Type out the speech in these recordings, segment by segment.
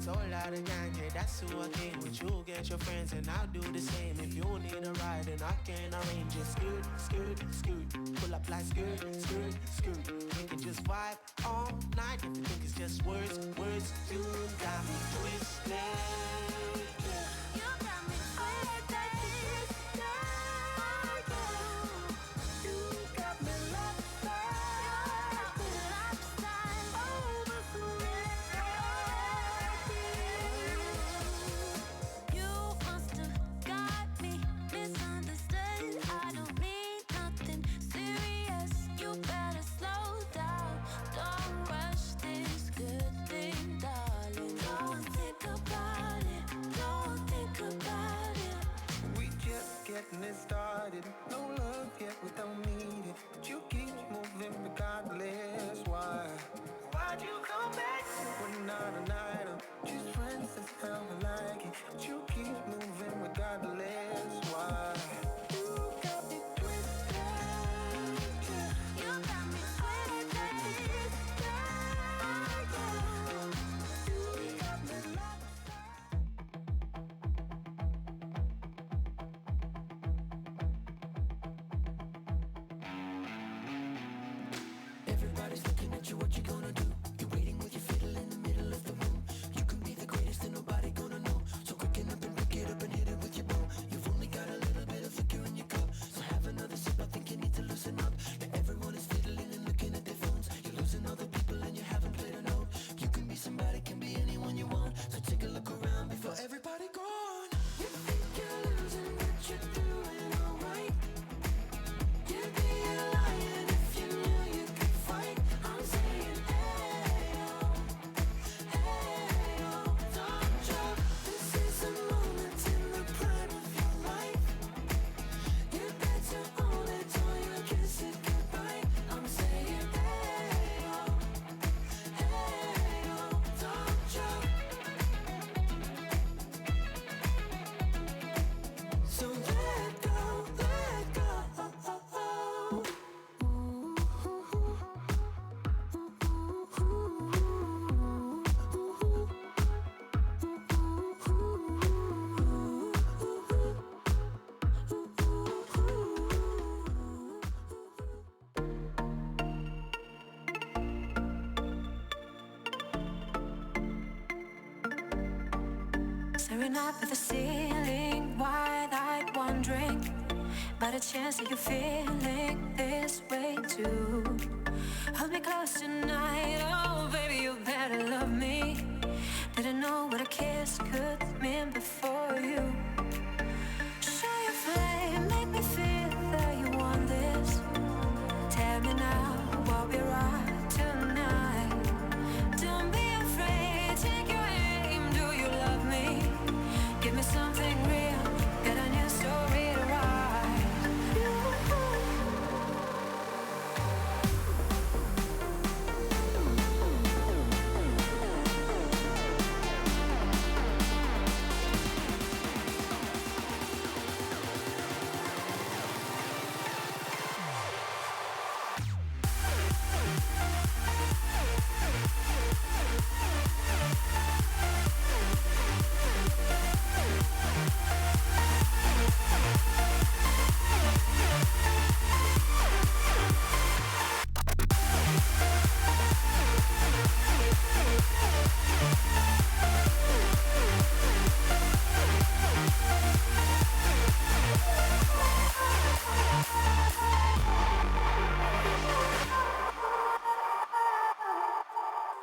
so loud and yankee, that's who I came with. You get your friends and I'll do the same. If you need a ride, then I can arrange it. Skirt, skirt, skirt. Pull up like skirt, skirt, skirt. We can just vibe all night. If you think it's just words, words, you got me twisted. Getting it started, no love yet, we don't need it. But you keep moving regardless. Why'd you come back? We're not an item, just friends, that's how I like it. But you keep moving regardless. Why? You got me twisted. You got me twisted. You got me lost. Everybody's looking at you, what you gonna do? You're waiting with your fiddle in the middle of the room. You can be the greatest and nobody gonna know. So quicken up and pick it up and hit it with your bow. You've only got a little bit of liquor in your cup, so have another sip, I think you need to loosen up. Now everyone is fiddling and looking at their phones. You're losing all the people and you haven't played a note. You can be somebody, can be anyone you want. So take a look around before everybody gone. You think you're losing, but you're doing alright. You'd be a lion if you knew you could fight. I'm saying, hey, oh, don't drop. This is a moment in the prime of your life. You better own it or you'll kiss it goodbye. I'm saying, hey, oh, don't drop. So let go, let go. Staring up at the ceiling, wide-eyed, wondering about a chance that you're feeling this way too. Hold me close tonight, oh baby, you better love me. Didn't know what a kiss could mean before you. Show your flame, make me feel that you want this. Tell me now what we're at tonight. Don't be afraid, take your aim. Do you love me? Give me something real, got a new story to write.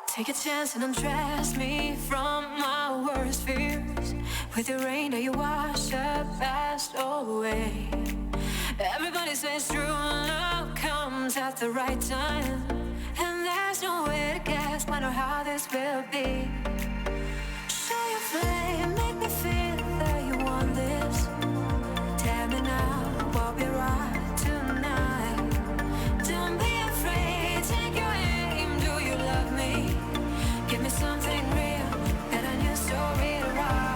Take a chance and undress me from my worst fears. With your rain that you wash up past away. Everybody says true love comes at the right time, and there's no way to guess when or how this will be. Show your flame, make me feel that you want this. Tell me now what we're at tonight. Don't be afraid, take your aim. Do you love me? Give me something real, got a new story to write.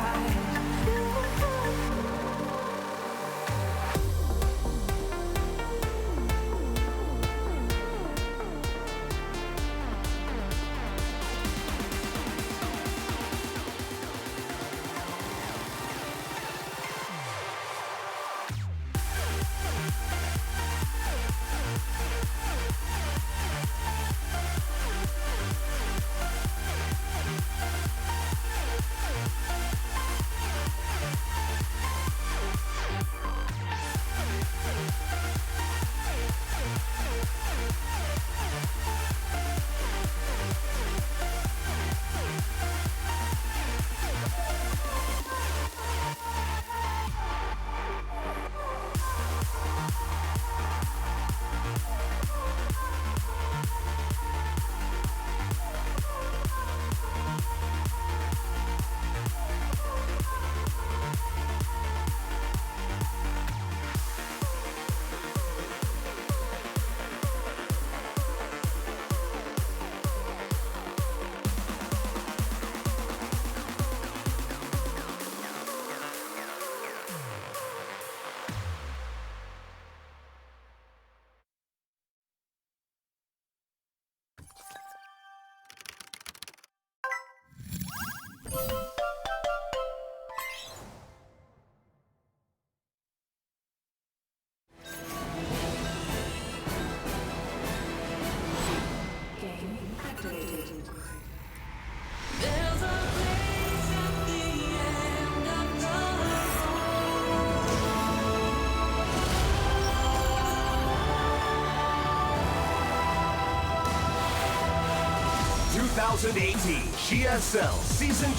2018 GSL Season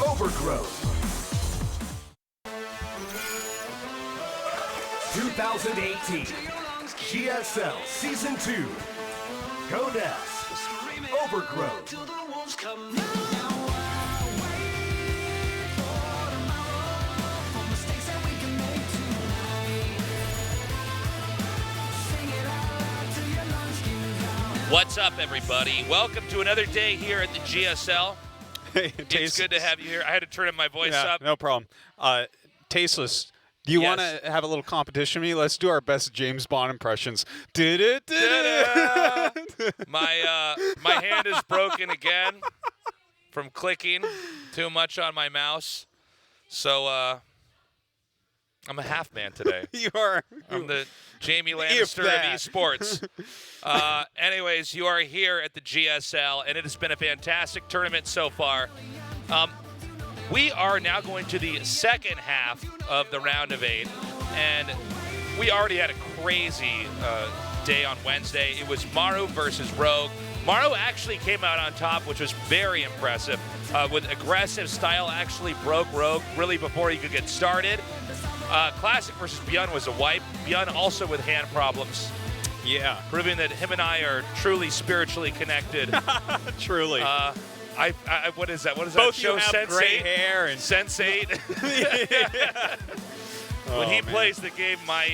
2 Overgrowth. 2018 GSL Season 2 GuMiho Overgrowth. What's up, everybody? Welcome to another day here at the GSL. Hey, it's good to have you here. I had to turn my voice up. No problem. Tasteless, do you want to have a little competition with me? Let's do our best James Bond impressions. Ta-da! My hand is broken again from clicking too much on my mouse. So I'm a half man today. You are. I'm the Jamie Lannister of esports. Anyways, you are here at the GSL, and it has been a fantastic tournament so far. We are now going to the second half of the round of 8, and we already had a crazy day on Wednesday. It was Maru versus Rogue. Maru actually came out on top, which was very impressive, with aggressive style, actually broke Rogue really before he could get started. Classic versus Beyond was a wipe. Beyond also with hand problems. Yeah. Proving that him and I are truly spiritually connected. Truly. What is that? What is Both that show? you have Sense8? gray hair and Sense8. When he plays the game, my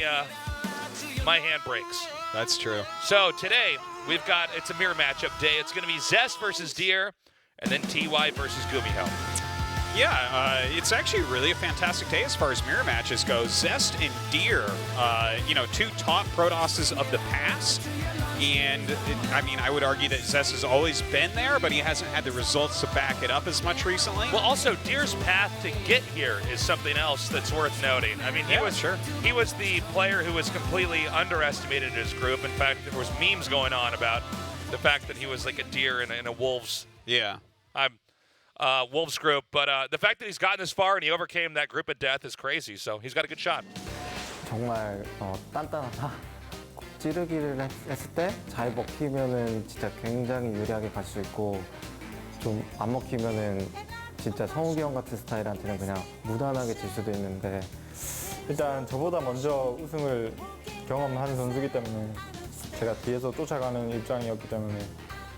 hand breaks. That's true. So today it's a mirror matchup day. It's going to be Zest versus Deer, and then TY versus GuMiho. Yeah, it's actually really a fantastic day as far as mirror matches go. Zest and Deer, two top Protosses of the past. And, I would argue that Zest has always been there, but he hasn't had the results to back it up as much recently. Well, also, Deer's path to get here is something else that's worth noting. He was the player who was completely underestimated in his group. In fact, there was memes going on about the fact that he was like a deer in a Wolves. Yeah. Wolves group, but the fact that he's gotten this far and he overcame that group of death is crazy, so he's got a good shot. 정말 단단하다. 찌르기를 했을 때 잘 먹히면은 진짜 굉장히 유리하게 갈 수 있고 좀 안 먹히면은 진짜 성욱이 형 같은 스타일한테는 그냥 무난하게 질 수도 있는데 일단 저보다 먼저 우승을 경험한 선수이기 때문에 제가 뒤에서 쫓아가는 입장이었기 때문에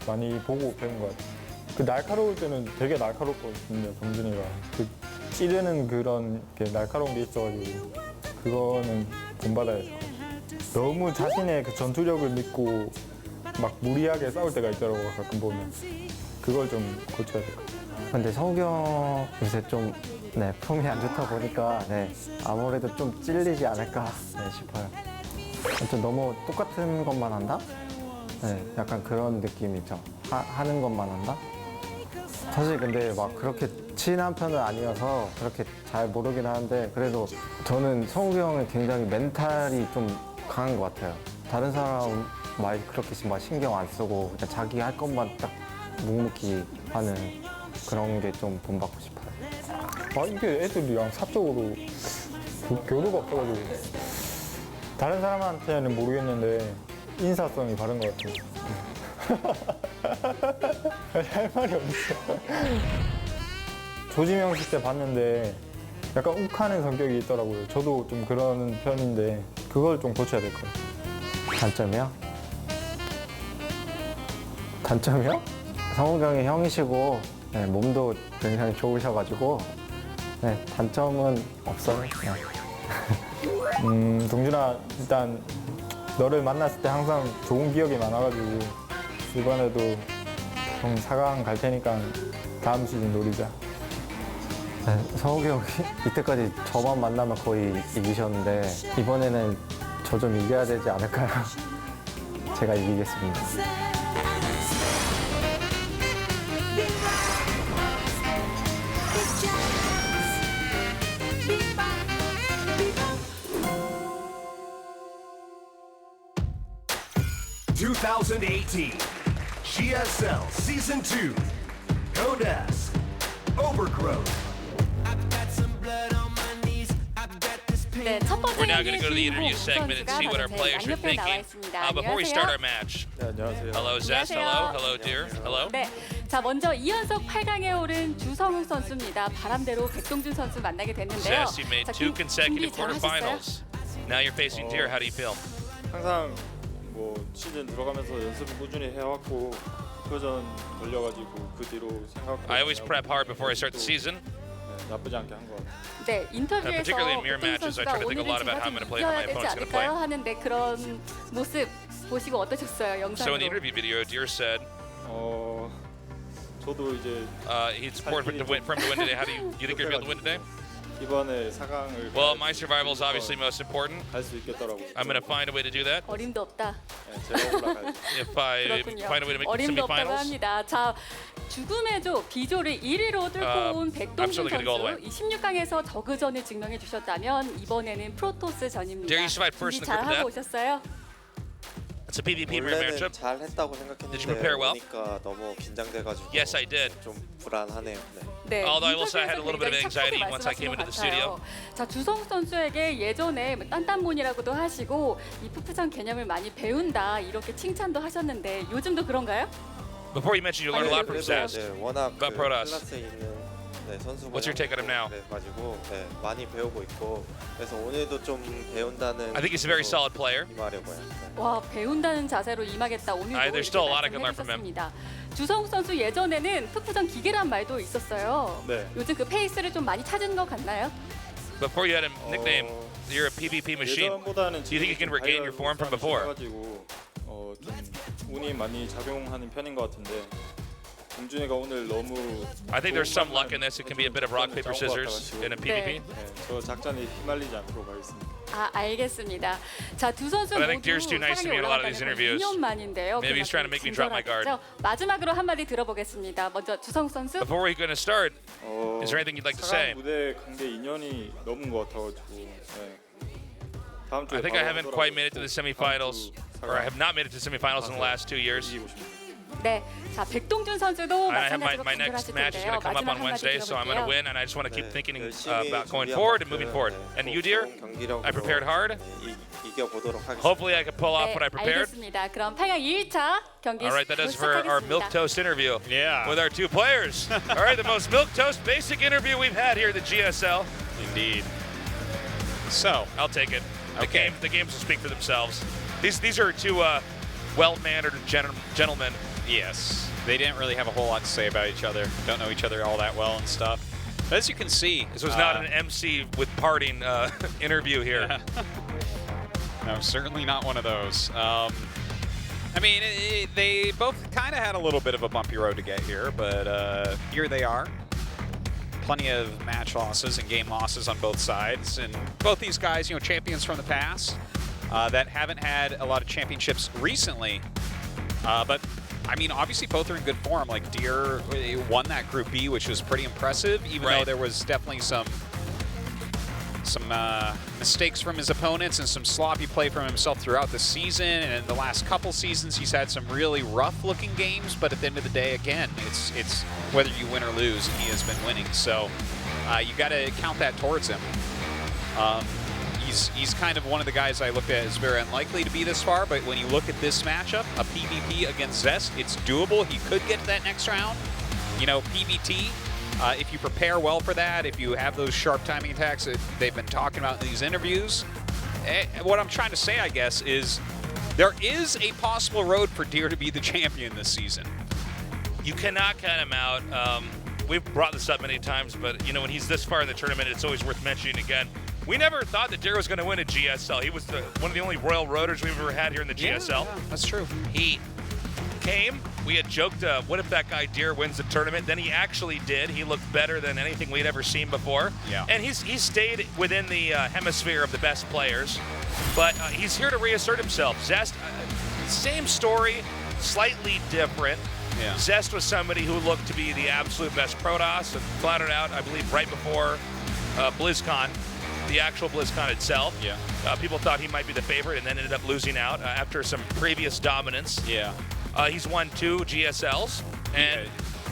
많이 보고 배운 것 같아요. 그 날카로울 때는 되게 날카롭거든요, 범준이가. 그 찌르는 그런 게 날카로운 게 있어가지고 그거는 본받아야 될 것 같아요. 너무 자신의 그 전투력을 믿고 막 무리하게 싸울 때가 있더라고요, 가끔 보면. 그걸 좀 고쳐야 될 것 같아요. 근데 성욱이 형 요새 좀 폼이 안 좋다 보니까 아무래도 좀 찔리지 않을까 싶어요. 좀 너무 똑같은 것만 한다? 약간 그런 느낌이죠. 하는 것만 한다? 사실 근데 막 그렇게 친한 편은 아니어서 그렇게 잘 모르긴 하는데 그래도 저는 성욱이 형은 굉장히 멘탈이 좀 강한 것 같아요. 다른 사람 말 그렇게 막 신경 안 쓰고 그냥 자기 할 것만 딱 묵묵히 하는 그런 게 좀 본받고 싶어요. 이게 애들이랑 사적으로 교류가 없어가지고 다른 사람한테는 모르겠는데 인사성이 바른 것 같아요. 할 말이 없어. 조지명 씨 때 봤는데 약간 욱하는 성격이 있더라고요. 저도 좀 그런 편인데 그걸 좀 고쳐야 될 것 같아요. 단점이요? 단점이요? 성욱이 형이 형이시고 몸도 굉장히 좋으셔가지고 단점은 없어요. 동준아, 일단 너를 만났을 때 항상 좋은 기억이 많아가지고 이번에도 형 4강 갈 테니까 다음 시즌 노리자. 성욱이 형이 이때까지 저만 만나면 거의 이기셨는데 이번에는 저 좀 이겨야 되지 않을까요? 제가 이기겠습니다. (2018) GSL Season 2 GuMiho Overgrowth. I've got some blood on my knees. I've got this pain 네, 첫 번째 We're now going 경기의 to go to the 주인공 interview segment and 선수가 see what our 바로 제 players are 양옆에 나와 thinking. 있습니다. Before we start our 안녕하세요. match, 네, 안녕하세요. hello Zest, hello, 안녕하세요. hello dear, hello. 네, 자 먼저 2연속 8강에 오른 주성욱 선수입니다. 바람대로 백동준 선수 만나게 됐는데요. Zest, you made 자, two 준비 consecutive 잘하셨어요? quarterfinals. Now you're facing Deer. How do you feel? 항상 뭐 시즌 들어가면서 연습을 꾸준히 해왔고 표전 걸려가지고 그 뒤로 생각보다 I always prep hard before I start the season. 네, 나쁘지 않게 한 것 같아요. 네, 인터뷰에서 particularly in mirror 백동준 matches, I 선수가 try to think a 오늘은 lot about 제가 how I'm 좀 gonna play, how my 이겨야 되지 opponent's gonna play. 않을까요? 하는데 그런 모습 보시고 어떠셨어요? So in 영상으로. the interview video, Deer said 저도 이제 he's supported for him to win today. How do you think you're able to win today? 이번에 4강을 Well, my survival is obviously most important. 갈수 있겠더라고요. I'm going to find a way to do that. 어림도 없다. 네, 제가 올라가야죠. If I 그렇군요. find a way to make the 어림도 없다고 semifinals. 합니다. 자, 죽음의 조 비조를 1위로 뚫고 온 I'm 백동준 certainly gonna go all the 선수 16강에서 저그전을 증명해 주셨다면 이번에는 프로토스 전입니다. Dare you survive first 준비 in the 잘 group 하고 of 오셨어요? It's a PvP mirror 원래는 matchup. 잘 했다고 생각했는데 Did you prepare well? 보니까 너무 긴장돼가지고 Yes, I did. 좀 불안하네요. 네. 네, Although I will say I had a 인터뷰에서 little bit of 굉장히 anxiety 착하게 once I came into the 말씀하신 것 같아요. 자, 주성욱 선수에게 예전에 딴딴몬이라고도 하시고 이 푸푸전 개념을 많이 배운다 이렇게 칭찬도 하셨는데 요즘도 그런가요? Before you mentioned you learned a lot from 그래도 Zest. 네, 워낙 About Protoss. 클래스에 있는 선수가 What's your take on him now? 그래가지고 많이 배우고 있고 그래서 오늘도 좀 배운다는 I think he's a very solid player. 임하려고요. 네. 와, 배운다는 자세로 임하겠다. 오늘도 There's still a lot I can learn from him. 말씀해 주셨습니다. 주성욱 선수 예전에는 푸푸전 기계란 말도 있었어요. 네. 요즘 그 페이스를 좀 많이 찾은 것 같나요? Before you had a nickname, you're a PvP machine. 예전보다는 Do you think you can regain your form from before? 가지고 좀 운이 많이 작용하는 편인 것 같은데 동준이가 오늘 너무 I think there's some luck in this. It can be a bit of rock, paper, scissors in a PvP. 네. 저 작전에 휘말리지 않도록 하겠습니다. 아, 알겠습니다. 자, 두 선수 But I 모두 think Deer's too nice to me in a lot of these interviews. 2년 만인데요. Maybe he's trying to make me drop my guard. 마지막으로 한마디 들어보겠습니다. 먼저 주성욱 선수. Before we're going to start, is there anything you'd like to say? 4강 무대 간 게 2년이 넘은 것 같아가지고 다음 주에 I think I haven't quite made it to the semifinals, or I have not made it to semifinals in the last 2 years. 이기고 싶습니다. 네, 자 백동준 선수도 And I have 마찬가지로 my next 간절하실 match is going 텐데요. to come up 마지막 on 한마디 Wednesday, so I'm going to 들어볼게요. win, and I just want to keep thinking 열심히 about going 준비한 forward and 만큼, moving forward. And you, Deer? 경기력으로, I prepared hard. 이겨보도록 하겠습니다. Hopefully I can pull off 네, what I prepared. 알겠습니다. 그럼 8강 1차 경기 All right, that does it for our milk 시작하겠습니다. toast interview Yeah. with our two players. All right, the most milk toast basic interview we've had here at the GSL. Indeed. So, I'll take it. Okay. The games will speak for themselves. These are two well-mannered gentlemen. yes, they didn't really have a whole lot to say about each other. Don't know each other all that well and stuff. But as you can see, This was not an MC with parting interview here. No, certainly not one of those. I mean, they both kind of had a little bit of a bumpy road to get here, but here they are. Plenty of match losses and game losses on both sides, and both these guys, champions from the past that haven't had a lot of championships recently. But I mean, obviously both are in good form. Like Deer won that Group B, which was pretty impressive, even though there was definitely some mistakes from his opponents and some sloppy play from himself throughout the season. And in the last couple seasons, he's had some really rough-looking games. But at the end of the day, again, it's whether you win or lose, and he has been winning. So you got to count that towards him. He's kind of one of the guys I looked at as very unlikely to be this far, but when you look at this matchup, a PvP against Zest, it's doable. He could get to that next round. PvT, if you prepare well for that, if you have those sharp timing attacks that they've been talking about in these interviews, what I'm trying to say, I guess, is there is a possible road for Deer to be the champion this season. You cannot count him out. We've brought this up many times, but when he's this far in the tournament, it's always worth mentioning again. We never thought that Deer was going to win a GSL. He was one of the only Royal Roaders we've ever had here in the GSL. Yeah, that's true. He came. We had joked, what if that guy Deer wins the tournament? Then he actually did. He looked better than anything we'd ever seen before. Yeah. And he's stayed within the hemisphere of the best players. But he's here to reassert himself. Zest, same story, slightly different. Yeah. Zest was somebody who looked to be the absolute best Protoss and flattered out, I believe, right before BlizzCon. The actual BlizzCon itself. Yeah. People thought he might be the favorite and then ended up losing out after some previous dominance. Yeah. He's won 2 GSLs, and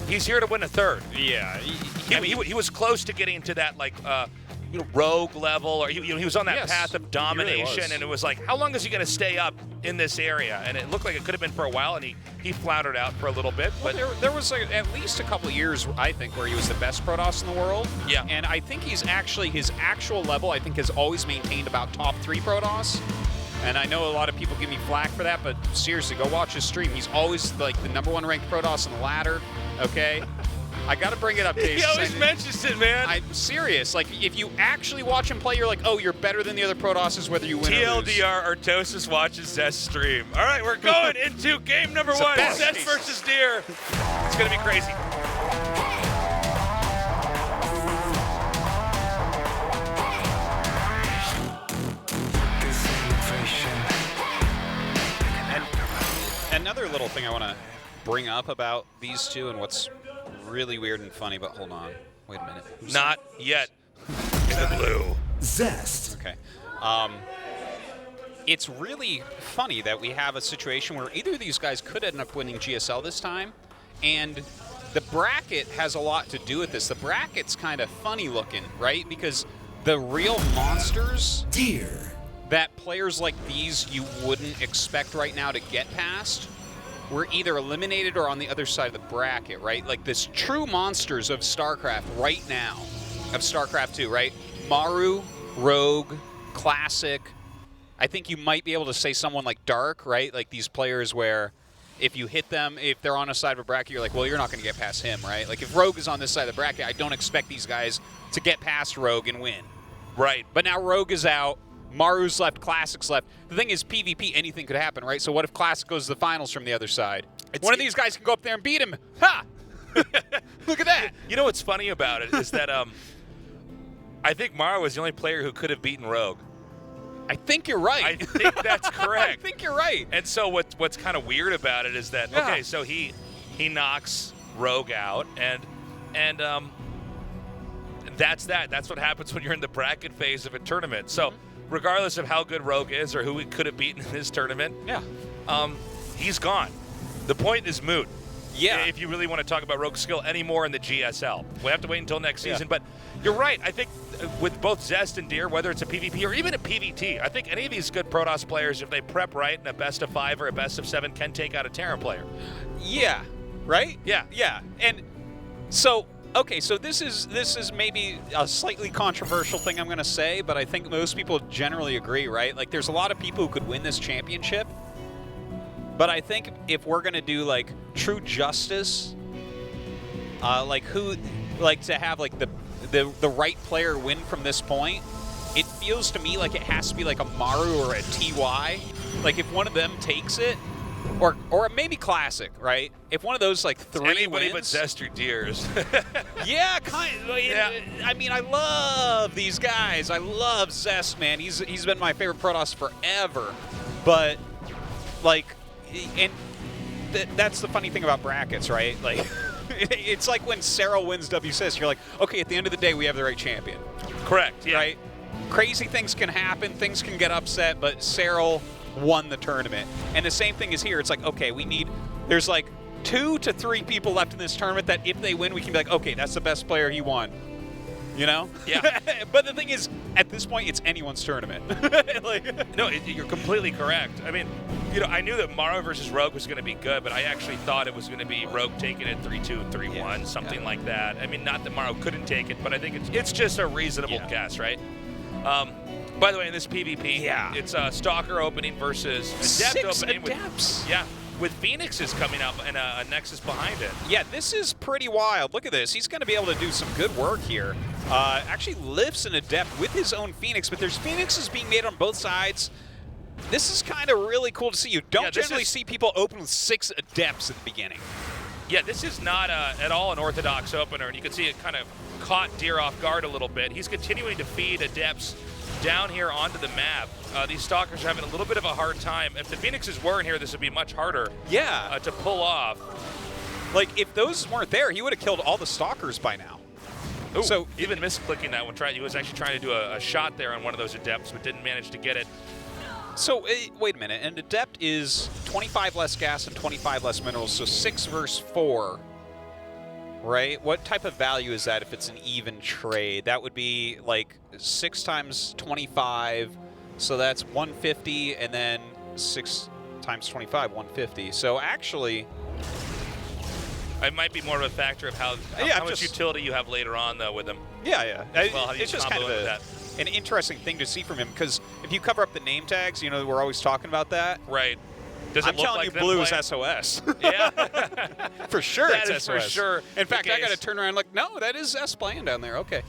he's here to win a third. Yeah. He was close to getting to that, rogue level, or he was on that Yes, path of he really domination, was. and it was like, how long is he going to stay up in this area? And it looked like it could have been for a while, and he floundered out for a little bit. Well, But there was at least a couple of years, I think, where he was the best Protoss in the world. Yeah. And I think his actual level, I think, has always maintained about top 3 Protoss. And I know a lot of people give me flack for that, but seriously, go watch his stream. He's always like the #1 ranked Protoss in the ladder, okay? I got to bring it up, Dave. he always mentions it, man. I'm serious. Like, if you actually watch him play, you're like, oh, you're better than the other Protosses, whether you win or lose. TLDR, Artosis watches Zest stream. All right, we're going into game number 1. best Zest case. versus Deer. It's going to be crazy. Another little thing I want to bring up about these two and what's really weird and funny, but hold on. Wait a minute. Not yet. In the blue. Zest. Okay. It's really funny that we have a situation where either of these guys could end up winning GSL this time, and the bracket has a lot to do with this. The bracket's kind of funny looking, right? Because the real monsters Deer. that players like these you wouldn't expect right now to get past were either eliminated or on the other side of the bracket, right? Like this true monsters of StarCraft right now, of StarCraft 2, right? Maru, Rogue, Classic. I think you might be able to say someone like Dark, right? Like these players where if you hit them, if they're on a side of a bracket, you're like, well, you're not going to get past him, right? Like if Rogue is on this side of the bracket, I don't expect these guys to get past Rogue and win. Right. But now Rogue is out. Maru's left, Classic's left. The thing is, PvP, anything could happen, right? So what if Classic goes to the finals from the other side? One of these guys can go up there and beat him. Ha! Look at that. You know what's funny about it is that I think Maru was the only player who could have beaten Rogue. I think you're right. I think that's correct. I think you're right. And so what's kind of weird about it is that, Yeah. okay, so he knocks Rogue out, and that's that. That's what happens when you're in the bracket phase of a tournament. So regardless of how good Rogue is or who he could have beaten in this tournament, Yeah. he's gone. The point is moot. Yeah. If you really want to talk about Rogue's skill anymore in the GSL. We have to wait until next Yeah. season. But you're right. I think with both Zest and Deer, whether it's a PvP or even a PvT, I think any of these good Protoss players, if they prep right in a best of 5 or a best of 7, can take out a Terran player. Yeah. Right? Yeah. Yeah. And so, okay, so this is maybe a slightly controversial thing I'm going to say, but I think most people generally agree, right? Like, there's a lot of people who could win this championship, but I think if we're going to do, like, true justice, to have, like, the right player win from this point, it feels to me like it has to be, like, a Maru or a TY. Like, if one of them takes it, or maybe Classic, right? If one of those, like, 3 Anybody wins, but Zest or Deers. yeah, kind of. Yeah. I mean, I love these guys. I love Zest, man. He's been my favorite Protoss forever. But, like, and that's the funny thing about brackets, right? Like, it's like when Cyril wins WCS, you're like, okay, at the end of the day, we have the right champion. Correct, yeah. Right? Crazy things can happen. Things can get upset, but Cyril won the tournament. And the same thing is here. It's like, okay, there's like 2 to 3 people left in this tournament that if they win, we can be like, okay, that's the best player, he won. You know? Yeah. But the thing is, at this point, it's anyone's tournament. No, you're completely correct. I mean, I knew that Maru versus Rogue was going to be good, but I actually thought it was going to be Rogue taking it 3-2, 3-1, something like that. I mean, not that Maru couldn't take it, but I think it's just a reasonable guess, right? By the way, in this PvP, it's a Stalker opening versus Adept 6 opening. Adepts. With Phoenixes coming up and a Nexus behind it. Yeah, this is pretty wild. Look at this. He's going to be able to do some good work here. Actually lifts an Adept with his own Phoenix, but there's Phoenixes being made on both sides. This is kind of really cool to see. You don't generally see people open with 6 Adepts at the beginning. Yeah, this is not at all an orthodox opener, and you can see it kind of caught Deer off guard a little bit. He's continuing to feed Adepts down here onto the map. These Stalkers are having a little bit of a hard time. If the Phoenixes were in here, this would be much harder to pull off. Like, if those weren't there, he would have killed all the Stalkers by now. Ooh, so even misclicking that one, he was actually trying to do a shot there on one of those Adepts, but didn't manage to get it. So, wait a minute. An Adept is 25 less gas and 25 less minerals, so 6 versus 4. right? What type of value is that if it's an even trade? That would be like 6 times 25, so that's 150, and then 6 times 25, 150. So actually, it might be more of a factor of how much utility you have later on, though, with him. Yeah. Well, it's just kind of an interesting thing to see from him, because if you cover up the name tags, you know, we're always talking about that. Right. Does it I'm look telling like you, blue is playing? SOS. Yeah. For sure That it's is for SOS. sure In fact, the I got to case. turn around like, no, that is S playing down there. Okay.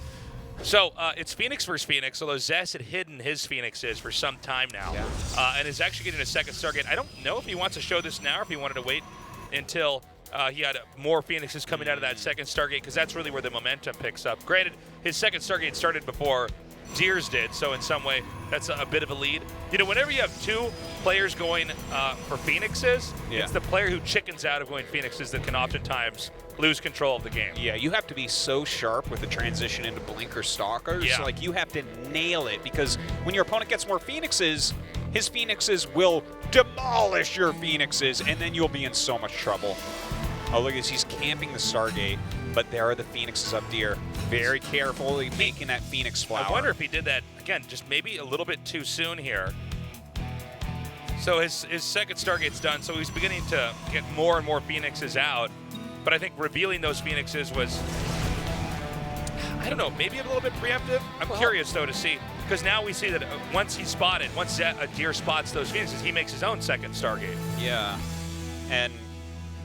So it's Phoenix versus Phoenix, although Zest had hidden his Phoenixes for some time now. Yeah. And is actually getting a second Stargate. I don't know if he wants to show this now or if he wanted to wait until he had more Phoenixes coming out of that second Stargate, because that's really where the momentum picks up. Granted, his second Stargate started before Deer's did, so in some way that's a bit of a lead. You know, whenever you have 2 players going for Phoenixes, it's the player who chickens out of going Phoenixes that can oftentimes lose control of the game. Yeah, you have to be so sharp with the transition into Blinker Stalkers. Yeah. Like, you have to nail it, because when your opponent gets more Phoenixes, his Phoenixes will demolish your Phoenixes, and then you'll be in so much trouble. Oh, look, he's camping the Stargate, but there are the Phoenixes up Deer. Very carefully making that Phoenix flower. I wonder if he did that, again, just maybe a little bit too soon here. So his second Stargate's done, so he's beginning to get more and more Phoenixes out. But I think revealing those Phoenixes was, I don't know, maybe a little bit preemptive. I'm curious, though, to see. Because now we see that once a Deer spots those Phoenixes, he makes his own second Stargate. Yeah. And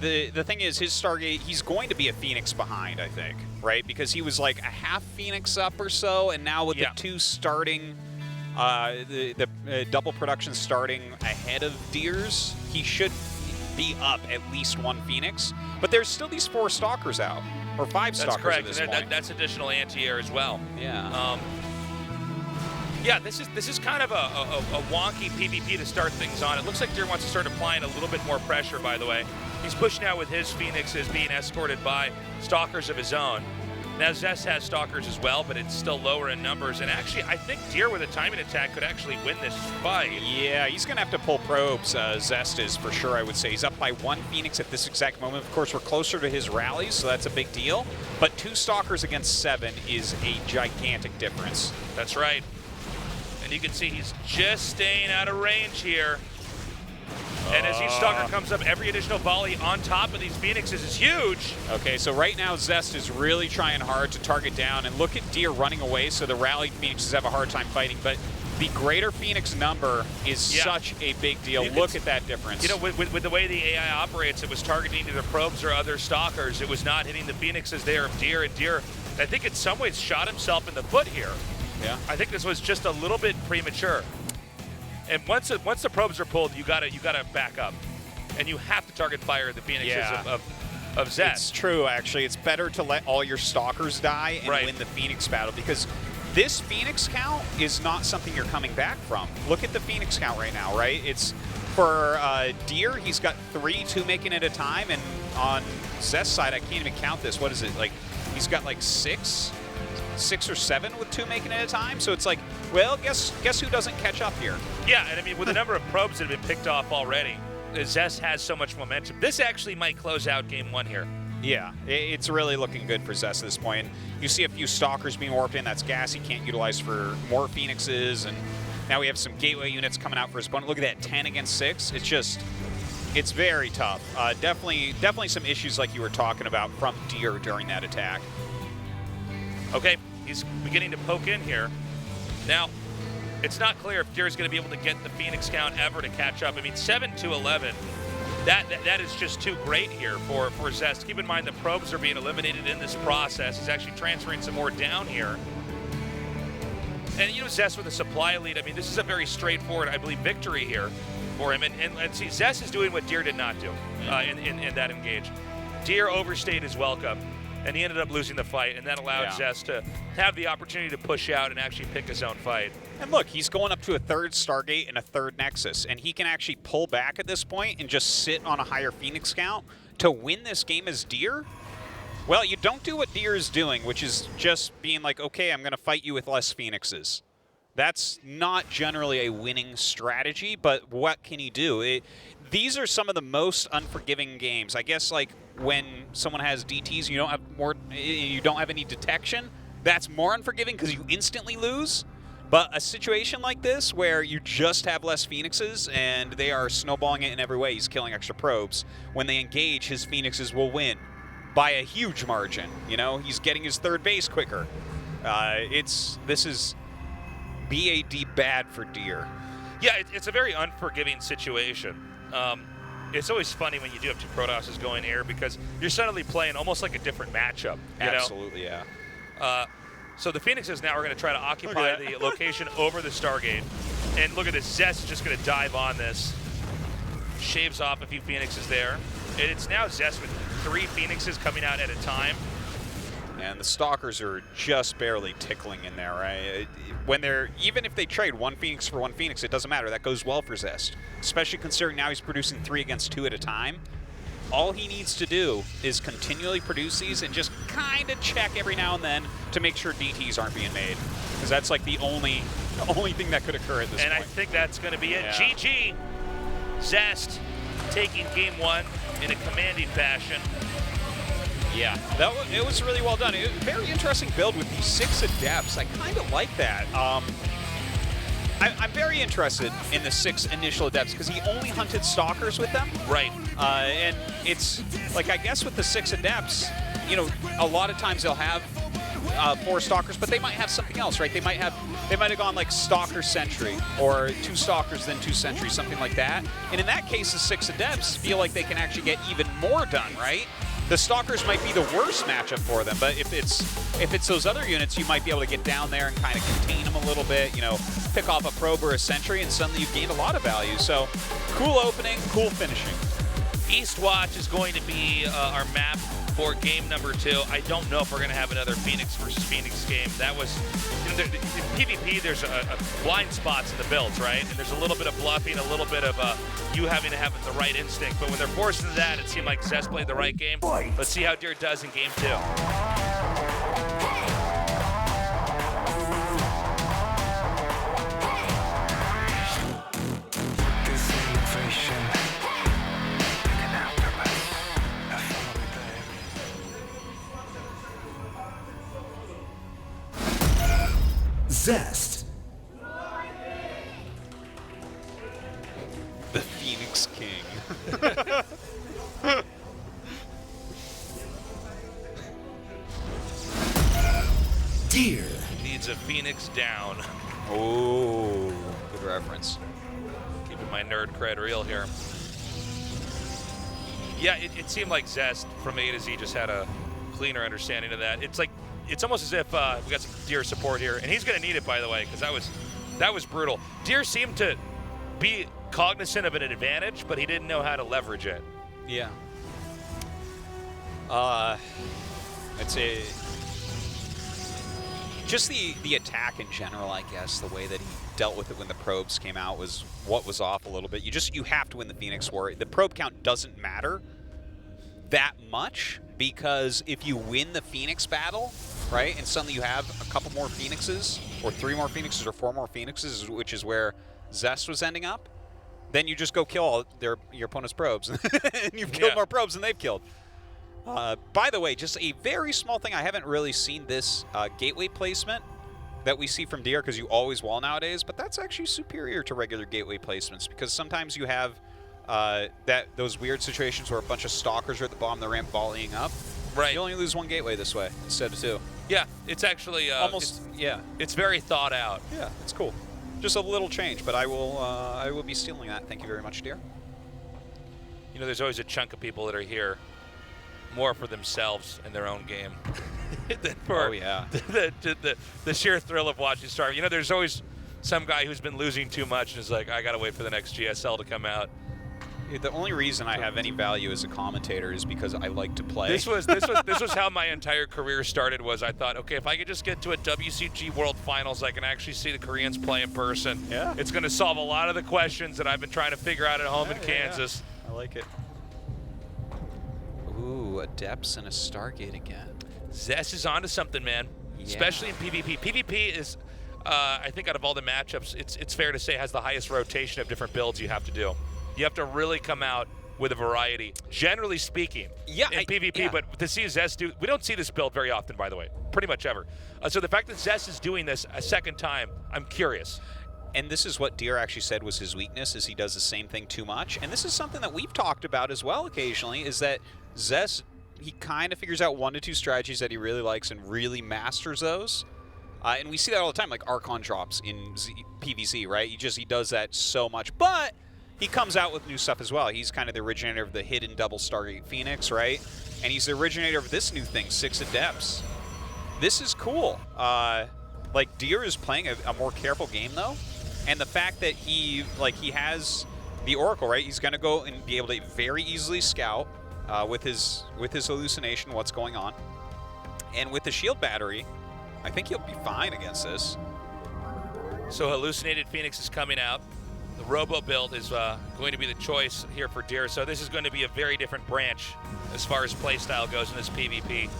the thing is, his Stargate, he's going to be a Phoenix behind, I think, right? Because he was like a half Phoenix up or so, and now with the 2 starting, the double production starting ahead of Deer's, he should be up at least 1 Phoenix. But there's still these 4 Stalkers out, or 5 Stalkers That's correct. at this And point. that's additional anti-air as well. Yeah. Yeah, this is kind of a wonky PvP to start things on. It looks like Deer wants to start applying a little bit more pressure, by the way. He's pushing out with his Phoenixes being escorted by Stalkers of his own. Now, Zest has Stalkers as well, but it's still lower in numbers. And actually, I think Deer with a timing attack could actually win this fight. Yeah, he's going to have to pull probes. Zest is, for sure, I would say. He's up by 1 Phoenix at this exact moment. Of course, we're closer to his rallies, so that's a big deal. But 2 Stalkers against 7 is a gigantic difference. That's right. And you can see he's just staying out of range here. And as each Stalker comes up, every additional volley on top of these Phoenixes is huge. Okay, so right now Zest is really trying hard to target down, and look at Deer running away, so the rallied Phoenixes have a hard time fighting. But the greater Phoenix number is such a big deal. Look at that difference. You know, with the way the AI operates, it was targeting either probes or other Stalkers. It was not hitting the Phoenixes there of Deer. And Deer, I think in some ways, shot himself in the foot here. Yeah. I think this was just a little bit premature. And once the probes are pulled, you gotta back up, and you have to target fire the Phoenixes of Zest. It's true, actually. It's better to let all your Stalkers die and win the Phoenix battle, because this Phoenix count is not something you're coming back from. Look at the Phoenix count right now, right? It's for Deer, he's got 3 2 making at a time, and on Zest's side, I can't even count this. What is it? Like, he's got like 6 or 7 with 2 making at a time. So it's like, well, guess who doesn't catch up here? Yeah, and I mean, with the number of probes that have been picked off already, Zest has so much momentum. This actually might close out game 1 here. Yeah, it's really looking good for Zest at this point. You see a few Stalkers being warped in. That's gas he can't utilize for more Phoenixes. And now we have some gateway units coming out for his opponent. Look at that, 10 against 6. It's very tough. Definitely some issues like you were talking about from Deer during that attack. Okay, he's beginning to poke in here. Now, it's not clear if Deer is going to be able to get the Phoenix count ever to catch up. I mean, 7 to 11, that is just too great here for Zest. Keep in mind the probes are being eliminated in this process. He's actually transferring some more down here. And, you know, Zest with a supply lead, I mean, this is a very straightforward, I believe, victory here for him. And see, Zest is doing what Deer did not do in that engage. Deer overstayed his welcome, and he ended up losing the fight, and that allowed Zest to have the opportunity to push out and actually pick his own fight. And look, he's going up to a 3rd Stargate and a 3rd Nexus, and he can actually pull back at this point and just sit on a higher Phoenix count to win this game as Deer. Well, you don't do what Deer is doing, which is just being like, okay, I'm going to fight you with less Phoenixes. That's not generally a winning strategy, but what can you do? These are some of the most unforgiving games. I guess like when someone has DTs, you don't have any detection. That's more unforgiving because you instantly lose. But a situation like this where you just have less Phoenixes and they are snowballing it in every way, he's killing extra probes. When they engage, his Phoenixes will win by a huge margin. You know, he's getting his third base quicker. This is BAD bad for Deer. Yeah, it's a very unforgiving situation. It's always funny when you do have two Protosses going air because you're suddenly playing almost like a different matchup. Absolutely, yeah. So the Phoenixes now are going to try to occupy the location over the Stargate. And look at this, Zest is just going to dive on this. Shaves off a few Phoenixes there. And it's now Zest with 3 Phoenixes coming out at a time. And the Stalkers are just barely tickling in there, right? Even if they trade 1 Phoenix for 1 Phoenix, it doesn't matter. That goes well for Zest, especially considering now he's producing 3 against 2 at a time. All he needs to do is continually produce these and just kind of check every now and then to make sure DTs aren't being made, because that's like the only thing that could occur at this point. And I think that's going to be it. Yeah. GG. Zest taking game 1 in a commanding fashion. Yeah, it was really well done. Very interesting build with these 6 Adepts. I kind of like that. I'm very interested in the 6 initial Adepts because he only hunted Stalkers with them. Right. And it's like, I guess with the 6 Adepts, you know, a lot of times they'll have 4 Stalkers, but they might have something else, right? They might have gone like Stalker Sentry or 2 Stalkers then 2 Sentries, something like that. And in that case, the 6 Adepts feel like they can actually get even more done, right? The Stalkers might be the worst matchup for them, but if it's those other units, you might be able to get down there and kind of contain them a little bit, you know, pick off a probe or a sentry, and suddenly you've gained a lot of value. So, cool opening, cool finishing. Eastwatch is going to be our map for game number 2. I don't know if we're going to have another Phoenix versus Phoenix game. That was, you know, in PvP, there's a blind spots in the builds, right? And there's a little bit of bluffing, a little bit of you having to have the right instinct. But when they're forced into that, it seemed like Zest played the right game. Let's see how Deer does in game 2. Zest. The Phoenix King. Deer. Needs a Phoenix down. Oh, good reference. Keeping my nerd cred real here. Yeah, it seemed like Zest from A to Z just had a cleaner understanding of that. It's almost as if we got some Deer support here, and he's going to need it, by the way, because that was brutal. Deer seemed to be cognizant of an advantage, but he didn't know how to leverage it. Yeah. I'd say just the attack in general, I guess, the way that he dealt with it when the probes came out was what was off a little bit. You have to win the Phoenix War. The probe count doesn't matter that much, because if you win the Phoenix battle, right, and suddenly you have a couple more Phoenixes, or 3 more Phoenixes, or 4 more Phoenixes, which is where Zest was ending up, then you just go kill all your opponent's probes, and you've killed more probes than they've killed. By the way, just a very small thing, I haven't really seen this gateway placement that we see from Deer, because you always wall nowadays, but that's actually superior to regular gateway placements, because sometimes you have those weird situations where a bunch of Stalkers are at the bottom of the ramp volleying up. Right. You only lose 1 gateway this way instead of 2. Yeah, it's actually almost. It's very thought out. Yeah, it's cool. Just a little change, but I will be stealing that. Thank you very much, Deer. You know, there's always a chunk of people that are here more for themselves and their own game than for the sheer thrill of watching Star. You know, there's always some guy who's been losing too much and is like, I gotta wait for the next GSL to come out. The only reason I have any value as a commentator is because I like to play. This was how my entire career started. Was I thought, okay, if I could just get to a WCG World Finals, I can actually see the Koreans play in person. Yeah, it's going to solve a lot of the questions that I've been trying to figure out at home in Kansas. I like it. Ooh, Adepts and a Stargate again. Zest is onto something, man. Yeah. Especially in PvP. PvP is, I think out of all the matchups, it's fair to say has the highest rotation of different builds you have to do. You have to really come out with a variety, generally speaking, in PvP. But to see Zest do, we don't see this build very often, by the way, pretty much ever. So the fact that Zest is doing this a second time, I'm curious. And this is what Deer actually said was his weakness, is he does the same thing too much. And this is something that we've talked about as well occasionally, is that Zest, he kind of figures out 1 to 2 strategies that he really likes and really masters those. And we see that all the time, like Archon drops in PvZ, right? He does that so much. But he comes out with new stuff as well. He's kind of the originator of the hidden double Stargate Phoenix, right? And he's the originator of this new thing, 6 Adepts. This is cool. Like, Deer is playing a more careful game, though. And the fact that he has the Oracle, right? He's going to go and be able to very easily scout with his hallucination what's going on. And with the shield battery, I think he'll be fine against this. So Hallucinated Phoenix is coming out. The Robo build is going to be the choice here for Deer. So this is going to be a very different branch as far as playstyle goes in this PvP.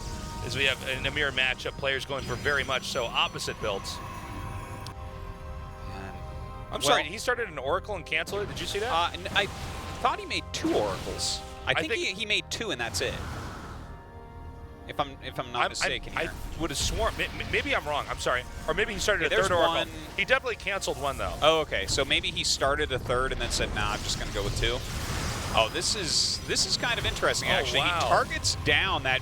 As we have in a mirror matchup, players going for very much so opposite builds. I'm sorry, he started an Oracle and canceled it? Did you see that? I thought he made 2 Oracles. I think he made 2 and that's it. If I'm not mistaken here. I would have sworn, maybe I'm wrong, I'm sorry. Or maybe he started a 3rd Oracle. He definitely canceled 1 though. Oh, okay, so maybe he started a 3rd and then said, nah, I'm just gonna go with 2. Oh, this is kind of interesting, actually. Wow. He targets down that,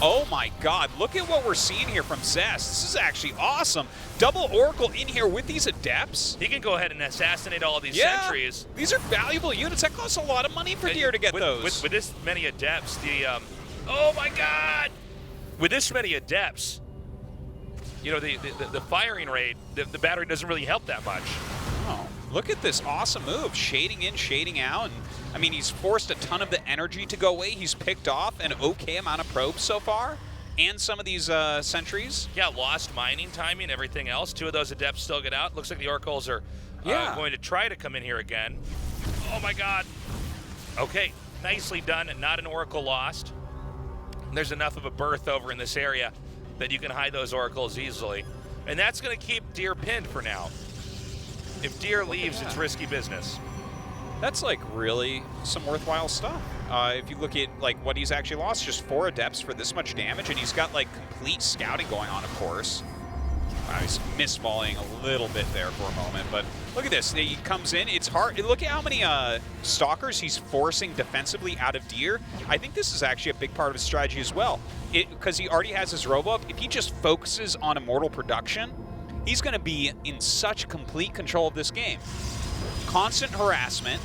oh my God, look at what we're seeing here from Zest. This is actually awesome. Double Oracle in here with these Adepts. He can go ahead and assassinate all these sentries. These are valuable units. That costs a lot of money for Deer to get those. With this many Adepts, oh my God! With this many Adepts, you know, the firing rate, the battery doesn't really help that much. Oh, look at this awesome move. Shading in, shading out. And, I mean, he's forced a ton of the energy to go away. He's picked off an okay amount of probes so far. And some of these sentries. Yeah, lost mining timing, everything else. 2 of those Adepts still get out. Looks like the Oracles are going to try to come in here again. Oh my God. Okay, nicely done, and not an Oracle lost. There's enough of a berth over in this area that you can hide those Oracles easily. And that's going to keep Deer pinned for now. If Deer leaves, it's risky business. That's like really some worthwhile stuff. If you look at like what he's actually lost, just 4 Adepts for this much damage, and he's got like complete scouting going on, of course. He's misvolleying a little bit there for a moment, but look at this. He comes in, it's hard. Look at how many Stalkers he's forcing defensively out of Deer. I think this is actually a big part of his strategy as well. Because he already has his Robo up, if he just focuses on Immortal production, he's going to be in such complete control of this game. Constant harassment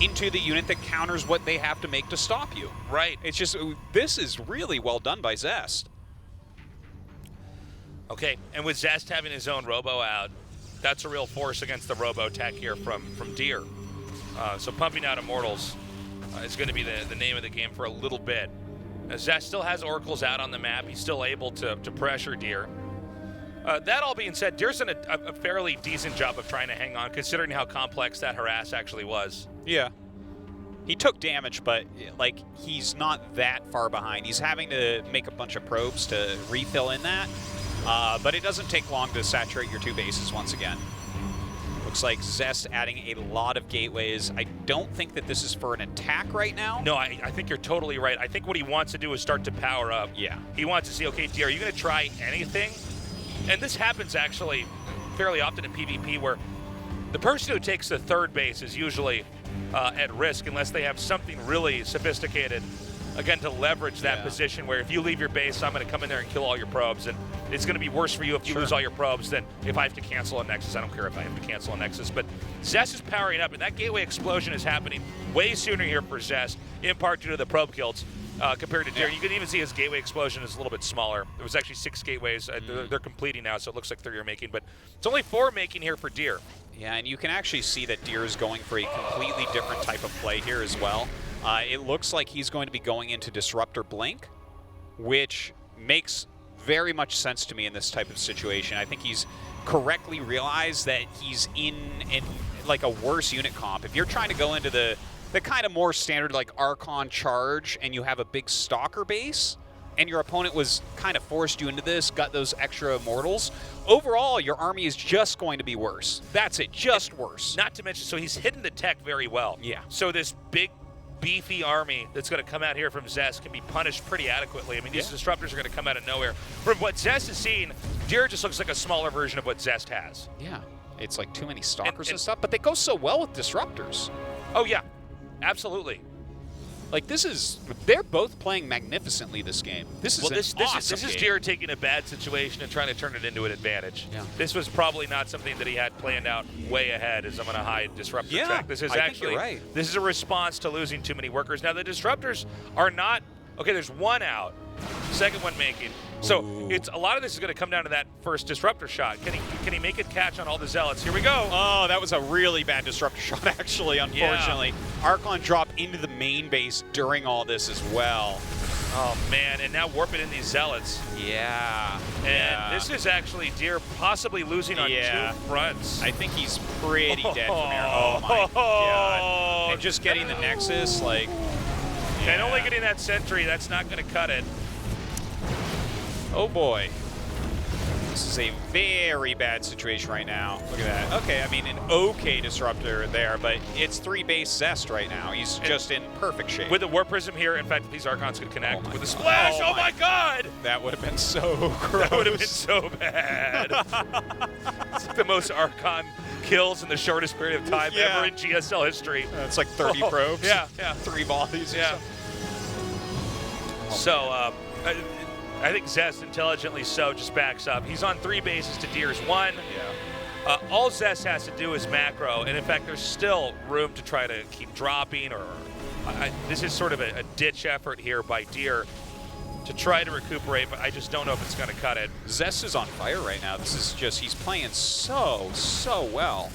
into the unit that counters what they have to make to stop you. Right. It's just, this is really well done by Zest. Okay, and with Zest having his own Robo out, that's a real force against the Robo tech here from Deer. So pumping out Immortals is going to be the name of the game for a little bit. Zest still has Oracles out on the map. He's still able to pressure Deer. That all being said, Deer's done a fairly decent job of trying to hang on, considering how complex that harass actually was. Yeah. He took damage, but like he's not that far behind. He's having to make a bunch of probes to refill in that. But it doesn't take long to saturate your 2 bases once again. Looks like Zest adding a lot of gateways. I don't think that this is for an attack right now. No, I think you're totally right. I think what he wants to do is start to power up. Yeah. He wants to see, okay, Deer, are you going to try anything? And this happens actually fairly often in PvP, where the person who takes the 3rd base is usually at risk unless they have something really sophisticated, again, to leverage that position where if you leave your base, I'm going to come in there and kill all your probes. And it's going to be worse for you if you lose all your probes than if I have to cancel a Nexus. I don't care if I have to cancel a Nexus. But Zest is powering up, and that gateway explosion is happening way sooner here for Zest, in part due to the probe kills compared to Deer. You can even see his gateway explosion is a little bit smaller. There was actually 6 gateways. They're completing now, so it looks like 3 are making. But it's only 4 making here for Deer. Yeah, and you can actually see that Deer is going for a completely different type of play here as well. It looks like he's going to be going into Disruptor Blink, which makes very much sense to me in this type of situation. I think he's correctly realized that he's in like a worse unit comp. If you're trying to go into the kind of more standard like Archon charge and you have a big Stalker base and your opponent was kind of forced you into this, got those extra immortals, overall, your army is just going to be worse. That's it, just worse. Not to mention, so he's hidden the tech very well. Yeah. So this big, beefy army that's going to come out here from Zest can be punished pretty adequately. I mean, these disruptors are going to come out of nowhere. From what Zest has seen, Deer just looks like a smaller version of what Zest has. Yeah, it's like too many stalkers and stuff, but they go so well with disruptors. Oh, yeah, absolutely. Like, they're both playing magnificently this game. This is This is Deer taking a bad situation and trying to turn it into an advantage. Yeah. This was probably not something that he had planned out way ahead as I'm going to hide disruptor tech. This is I think actually, you're right. This is a response to losing too many workers. Now, the disruptors are not, okay, there's one out, second one making. So it's a lot of this is going to come down to that first disruptor shot. Can he make it catch on all the zealots? Here we go. Oh, that was a really bad disruptor shot, actually, unfortunately. Yeah. Archon dropped into the main base during all this as well. Oh, man, and now warping in these zealots. Yeah. And this is actually Deer possibly losing on two fronts. I think he's pretty dead from here. Oh, my God. And just getting the Nexus, like... And only getting that sentry, that's not going to cut it. Oh boy. This is a very bad situation right now. Look at that. Okay, I mean, an okay disruptor there, but it's 3-base Zest right now. He's just in perfect shape. With the Warp Prism here, in fact, these Archons could connect with a splash. Oh my God! That would have been so gross. That would have been so bad. It's like the most Archon kills in the shortest period of time ever in GSL history. It's like 30 probes. Yeah. 3 volleys. Yeah. So, I think Zest, intelligently so, just backs up. He's on 3 bases to Deer's 1. Yeah. All Zest has to do is macro, and in fact, there's still room to try to keep dropping, or this is sort of a ditch effort here by Deer to try to recuperate, but I just don't know if it's going to cut it. Zest is on fire right now. This is just, he's playing so well.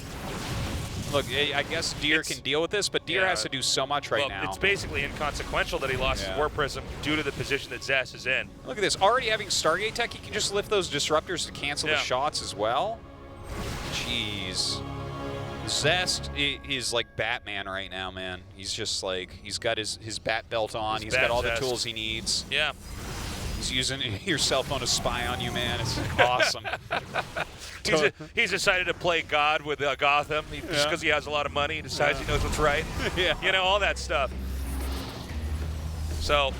Look, I guess Deer can deal with this, but Deer has to do so much right now. It's basically inconsequential that he lost his Warp Prism due to the position that Zest is in. Look at this. Already having Stargate tech, he can just lift those disruptors to cancel the shots as well. Jeez. Zest is like Batman right now, man. He's just like, he's got his bat belt on. He's got all the tools he needs. Yeah. He's using your cell phone to spy on you, man. It's awesome. He's decided to play God with Gotham just because he has a lot of money. He decides he knows what's right. You know, all that stuff. So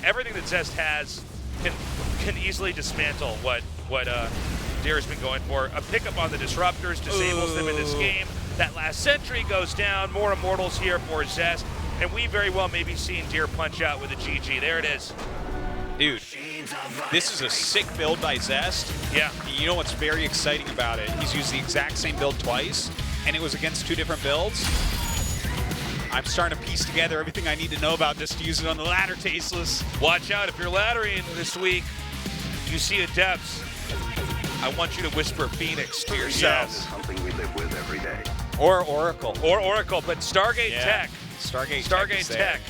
everything that Zest has can easily dismantle what Deer has been going for. A pickup on the disruptors disables them in this game. That last sentry goes down. More immortals here for Zest. And we very well may be seeing Deer punch out with a GG. There it is. Dude, this is a sick build by Zest. Yeah. You know what's very exciting about it? He's used the exact same build twice, and it was against 2 different builds. I'm starting to piece together everything I need to know about this to use it on the ladder, Tasteless. Watch out, if you're laddering this week, you see Adepts, I want you to whisper Phoenix to yourself. Something we live with every day. Or Oracle. Or Oracle, but Stargate Tech. Stargate Tech.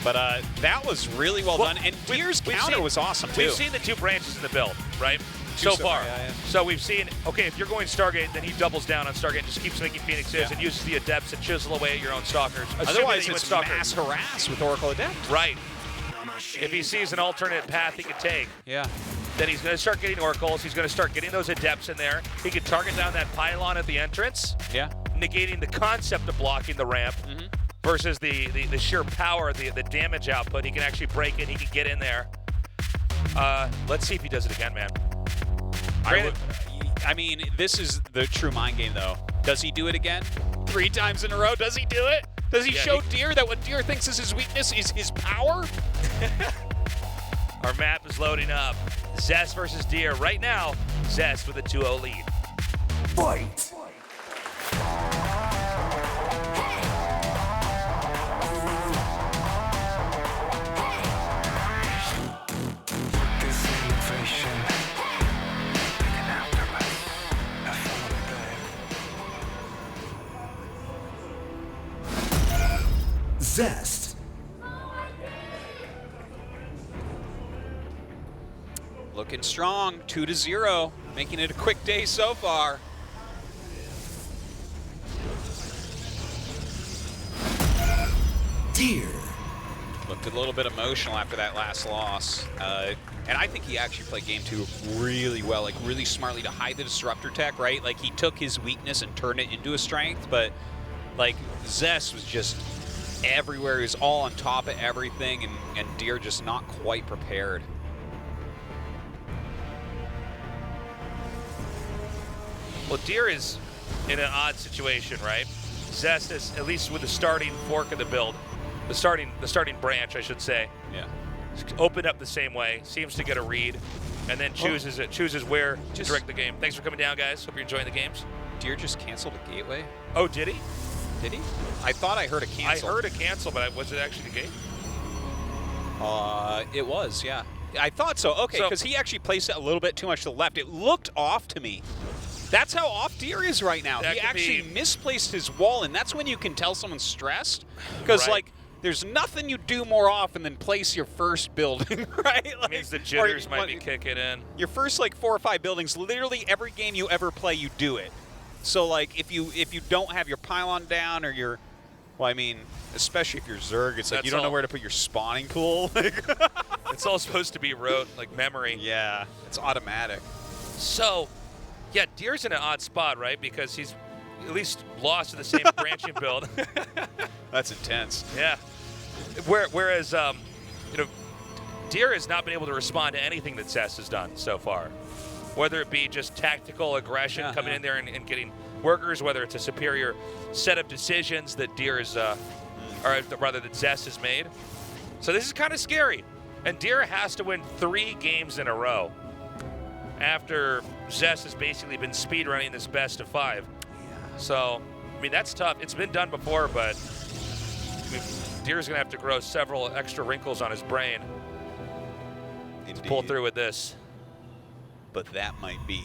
But that was really well done, and Deer's counter was awesome, too. We've seen the 2 branches in the build, right? So far. So we've seen, okay, if you're going Stargate, then he doubles down on Stargate and just keeps making Phoenixes and uses the Adepts to chisel away at your own Stalkers. Otherwise, it's mass harass with Oracle Adept. Right. If he sees an alternate path he could take, then he's going to start getting Oracles. He's going to start getting those Adepts in there. He could target down that pylon at the entrance, negating the concept of blocking the ramp. Versus the sheer power, the damage output. He can actually break it. He can get in there. Let's see if he does it again, man. I mean, this is the true mind game, though. Does he do it again? 3 times in a row? Does he do it? Does he show Deer that what Deer thinks is his weakness is his power? Our map is loading up. Zest versus Deer. Right now, Zest with a 2-0 lead. Fight! Zest. Looking strong, 2-0, making it a quick day so far. Deer. Look, a little bit emotional after that last loss. And I think he actually played game 2 really well, like really smartly to hide the disruptor tech, right? Like he took his weakness and turned it into a strength, but like Zest was just everywhere. He was all on top of everything, and Deer just not quite prepared. Well, Deer is in an odd situation, right? Zest is, at least with the starting fork of the build, the starting branch, I should say. Yeah. Opened up the same way, seems to get a read, and then chooses where to direct the game. Thanks for coming down, guys. Hope you're enjoying the games. Deer just canceled a gateway? Oh, did he? Did he? I thought I heard a cancel. I heard a cancel, but was it actually the game? It was, yeah. I thought so. Okay, because he actually placed it a little bit too much to the left. It looked off to me. That's how off Deer is right now. He actually misplaced his wall, and that's when you can tell someone's stressed. Because, like, there's nothing you do more often than place your first building, right? Like, it means the jitters might be kicking in. Your first, like, 4 or 5 buildings, literally every game you ever play, you do it. So, like, if you don't have your pylon down or your, well, I mean, especially if you're Zerg, it's like you don't know where to put your spawning pool. It's all supposed to be rote, like memory. Yeah, it's automatic. So, yeah, Deer's in an odd spot, right? Because he's at least lost to the same branching build. That's intense. Yeah. Whereas, Deer has not been able to respond to anything that Zest has done so far. Whether it be just tactical aggression coming in there and getting workers, whether it's a superior set of decisions that Deer is, or rather that Zest has made. So this is kind of scary. And Deer has to win 3 games in a row after Zest has basically been speedrunning this best of 5. Yeah. So, I mean, that's tough. It's been done before, but Deer's going to have to grow several extra wrinkles on his brain to pull through with this. But that might be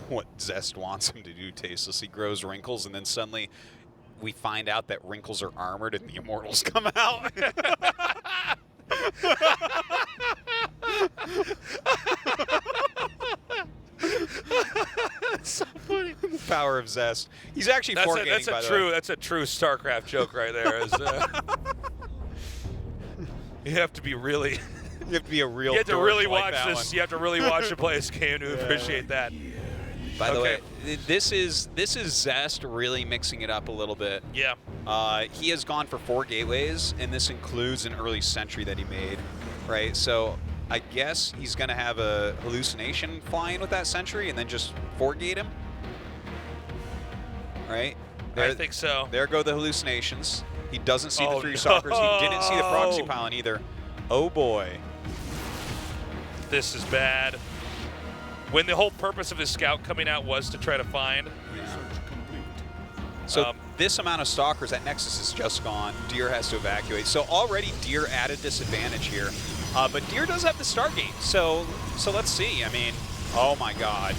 what Zest wants him to do, Tasteless. He grows wrinkles, and then suddenly we find out that wrinkles are armored and the Immortals come out. That's so funny. The power of Zest. He's actually forgetting, by the way. That's a true StarCraft joke right there. You have to be really... You have to be a real. You have to really watch like this. You have to really watch the play this game to appreciate that. By the way, this is Zest really mixing it up a little bit. Yeah. He has gone for 4 gateways, and this includes an early sentry that he made, right? So I guess he's going to have a hallucination flying with that sentry, and then just 4-gate him, right? I think so. There go the hallucinations. He doesn't see the 3 stalkers. He didn't see the proxy pylon either. Oh boy. This is bad. When the whole purpose of his scout coming out was to try to find. So this amount of stalkers, that Nexus is just gone. Deer has to evacuate. So already Deer added disadvantage here. But Deer does have the Stargate. So let's see. I mean, oh my God.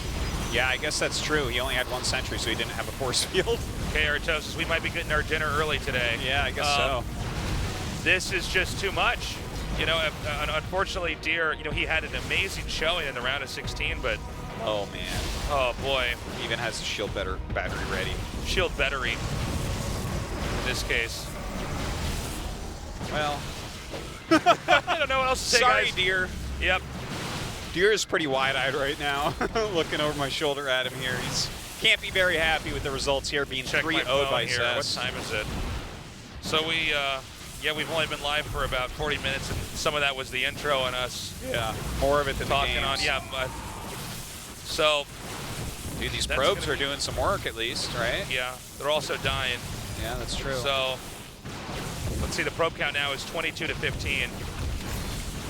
Yeah, I guess that's true. He only had 1 sentry, so he didn't have a force field. Okay, Artosis, we might be getting our dinner early today. Yeah, I guess so. This is just too much. You know, unfortunately, Deer, he had an amazing showing in the round of 16, but... Oh, man. Oh, boy. He even has the shield battery ready. Shield battery, in this case. Well... I don't know what else to say, Sorry, guys. Deer. Yep. Deer is pretty wide-eyed right now, looking over my shoulder at him here. He's can't be very happy with the results here, being 3-0'd by Zest. What time is it? So we've only been live for about 40 minutes, and some of that was the intro and us. Yeah, more of it than talking the games. on. Yeah, so. Dude, these probes are doing some work at least, right? Yeah, they're also dying. Yeah, that's true. So, let's see, the probe count now is 22 to 15.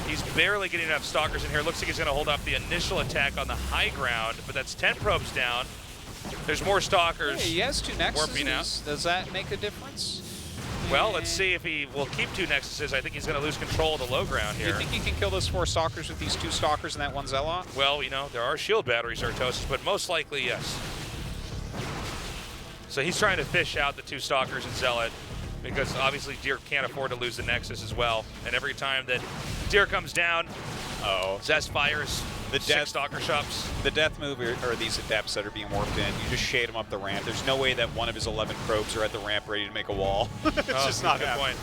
He's barely getting enough stalkers in here. Looks like he's going to hold off the initial attack on the high ground, but that's 10 probes down. There's more stalkers. Hey, he has 2 nexuses. Warping out. Does that make a difference? Well, let's see if he will keep 2 nexuses. I think he's going to lose control of the low ground here. Do you think he can kill those 4 stalkers with these 2 stalkers and that 1 zealot? Well, there are shield batteries, Artosis, but most likely, yes. So he's trying to fish out the 2 stalkers and zealot, because obviously Deer can't afford to lose the nexus as well. And every time that Deer comes down, Zest fires the 6 stalker shops. The death move are these adepts that are being warped in. You just shade them up the ramp. There's no way that one of his 11 probes are at the ramp ready to make a wall. It's just not a good happening. point.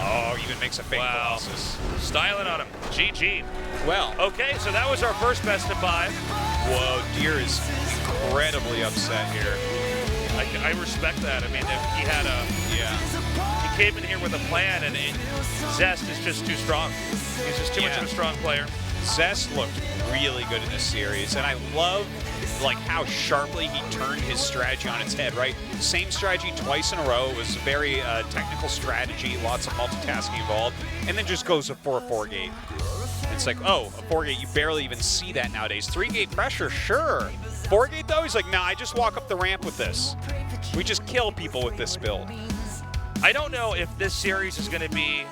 Oh, even makes a fake Colossus. Styling on him. GG. Well. Okay, so that was our first best of 5. Whoa, Deer is incredibly upset here. I respect that. I mean, he had he came in here with a plan, and Zest is just too strong. He's just too much of a strong player. Zest looked really good in this series, and I love like how sharply he turned his strategy on its head, right? Same strategy twice in a row. It was very technical strategy, lots of multitasking involved, and then just goes for a 4-gate. It's like, oh, a 4-gate, you barely even see that nowadays. 3-gate pressure, sure. 4-gate though, he's like, nah, I just walk up the ramp with this. We just kill people with this build. I don't know if this series is going to be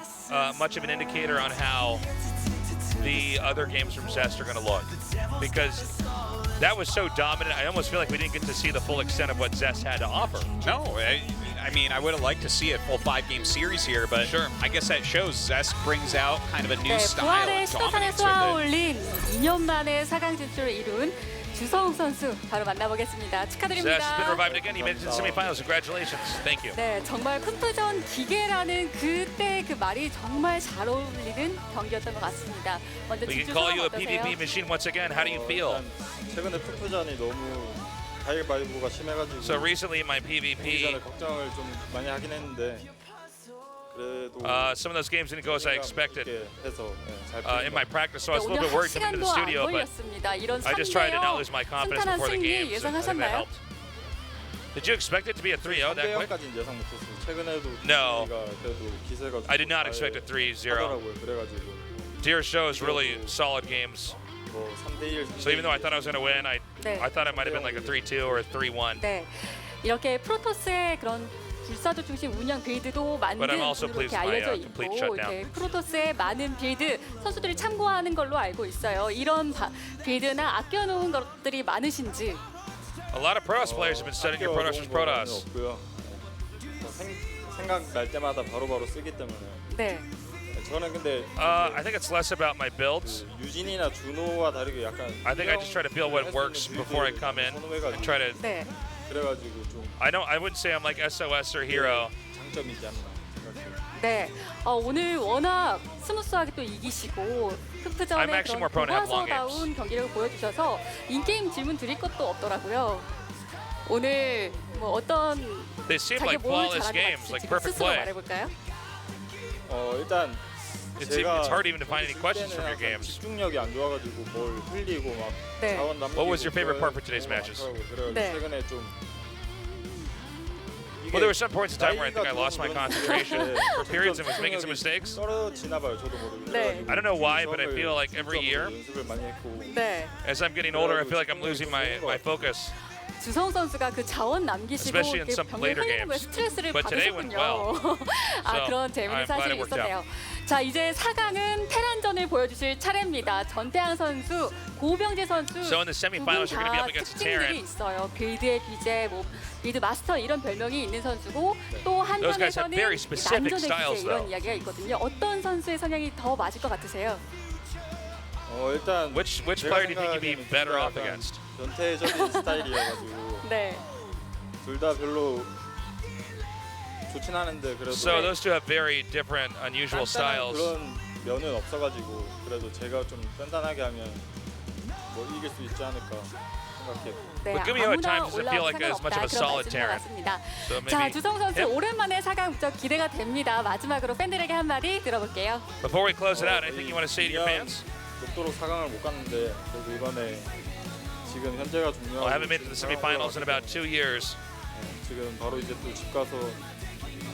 much of an indicator on how the other games from Zest are going to look, because that was so dominant. I almost feel like we didn't get to see the full extent of what Zest had to offer. No, I mean, I would have liked to see a full 5-game series here, but sure. I guess that shows Zest brings out kind of a new style 부활의 and dominates 시도탄에 쏘아 with it. 올린 2년 만에 4강 진출을 이룬 주성욱 선수 바로 만나보겠습니다. 축하드립니다. Zest has been revived again. He made it to the semifinals. Congratulations. Thank you. 네, 정말 풋풋전 기계라는 그때 그 말이 정말 잘 어울리는 경기였던 것 같습니다. 먼저 We can 집중 call 상황 you a 어떠세요? PvP machine once again. How do you feel? 최근에 풋풋전이 너무 가위바위보가 심해가지고 So recently in my 경기 PvP, 전에 걱정을 좀 많이 하긴 했는데 그래도 some of those games didn't go as I expected 해서 잘 in my practice, so I was a 오늘 little bit 한 worried coming to 시간도 the 안 studio, but 걸렸습니다. 이런 I just tried to not 3대0 lose my confidence 순탄한 before the 승리 games. And I think that 예상하셨나요? helped. Did you expect it to be a 3-0 that quick? 3대0까지는 예상 못했어요. 최근에도 No. 우리가 그래도 기세가 I did not expect a 3-0. 하더라고요. 그래가지고 Deer shows really solid games. 뭐 3대1 So even though I thought I was going to win, I 네. thought it might have been like a 3-2 or a 3-1. 네, 이렇게 프로토스의 그런 불사조 중심 운영 빌드도 만든 But I'm also 분으로 이렇게 pleased with my, 알려져 complete 있고 shutdown. 이렇게 프로토스의 많은 빌드 선수들이 참고하는 걸로 알고 있어요. 이런 빌드나 아껴놓은 것들이 많으신지. A lot of Protoss players have been studying your Protoss Protoss. 없고요. 생각 날 때마다 바로바로 쓰기 때문에. 네. 저는 근데 I think it's less about my builds. 유진이나 준호와 다르게 약간 I think I just try to feel what works before I come in and try to. 네. 그래가지고 좀 I wouldn't say I'm like SOS or hero. 장점이지 않나 생각해요. 네, 오늘 워낙 스무스하게 또 이기시고 I'm 흑프전의 actually more 그런 prone to have long 교과서다운 경기력을 보여주셔서 인게임 질문 드릴 것도 없더라고요. 오늘 뭐 어떤 They seem 자기가 like 뭘 flawless 잘하는 games, 것 like 같은지 perfect 스스로 play. 말해볼까요? 일단 It's hard even to find any questions from your games. 집중력이 안 좋아가지고 뭘 흘리고 막 네. 자원 남기고. What was your favorite part for today's matches? 그래서 네. 최근에 좀 Well, there were some points in time where I think I lost my concentration for periods and was making some mistakes. 떨어지나 봐요. 저도 모르게. 네. I don't know why, but I feel like every year, 연습을 많이 했고. 네, as I'm getting older, I feel like I'm losing my focus. 주성우 선수가 그 자원 남기시고 Especially in 이렇게 some 병력 later 흘리는 거에 games. 스트레스를 But today went well. So, 그런 재미있는 I'm glad 사실이 it worked out. 있었네요. 자, 이제 4강은 테란전을 보여주실 차례입니다. 전태양 선수, 고병재 선수 So in the semifinals, you're gonna be 두분 up 다 against 특징들이 Terran. 있어요. 빌드의 귀재, 뭐 빌드 마스터 이런 별명이 있는 선수고 또 Those guys have 한편에서는 very specific 난전의 styles, 귀재 이런 though. 이야기가 있거든요. 어떤 선수의 성향이 더 맞을 것 같으세요? 일단 Which 제가 player do you think you'd be 생각하기에는 better 둘다 off 약간 against? 변태적인 스타일이어가지고 네. 둘 다 별로 좋진 않은데 그래도 So those two have very different, unusual 단단한 styles. 그런 면은 없어가지고 그래도 제가 좀 단단하게 하면 뭐 이길 수 있지 않을까 생각해요. 네, But GuMiho at 아무나 times doesn't feel 올라와도 like as much of a 상관없다. solid 그런 Terran. 말씀인 것 같습니다. So 자, maybe 주성 선수 him? 오랜만에 4강 부적 기대가 됩니다. 마지막으로 팬들에게 한마디 들어볼게요. Before we close it out, anything you want to say to your fans? 녹도로 4강을 못 갔는데 그래도 이번에 지금 현재가 중요하고 Well, I haven't made it to the semifinals in about 2 years. 지금 바로 이제 또 집 가서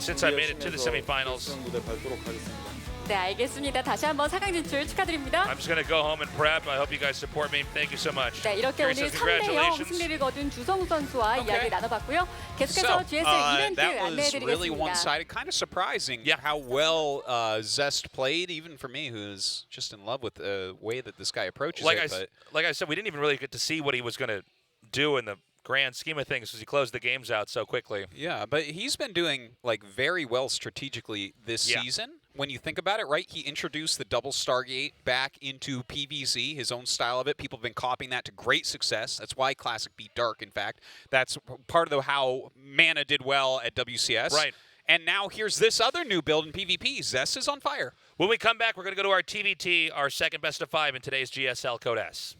Since I made it to the semifinals. 결승 무대 밟도록 하겠습니다. 네, 알겠습니다. 다시 한번 4강 진출 축하드립니다. I'm just going to go home and prep. I hope you guys support me. Thank you so much. 네, 이렇게 Gary 오늘 says 3대0 congratulations. 승리를 거둔 주성우 선수와 이야기 나눠봤고요. 계속해서 GSL 이벤트 that was really 안내해드리겠습니다. one-sided, kind of surprising how well Zest played, even for me, who's just in love with the way that this guy approaches Like it. I said, we didn't even really get to see what he was going to do in the grand scheme of things because he closed the games out so quickly. Yeah, but he's been doing like very well strategically this season. When you think about it, right? He introduced the double Stargate back into PvZ, his own style of it. People have been copying that to great success. That's why Classic beat Dark, in fact. That's part of how Mana did well at WCS. Right. And now here's this other new build in PvP. Zest is on fire. When we come back, we're going to go to our TVT, our second best of 5 in today's GSL Code S.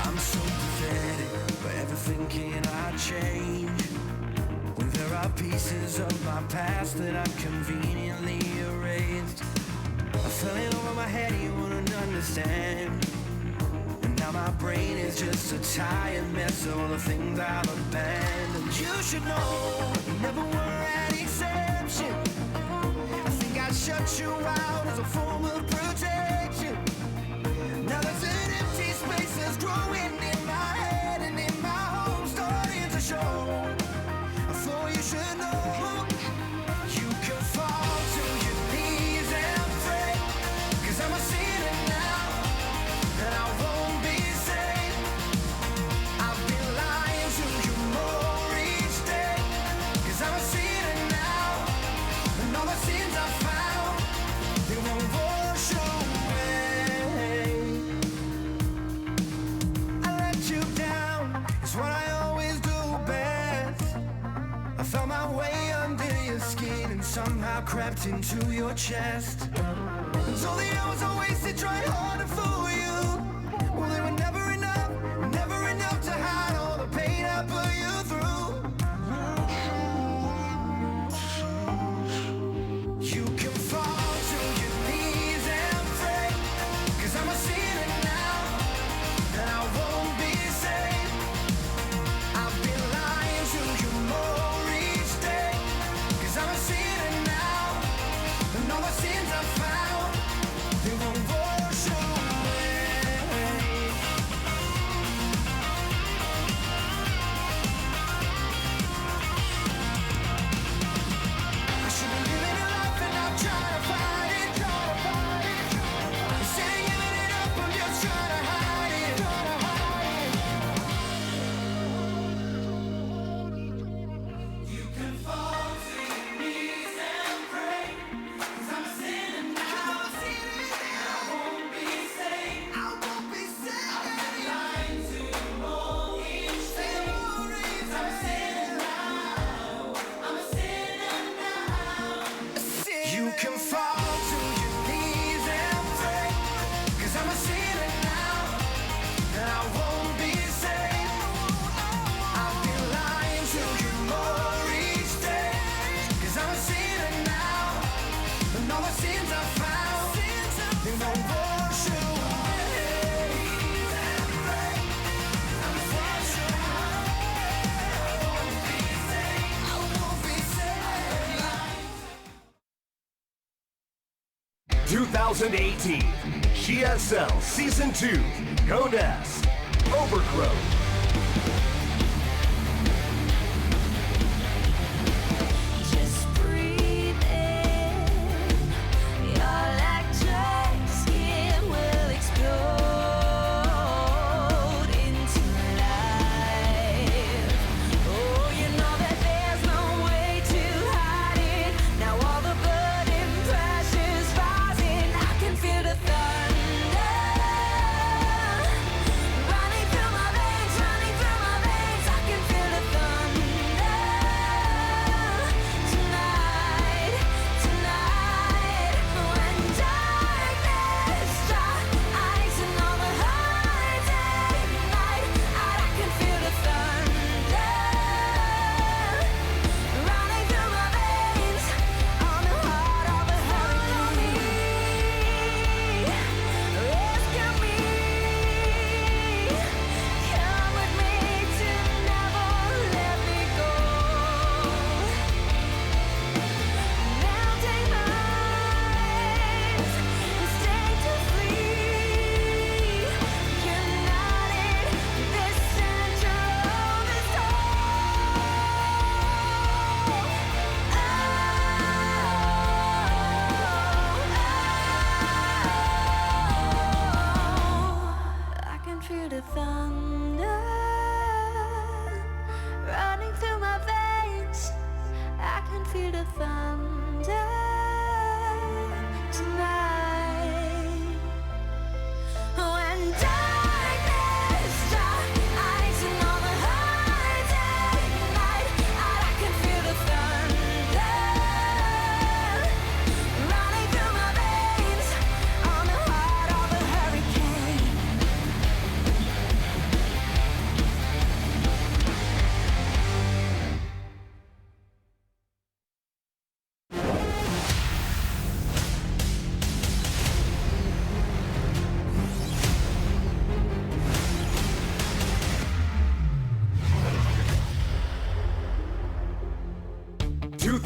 I'm so pathetic, but everything cannot change. When there are pieces of my past that I've conveniently erased, I fell in over my head, you wouldn't understand. And now my brain is just a tired mess of all the things I've abandoned. You should know, you never were an exception. I think I shut you out as a form of protection. Now there's an empty space that's growing in my head and in my home starting to show. I thought you should know you can fall to your knees and pray. Cause I'm a sinner now and I won't be saved. I've been lying to you more each day. Cause I'm a sinner now and all the sins I found, they won't wash away. I let you down, it's what I always do best. I found my way under your skin and somehow crept into your chest. And so the hours I wasted trying hard to fool you, well they were never enough to hide all the pain I put you through. You can fall to your knees and pray. Cause I'm a sinner now and I won't be saved. I've been lying to you more each day. Cause I'm a sinner now and all the sins I found, they won't wash away. I should be living a life and I'm trying to find it. Instead of giving it up, I'm just trying to hide it. You can fall to your knees and pray. Cause I'm a sinner now and I won't be saved. I've been lying to you more each day. Cause I'm a sinner now. I'm a sinner now. You can fall to your knees and pray. Cause I'm a sinner now and I won't be saved. I've been lying to you more each day. Cause I'm a sinner now and all the sins I found, they won't wash away. I'm a sinner now. I won't be saved. I won't be saved. 2018 GSL Season 2 Code S Overgrowth. Just breathe in. Your electric skin will explode into life. Oh, you know that there's no way to hide it. Now all the blood and pressure's rising. I can feel the thunder running through my veins.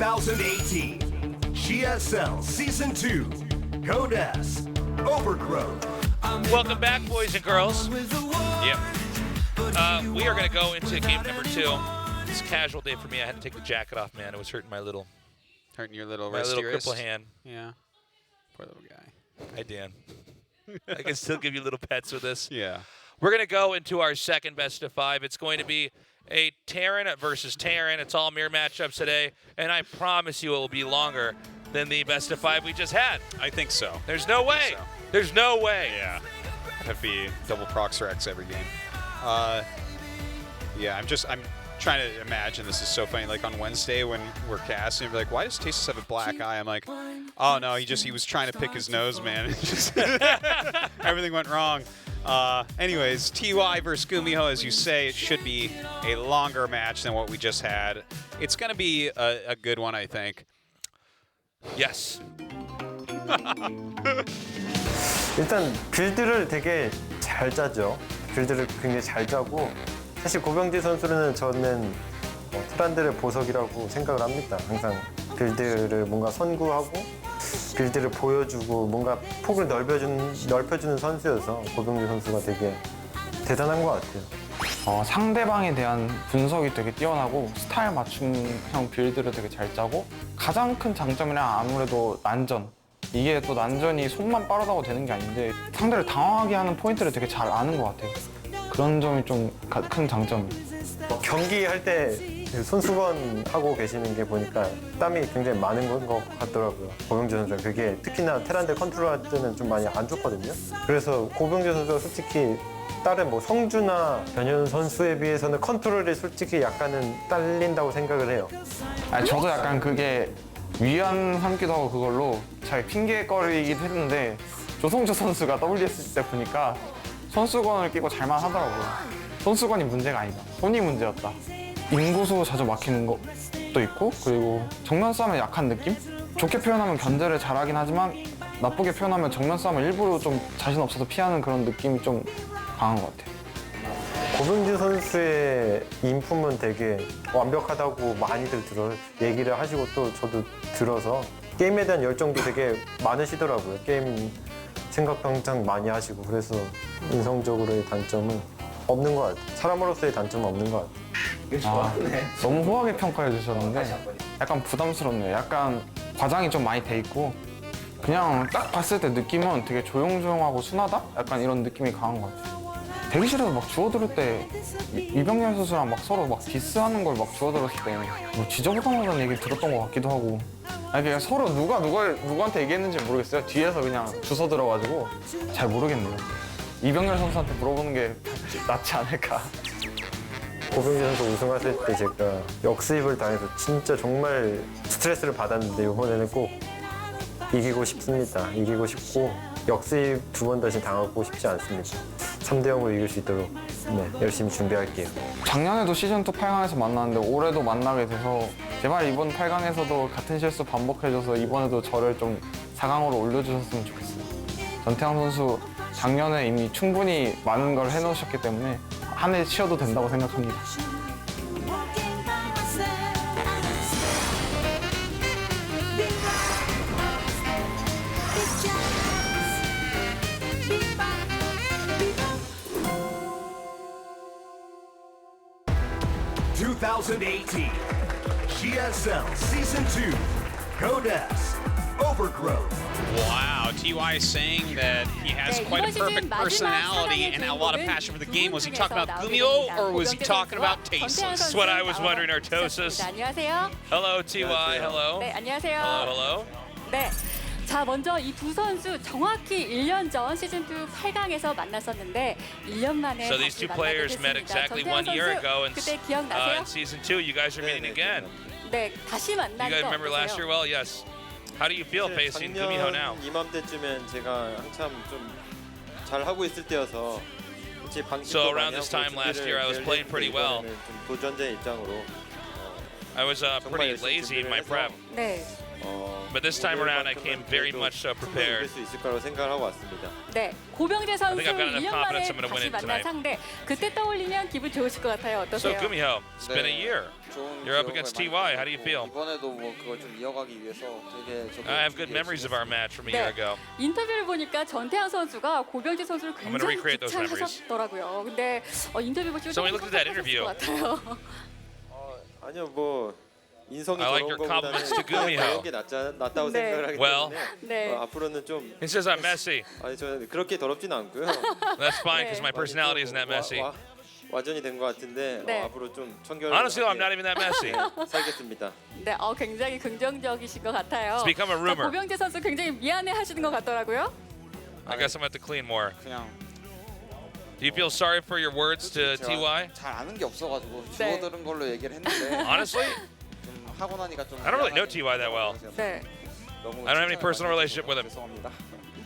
2018 GSL Season 2 GuMiho Overgrowth. Welcome back, boys and girls. Yep. We are going to go into game number 2. It's a casual day for me. I had to take the jacket off, man. It was hurting my little... Hurting your little my wrist. little cripple hand. Yeah. Poor little guy. Hi, Dan. I can still give you little pets with this. Yeah. We're going to go into our second best of 5. It's going to be a Terran versus Terran. It's all mirror matchups today, and I promise you it will be longer than the best of 5 we just had. I think so. There's no way. So. There's no way. Yeah. That'd be double Prox Rex every game. Yeah, I'm trying to imagine. This is so funny. Like on Wednesday when we're casting, like, why does Tasteless have a black eye? I'm like, oh no, he was trying to pick his nose, man. Everything went wrong. Anyways, TY versus GuMiho, as you say, it should be a longer match than what we just had. It's going to be a good one, I think. Yes. 일단 빌드를 되게 잘 짜죠. 빌드를 굉장히 잘 짜고 사실 고병지 선수는 저는 테란들의 보석이라고 생각을 합니다. 항상 빌드를 뭔가 선구하고 빌드를 보여주고 뭔가 폭을 넓혀주는 선수여서 고병지 선수가 되게 대단한 것 같아요. 상대방에 대한 분석이 되게 뛰어나고 스타일 맞춤형 빌드를 되게 잘 짜고 가장 큰 장점이란 아무래도 난전. 이게 또 난전이 손만 빠르다고 되는 게 아닌데 상대를 당황하게 하는 포인트를 되게 잘 아는 것 같아요. 그런 점이 좀 큰 장점이에요. 경기할 때 손수건 하고 계시는 게 보니까 땀이 굉장히 많은 것 같더라고요. 고병재 선수가 그게 특히나 테란들 컨트롤할 때는 좀 많이 안 좋거든요. 그래서 고병재 선수가 솔직히 다른 뭐 성주나 변현 선수에 비해서는 컨트롤이 솔직히 약간은 딸린다고 생각을 해요. 저도 약간 그게 위안 삼기도 하고 그걸로 잘 핑계거리기도 했는데 조성주 선수가 WS 때 보니까 손수건을 끼고 잘만 하더라고요. 손수건이 문제가 아니다. 손이 문제였다. 인구수 자주 막히는 것도 있고 그리고 정면 싸움에 약한 느낌? 좋게 표현하면 견제를 잘하긴 하지만 나쁘게 표현하면 정면 싸움을 일부러 좀 자신 없어서 피하는 그런 느낌이 좀 강한 것 같아요. 고병진 선수의 인품은 되게 완벽하다고 많이들 얘기를 하시고 또 저도 들어서 게임에 대한 열정도 되게 많으시더라고요. 게임 생각 평상 많이 하시고 그래서 인성적으로의 단점은 없는 것 같아요. 사람으로서의 단점은 없는 것 같아요. 너무 후하게 평가해 주셨는데 약간 부담스럽네요. 약간 과장이 좀 많이 돼 있고 그냥 딱 봤을 때 느낌은 되게 조용조용하고 순하다? 약간 이런 느낌이 강한 것 같아요. 대기실에서 막 주워들을 때 이병렬 선수랑 막 서로 막 디스하는 걸 막 주워들었을 때 뭐 지저분하다는 얘기를 들었던 것 같기도 하고 그냥 서로 누구한테 얘기했는지 모르겠어요. 뒤에서 그냥 주워 들어가지고 잘 모르겠네요. 이병렬 선수한테 물어보는 게 낫지 않을까. 고병진 선수 우승했을 때 제가 역수입을 당해서 진짜 정말 스트레스를 받았는데 이번에는 꼭 이기고 싶습니다. 이기고 싶고 역수입 2번 다시 당하고 싶지 않습니다. 3대0으로 이길 수 있도록 열심히 준비할게요. 작년에도 시즌2 8강에서 만났는데 올해도 만나게 돼서 제발 이번 8강에서도 같은 실수 반복해줘서 이번에도 저를 좀 4강으로 올려주셨으면 좋겠어요. 전태양 선수 작년에 이미 충분히 많은 걸 해놓으셨기 때문에 한 해 쉬어도 된다고 생각합니다. (2018) GSL Season 2 GuMiho Overgrowth. Wow, TY is saying that he has quite a perfect personality and a lot of passion for the game. Was he talking about GuMiho or was he talking about Tasteless? That's what I was wondering, Artosis. 안녕하세요. Hello, TY. Hello. 네, 안녕하세요. Hello. 네. 자, 먼저 이 두 선수 정확히 1년 전 시즌2 8강에서 만났었는데 1년 만에 So these two players met exactly 1 year ago in Season 2. You guys are meeting again. 네, 다시 만난 You guys 거 remember last year? Well, yes. How do you feel facing GuMiho now? 이맘때쯤엔 제가 한참 좀 잘 하고 있을 때여서 So around this time last year, I was playing pretty well. 좀 도전자 입장으로 I was pretty lazy in my prep. 네. But this time around, I came very much so prepared. 이길 수 있을 거라고 생각을 하고 왔습니다. 네, 고병재 선수 think I've got enough 1년 만에 confidence I'm gonna win 다시 it 만난 tonight. 상대. 그때 떠올리면 기분 좋으실 것 같아요. So 어떠세요? GuMiho, it's been a year. You're up against TY. How do you feel? 이번에도 뭐 그걸 좀 이어가기 위해서 되게 저도 I have good memories of our match from a year ago. 인터뷰를 보니까 전태양 선수가 고병재 선수를 gonna 굉장히 recreate those memories. 귀찮으셨더라고요. 근데 인터뷰 보시고 So when 조금 we looked at that 섭섭하셨을 interview, 것 같아요. 아니요, 뭐 인성이 I like 더러운 your compliments to 거보다는 GuMiho. 게 낫다고 네. 생각을 하기 Well, 때문에 네. 앞으로는 좀 He says I'm messy. 아니 저는 그렇게 더럽지는 않고요. That's fine because my 많이 personality 좀 isn't that messy. 와전이 된 것 같은데 네. 앞으로 좀 청결. Honestly, though, I'm not even that messy. 살겠습니다. 네, 굉장히 긍정적이신 것 같아요. It's become a rumor. 고병재 선수 굉장히 미안해하시는 것 같더라고요. I guess I'm gonna have to clean more. 그냥 Do you feel sorry for your words to TY? 잘 아는 게 없어가지고 네. 주워 들은 걸로 얘기를 했는데 Honestly, 좀 하고 나니까 좀 I don't really know TY that well. 네. I don't have any personal relationship with him. 죄송합니다.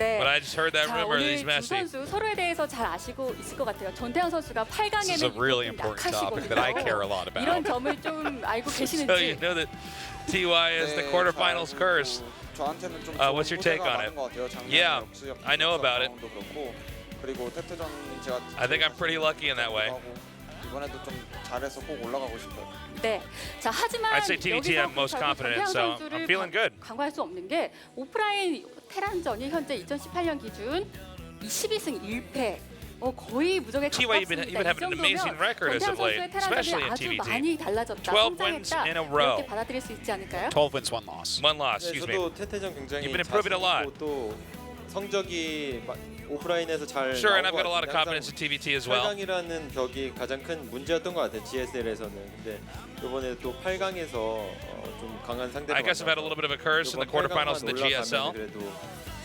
네. But I just heard that 자, rumor that 오늘 he's 두 messy. 선수 서로에 대해서 잘 아시고 있을 것 같아요. 전태양 선수가 This is 8강에는 a really important topic that I care a lot about. 이런 점을 좀 알고 So you 계시는지. know that TY is the quarterfinals curse. 저한테는 좀 What's your take on it? Yeah, I know about it. 그렇고 그리고 태태전 제가 I think I'm pretty lucky in that way. 이번에도 좀 잘해서 꼭 올라가고 싶어요. 네. 자, 하지만 I'd say TVT 여기서 I'm most 결국 confident, 전태양 so 선수를 I'm feeling good. 강구할 수 없는 게 오프라인 테란전이 현재 2018년 기준 12승 1패. 거의 무적에 TY 가깝습니다. even have an amazing record as of late, especially in 아주 TVT. 많이 달라졌다. 12 wins 성장했다. in a row. 이렇게 받아들일 수 있지 않을까요? 12 wins, 1 loss. One loss, 네, excuse me. 저도 태태전 굉장히 You've been improving a lot. 자신 있고 또 성적이 오프라인에서 잘 Sure, and I've 나온 got a lot of 것 confidence in 같은데 TVT as well. 8강이라는 벽이 가장 큰 문제였던 것 같아요. GSL에서는. 근데 이번에 또 8강에서 좀 강한 상대를 I guess I've had a little bit of a curse in the quarterfinals in the GSL. 그래도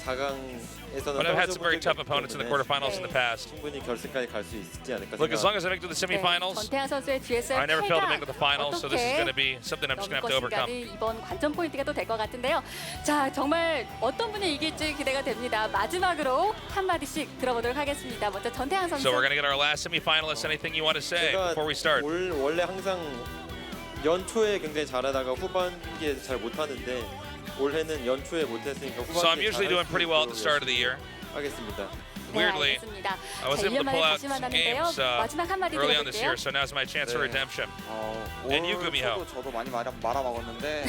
4강에서는 But I've had some very tough opponents in the quarterfinals in the past. 충분히 결승까지 갈 수 있지 않을까 Look, as long 생각합니다. as I make it to the semifinals, 전태양 선수의 GSL I never failed to 8강 make it to the finals, so this is going to be something I'm just going to have to overcome. 이번 관전 포인트가 또 될 것 같은데요. 자, 정말 어떤 분이 이길지 기대가 됩니다. 마지막으로 한 마디씩 들어보도록 하겠습니다. 먼저 전태양 선수. So we're going to get our last semifinalist. Anything you want to say 제가 before we start? 원래 항상 연초에 굉장히 잘하다가 후반기에 잘 못하는데 올해는 연초에 못했으니까 후반기에 So I'm usually doing pretty well at the start of the year. 하겠습니다. Weirdly, 알겠습니다. I was 자, able 1년 to pull 만에 out 다시 some 만났는데요. games 마지막 한 마디 early on this year, 드려볼게요. so now's my chance for redemption. And you, GuMiho. 저도 많이 말아먹었는데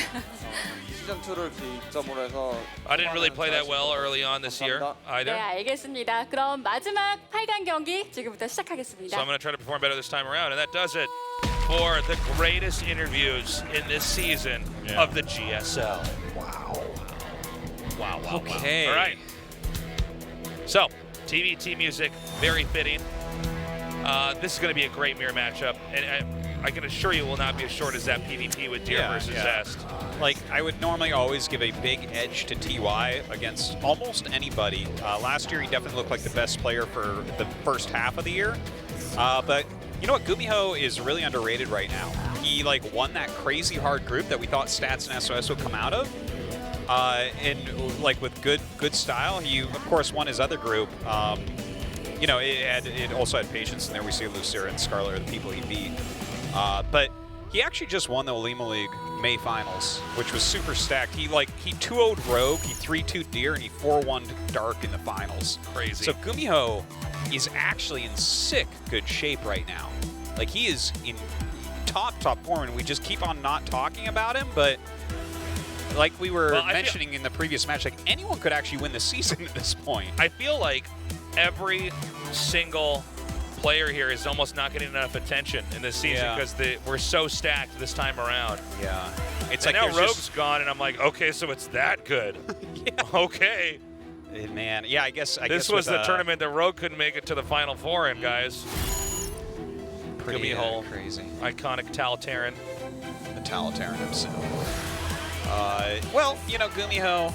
시즌 2를 기점으로 해서 I didn't really play that well early on this year 네, either. 알겠습니다. 그럼 마지막 8강 경기 지금부터 시작하겠습니다. So I'm going to try to perform better this time around, and that does it for the greatest interviews in this season of the GSL. Wow. Okay. All right. So, TVT music, very fitting. This is going to be a great mirror matchup, and I can assure you it will not be as short as that PvP with Deer versus Zest. Like, I would normally always give a big edge to TY against almost anybody. Last year, he definitely looked like the best player for the first half of the year. But you know what? GuMiho is really underrated right now. He won that crazy hard group that we thought Stats and SOS would come out of. And with good style, he of course won his other group. You know, it also had Patience in there. We see Lucira and Scarlet are the people he beat. But he actually just won the Olima League May Finals, which was super stacked. He 2-0'd Rogue, he 3-2'd Deer, and he 4-1'd Dark in the finals. Crazy. So GuMiho is actually in sick good shape right now. Like, he is in top form, and we just keep on not talking about him, but like we were mentioning in the previous match, like anyone could actually win the season at this point. I feel like every single player here is almost not getting enough attention in this season because we're so stacked this time around. Yeah. It's and like now Rogue's gone, and I'm like, okay, so it's that good. Okay. Man, yeah, I guess this was the tournament that Rogue couldn't make it to the Final Four in, guys. Pretty crazy. Iconic Talitaran. The Talitaran himself. Well, you know, GuMiho,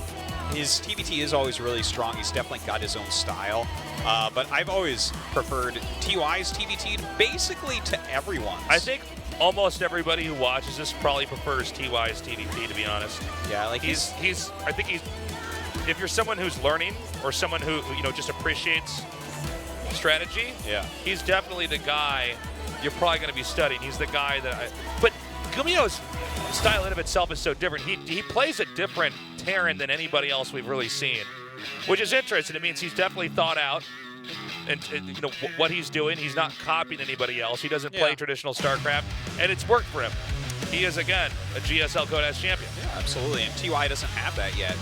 his TVT is always really strong. He's definitely got his own style. But I've always preferred TY's TVT basically to everyone's. I think almost everybody who watches this probably prefers TY's TVT, to be honest. Yeah, like I think he's, if you're someone who's learning or someone who just appreciates strategy, he's definitely the guy you're probably going to be studying. He's the guy that but GuMiho's style in of itself is so different. He plays a different Terran than anybody else we've really seen, which is interesting. It means he's definitely thought out and you know what he's doing. He's not copying anybody else. He doesn't play traditional StarCraft, and it's worked for him. He is, again, a GSL Codex champion. Yeah, absolutely, and TY doesn't have that yet.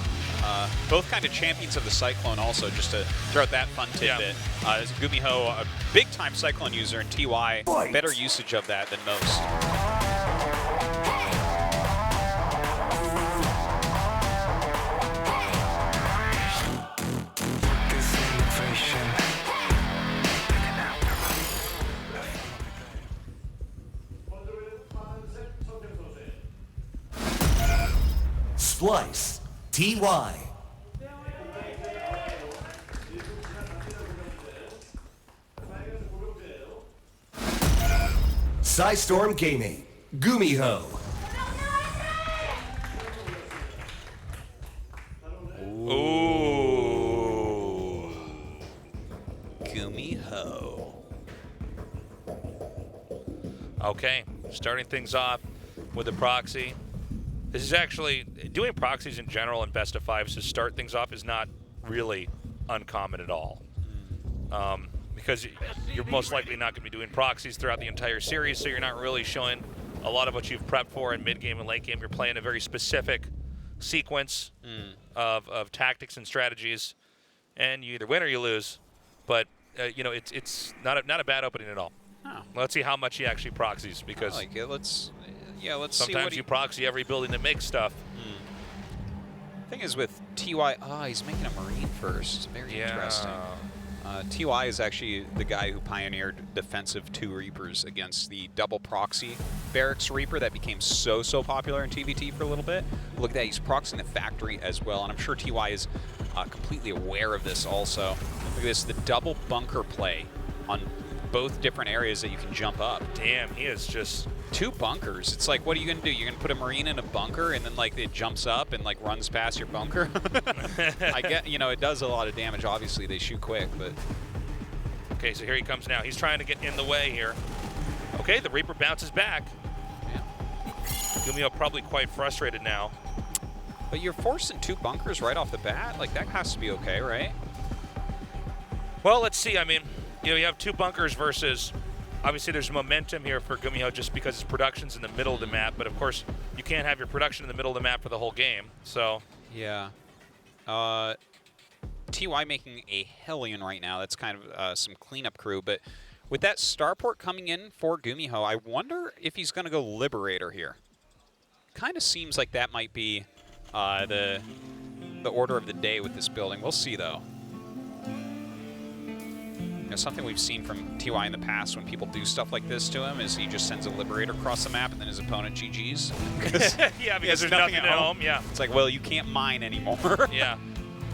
Both kind of champions of the Cyclone also, just to throw out that fun tidbit. GuMiho, a big-time Cyclone user, and TY, better usage of that than most. Splice, TY. Storm Gaming, GuMiho. Ooh. GuMiho. Okay, starting things off with a proxy. This is actually, doing proxies in general in best of fives to start things off is not really uncommon at all. Because you're most likely not going to be doing proxies throughout the entire series, so you're not really showing a lot of what you've prepped for in mid-game and late game. You're playing a very specific sequence of tactics and strategies, and you either win or you lose. But, you know, it's not a bad opening at all. Oh. Let's see how much he actually proxies, because I like it. Let's see what sometimes you proxy every building that makes stuff. Thing is with TY, he's making a Marine first. Very interesting. TY is actually the guy who pioneered defensive 2 Reapers against the double proxy barracks Reaper that became so popular in TVT for a little bit. Look at that, he's proxying the factory as well, and I'm sure TY is completely aware of this also. Look at this, the double bunker play on both different areas that you can jump up. Damn, he is just 2 bunkers. It's like, what are you gonna do? You're gonna put a Marine in a bunker and then like it jumps up and like runs past your bunker? I get, you know, it does a lot of damage. Obviously they shoot quick, but. Okay, so here he comes now. He's trying to get in the way here. Okay, the Reaper bounces back. Yeah. GuMiho probably quite frustrated now. But you're forcing 2 bunkers right off the bat? Like, that has to be okay, right? Well, let's see. I mean, you know, you have 2 bunkers versus, obviously there's momentum here for GuMiho just because his production's in the middle of the map, but of course you can't have your production in the middle of the map for the whole game, so. Yeah. TY making a Hellion right now. That's kind of some cleanup crew, but with that starport coming in for GuMiho, I wonder if he's going to go Liberator here. Kind of seems like that might be the order of the day with this building. We'll see, though. You know, something we've seen from TY in the past when people do stuff like this to him is he just sends a Liberator across the map and then his opponent GG's. Yeah, because there's nothing at home. Yeah. It's like, well, you can't mine anymore. Yeah.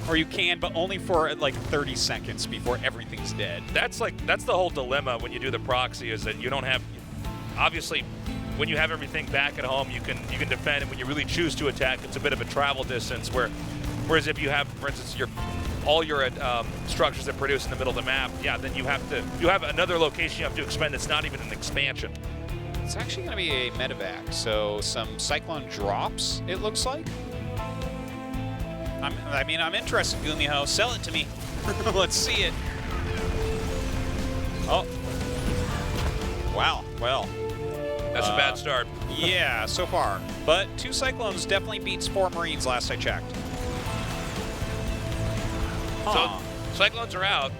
Or you can, but only for like 30 seconds before everything's dead. That's the whole dilemma when you do the proxy, is that you don't have, obviously, when you have everything back at home, you can defend, and when you really choose to attack, it's a bit of a travel distance. Whereas if you have, for instance, all your structures that produce in the middle of the map, yeah, then you have another location you have to expend that's not even an expansion. It's actually going to be a medevac, so some Cyclone drops, it looks like. I'm interested, GuMiho. Sell it to me. Let's see it. Oh. Wow. Well. That's a bad start. Yeah, so far. But 2 Cyclones definitely beats 4 Marines last I checked. So Cyclones are out.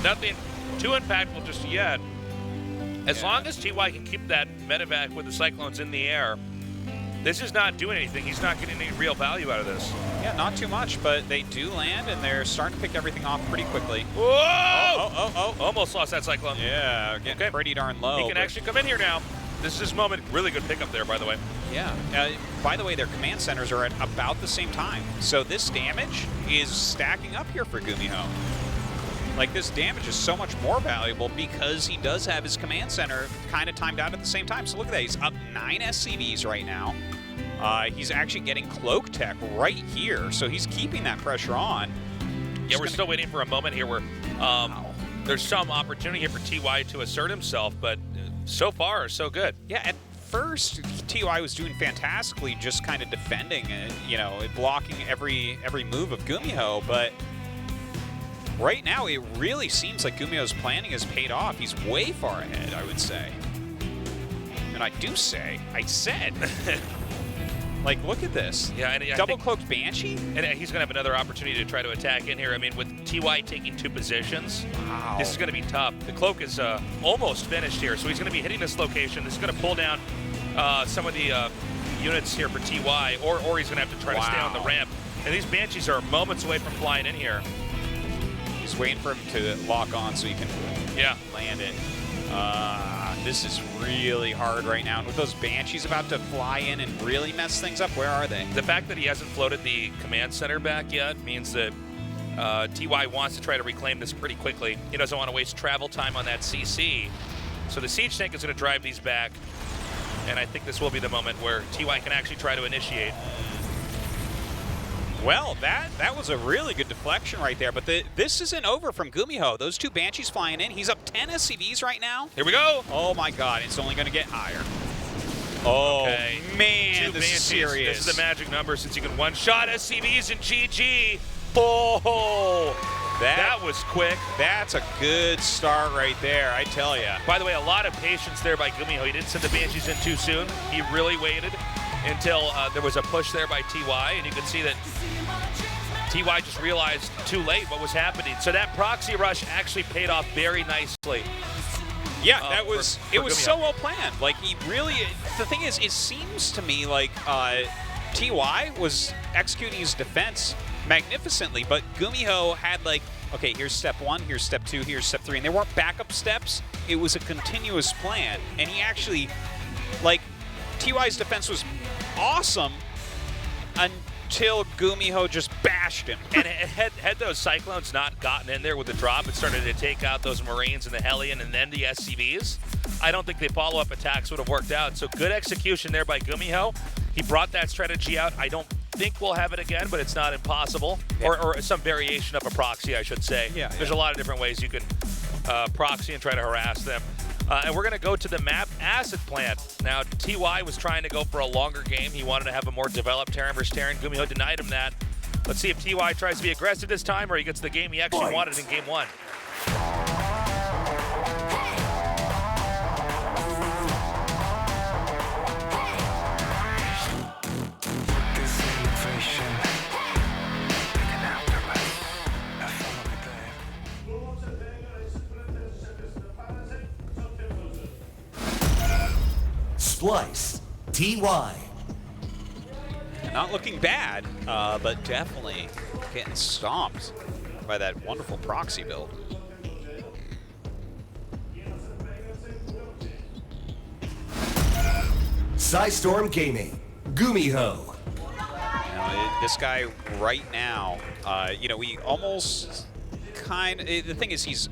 Nothing too impactful just yet. As long as TY can keep that medevac with the Cyclones in the air, this is not doing anything. He's not getting any real value out of this. Yeah, not too much, but they do land, and they're starting to pick everything off pretty quickly. Whoa! Oh. Almost lost that Cyclone. Yeah, getting pretty darn low. He can actually come in here now. This is his moment. Really good pickup there, by the way. Yeah. By the way, their command centers are at about the same time. So this damage is stacking up here for GuMiho. Like, this damage is so much more valuable because he does have his command center kind of timed out at the same time. So look at that. He's up 9 SCVs right now. He's actually getting cloak tech right here. So he's keeping that pressure on. Yeah, we're still waiting for a moment here where there's some opportunity here for TY to assert himself, but so far, so good. Yeah, at first, TY was doing fantastically, just kind of defending and, you know, blocking every move of GuMiho, but right now it really seems like GuMiho's planning has paid off. He's way far ahead, I would say. And I said, like, look at this. Yeah, and double-cloaked Banshee? And he's going to have another opportunity to try to attack in here. I mean, with TY taking 2 positions, this is going to be tough. The cloak is almost finished here, so he's going to be hitting this location. This is going to pull down some of the units here for TY, or he's going to have to try to stay on the ramp. And these Banshees are moments away from flying in here. He's waiting for him to lock on so he can land it. This is really hard right now. And with those Banshees about to fly in and really mess things up, where are they? The fact that he hasn't floated the command center back yet means that TY wants to try to reclaim this pretty quickly. He doesn't want to waste travel time on that CC. So the siege tank is going to drive these back. And I think this will be the moment where TY can actually try to initiate. Well, that was a really good deflection right there, but this isn't over from GuMiho. Those 2 Banshees flying in. He's up 10 SCVs right now. Here we go. Oh my God, it's only going to get higher. Oh, okay. Man, 2 this Banshees. is serious. This is the magic number since you can one-shot SCVs and GG. Oh, that was quick. That's a good start right there, I tell you. By the way, a lot of patience there by GuMiho. He didn't send the Banshees in too soon. He really waited until there was a push there by TY, and you could see that TY just realized too late what was happening. So that proxy rush actually paid off very nicely. Yeah, that was it was so well planned. Like, he really, the thing is, it seems to me like TY was executing his defense magnificently, but GuMiho had, like, okay, here's step 1, here's step 2, here's step 3, and there weren't backup steps. It was a continuous plan, and he actually, like, TY's defense was awesome until GuMiho just bashed him. And had those Cyclones not gotten in there with the drop and started to take out those Marines and the Hellion and then the SCVs, I don't think the follow-up attacks would have worked out. So good execution there by GuMiho. He brought that strategy out. I don't think we'll have it again, but it's not impossible. Yeah. Or some variation of a proxy, I should say. Yeah, There's a lot of different ways you can proxy and try to harass them. And we're going to go to the map acid plant. Now, TY was trying to go for a longer game. He wanted to have a more developed Terran versus Terran. GuMiho denied him that. Let's see if TY tries to be aggressive this time or he gets the game he actually wanted in game 1. Splice, TY. Not looking bad, but definitely getting stomped by that wonderful proxy build. Storm Gaming, GuMiho. This guy right now, you know, we almost the thing is he's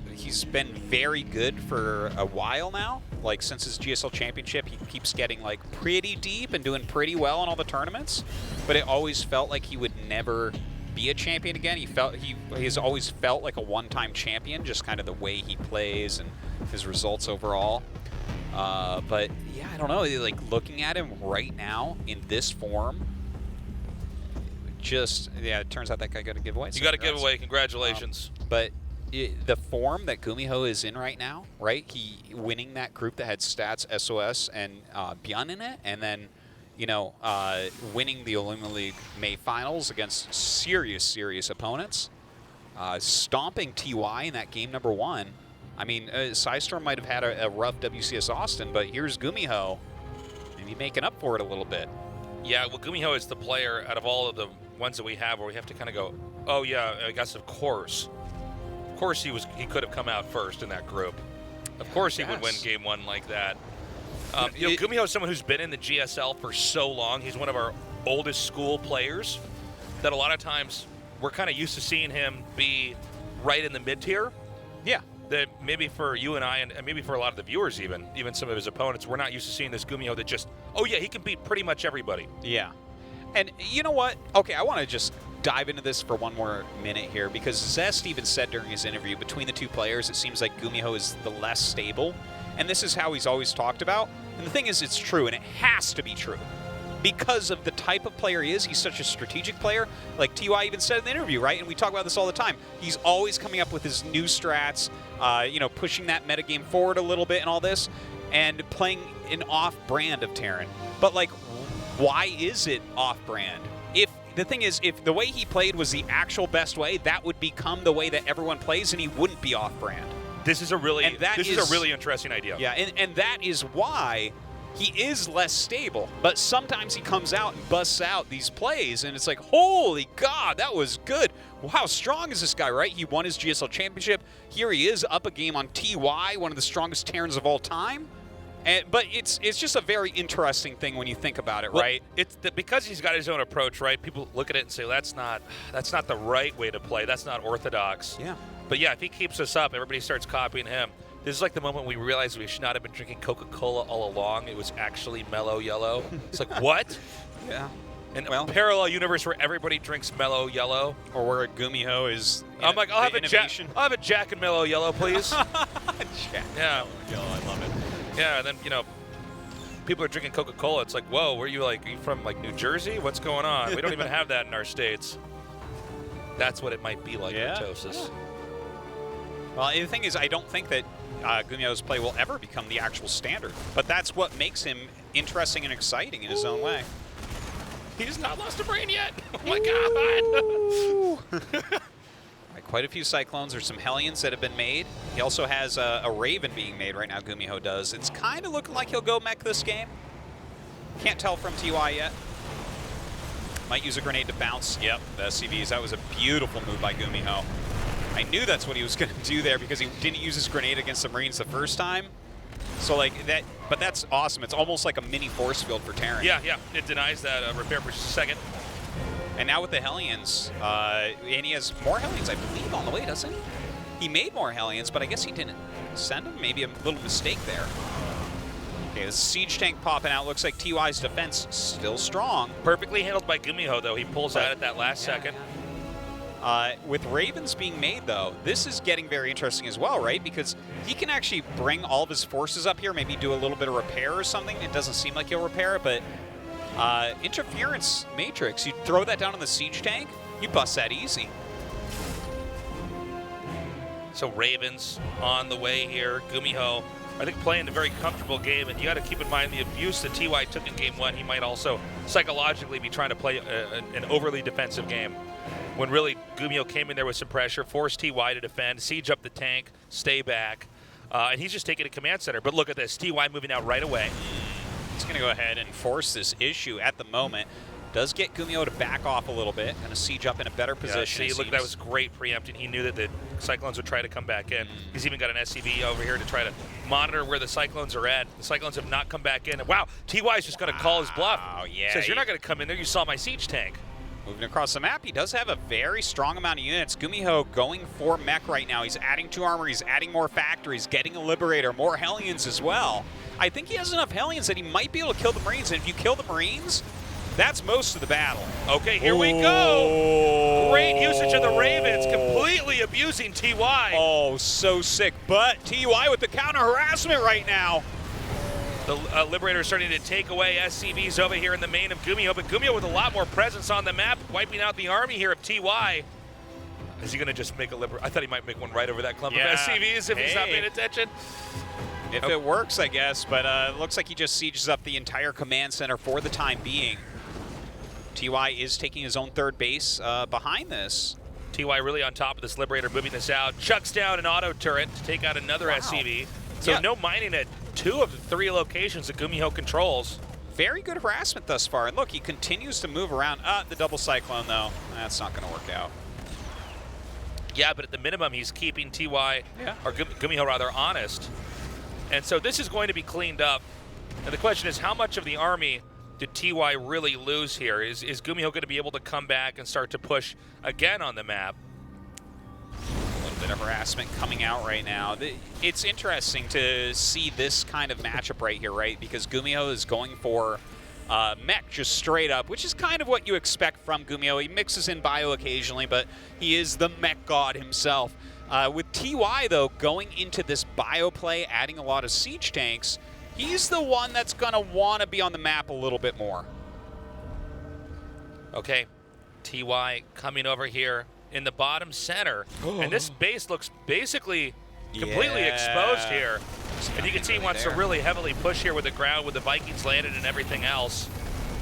been very good for a while now. Like, since his GSL championship, he keeps getting, like, pretty deep and doing pretty well in all the tournaments. But it always felt like he would never be a champion again. He's always felt like a one-time champion, just kind of the way he plays and his results overall. But yeah, I don't know. Like, looking at him right now in this form, it turns out that guy got a giveaway. You got a giveaway. Congratulations. But the form that GuMiho is in right now, right? He winning that group that had Stats, SOS, and Byun in it, and then, you know, winning the Olympic League May finals against serious opponents, stomping TY in that game number 1. I mean, Storm might have had a rough WCS Austin, but here's GuMiho, maybe making up for it a little bit. Yeah, well, GuMiho is the player out of all of the ones that we have where we have to kind of go, oh yeah, I guess of course. Of course he could have come out first in that group. Of course he would win game 1 like that. You know, GuMiho is someone who's been in the GSL for so long. He's one of our oldest school players that a lot of times we're kind of used to seeing him be right in the mid-tier. Yeah. That maybe for you and I, and maybe for a lot of the viewers even some of his opponents, we're not used to seeing this GuMiho that just, oh yeah, he can beat pretty much everybody. Yeah. And you know what? Okay, I want to just dive into this for one more minute here, because Zest even said during his interview, between the two players, it seems like GuMiho is the less stable. And this is how he's always talked about. And the thing is, it's true, and it has to be true. Because of the type of player he is, he's such a strategic player. Like TY even said in the interview, right? And we talk about this all the time. He's always coming up with his new strats, pushing that metagame forward a little bit and all this, and playing an off-brand of Terran. But, like, why is it off-brand? The thing is, if the way he played was the actual best way, that would become the way that everyone plays, and he wouldn't be off-brand. This is a really interesting idea. Yeah, and that is why he is less stable. But sometimes he comes out and busts out these plays, and it's like, holy God, that was good. Well, how strong is this guy, right? He won his GSL championship. Here he is, up a game on TY, one of the strongest Terrans of all time. But it's just a very interesting thing when you think about it, right? Because he's got his own approach, right? People look at it and say, that's not the right way to play. That's not orthodox. Yeah. But yeah, if he keeps us up, everybody starts copying him. This is like the moment we realized we should not have been drinking Coca-Cola all along. It was actually mellow yellow. It's like, what? Yeah. And a parallel universe where everybody drinks mellow yellow. Or where a GuMiho is. I'm like, I'll have a Jack and mellow yellow, please. Jack. Yeah. Yellow, I love it. Yeah, and then, people are drinking Coca-Cola. It's like, whoa, are you from, New Jersey? What's going on? We don't even have that in our states. That's what it might be like, Mitosis. Well, the thing is, I don't think that GuMiho's play will ever become the actual standard. But that's what makes him interesting and exciting in his own way. He's not lost a brain yet. Oh, my God. Quite a few Cyclones. There's some Hellions that have been made. He also has a Raven being made right now, GuMiho does. It's kind of looking like he'll go mech this game. Can't tell from TY yet. Might use a grenade to bounce. Yep, the SCVs. That was a beautiful move by GuMiho. I knew that's what he was going to do there because he didn't use his grenade against the Marines the first time. So, that, but that's awesome. It's almost like a mini force field for Terran. Yeah. It denies that repair for a second. And now with the Hellions, and he has more Hellions, I believe, on the way, doesn't he? He made more Hellions, but I guess he didn't send them. Maybe a little mistake there. Okay, the siege tank popping out. Looks like TY's defense still strong. Perfectly handled by GuMiho, though. He pulls out at that last second. With Ravens being made, though, this is getting very interesting as well, right? Because he can actually bring all of his forces up here, maybe do a little bit of repair or something. It doesn't seem like he'll repair it, but interference matrix, you throw that down on the siege tank, you bust that easy. So Ravens on the way here. GuMiho, I think, playing a very comfortable game, and you got to keep in mind the abuse that TY took in game one. He might also psychologically be trying to play an overly defensive game, when really GuMiho came in there with some pressure, forced TY to defend, siege up the tank, stay back, and he's just taking a command center. But look at this, TY moving out right away. He's going to go ahead and force this issue at the moment. Does get GuMiho to back off a little bit, going to siege up in a better position. Yeah, see, look, that was great preempting. He knew that the Cyclones would try to come back in. He's even got an SCV over here to try to monitor where the Cyclones are at. The Cyclones have not come back in. And wow, TY's just going to call his bluff. Oh, yeah. Says, you're not going to come in there. You saw my siege tank. Moving across the map, he does have a very strong amount of units. GuMiho going for mech right now. He's adding 2 armor, he's adding more factories, getting a Liberator, more Hellions as well. I think he has enough Hellions that he might be able to kill the Marines, and if you kill the Marines, that's most of the battle. Okay, here we go. Great usage of the Ravens, completely abusing TY. Oh, so sick, but TY with the counter harassment right now. The Liberator is starting to take away SCVs over here in the main of GuMiho, but GuMiho with a lot more presence on the map, wiping out the army here of TY. Is he going to just make a Liberator? I thought he might make one right over that clump of SCVs if he's not paying attention. If it works, I guess, but it looks like he just sieges up the entire command center for the time being. TY is taking his own third base behind this. TY really on top of this Liberator, moving this out. Chucks down an auto turret to take out another SCV. So no mining at 2 of the 3 locations that GuMiho controls. Very good harassment thus far. And look, he continues to move around. The double Cyclone, though. That's not going to work out. Yeah, but at the minimum, he's keeping TY, or GuMiho rather, honest. And so this is going to be cleaned up. And the question is, how much of the army did TY really lose here? Is GuMiho going to be able to come back and start to push again on the map? A little bit of harassment coming out right now. It's interesting to see this kind of matchup right here, right? Because GuMiho is going for mech just straight up, which is kind of what you expect from GuMiho. He mixes in bio occasionally, but he is the mech god himself. With TY, though, going into this bio play, adding a lot of siege tanks, he's the one that's going to want to be on the map a little bit more. Okay, TY coming over here in the bottom center, and this base looks basically completely exposed here. And you can see he wants to really heavily push here with the ground, with the Vikings landed and everything else.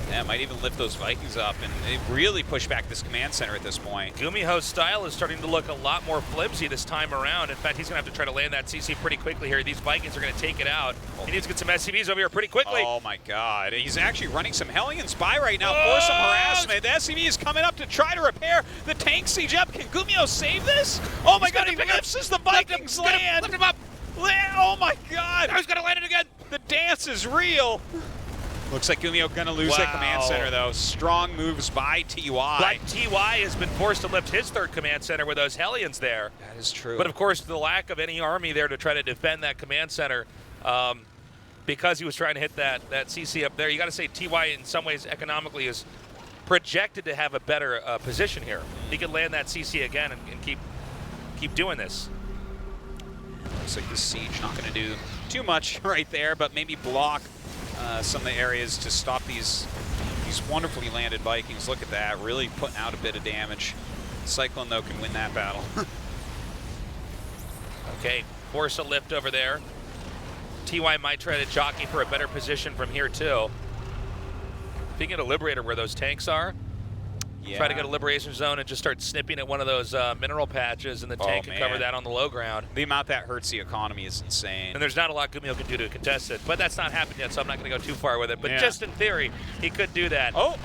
Yeah, might even lift those Vikings up and they really push back this command center at this point. GuMiho's style is starting to look a lot more flimsy this time around. In fact, he's going to have to try to land that CC pretty quickly here. These Vikings are going to take it out. He needs to get some SCVs over here pretty quickly. Oh my God. He's actually running some Hellions by right now for some harassment. The SCV is coming up to try to repair the tank siege up. Can GuMiho save this? Oh my God, he lifts as the Vikings land. Lift him up. Oh my God. Now he's going to land it again. The dance is real. Looks like GuMiho gonna lose that command center though. Strong moves by TY. But TY has been forced to lift his third command center with those Hellions there. That is true. But of course, the lack of any army there to try to defend that command center, because he was trying to hit that CC up there. You got to say TY in some ways economically is projected to have a better position here. He could land that CC again and keep doing this. Looks like the siege not gonna do too much right there, but maybe block some of the areas to stop these wonderfully landed Vikings. Look at that, really putting out a bit of damage. Cyclone, though, can win that battle. Okay, force a lift over there. TY might try to jockey for a better position from here, too. If he can get a Liberator where those tanks are, try to get a Liberation Zone and just start snipping at one of those mineral patches, and the tank can cover that on the low ground. The amount that hurts the economy is insane. And there's not a lot GuMiho can do to contest it, but that's not happened yet, so I'm not going to go too far with it. But just in theory, he could do that. Oh,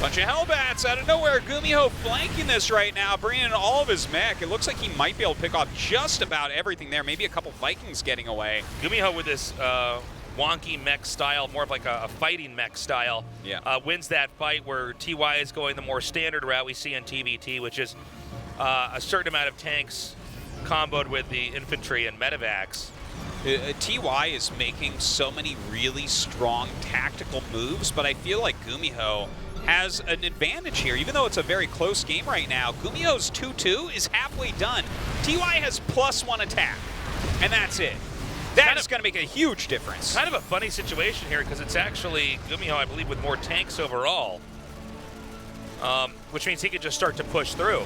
bunch of Hellbats out of nowhere. GuMiho flanking this right now, bringing in all of his mech. It looks like he might be able to pick off just about everything there. Maybe a couple Vikings getting away. GuMiho with this wonky mech style, more of like a fighting mech style, wins that fight, where TY is going the more standard route we see in TVT, which is a certain amount of tanks comboed with the infantry and medevacs. TY is making so many really strong tactical moves, but I feel like GuMiho has an advantage here. Even though it's a very close game right now, GuMiho's 2-2 is halfway done. TY has +1 attack, and that's it. That is going to make a huge difference. Kind of a funny situation here, because it's actually GuMiho, I believe, with more tanks overall, which means he could just start to push through.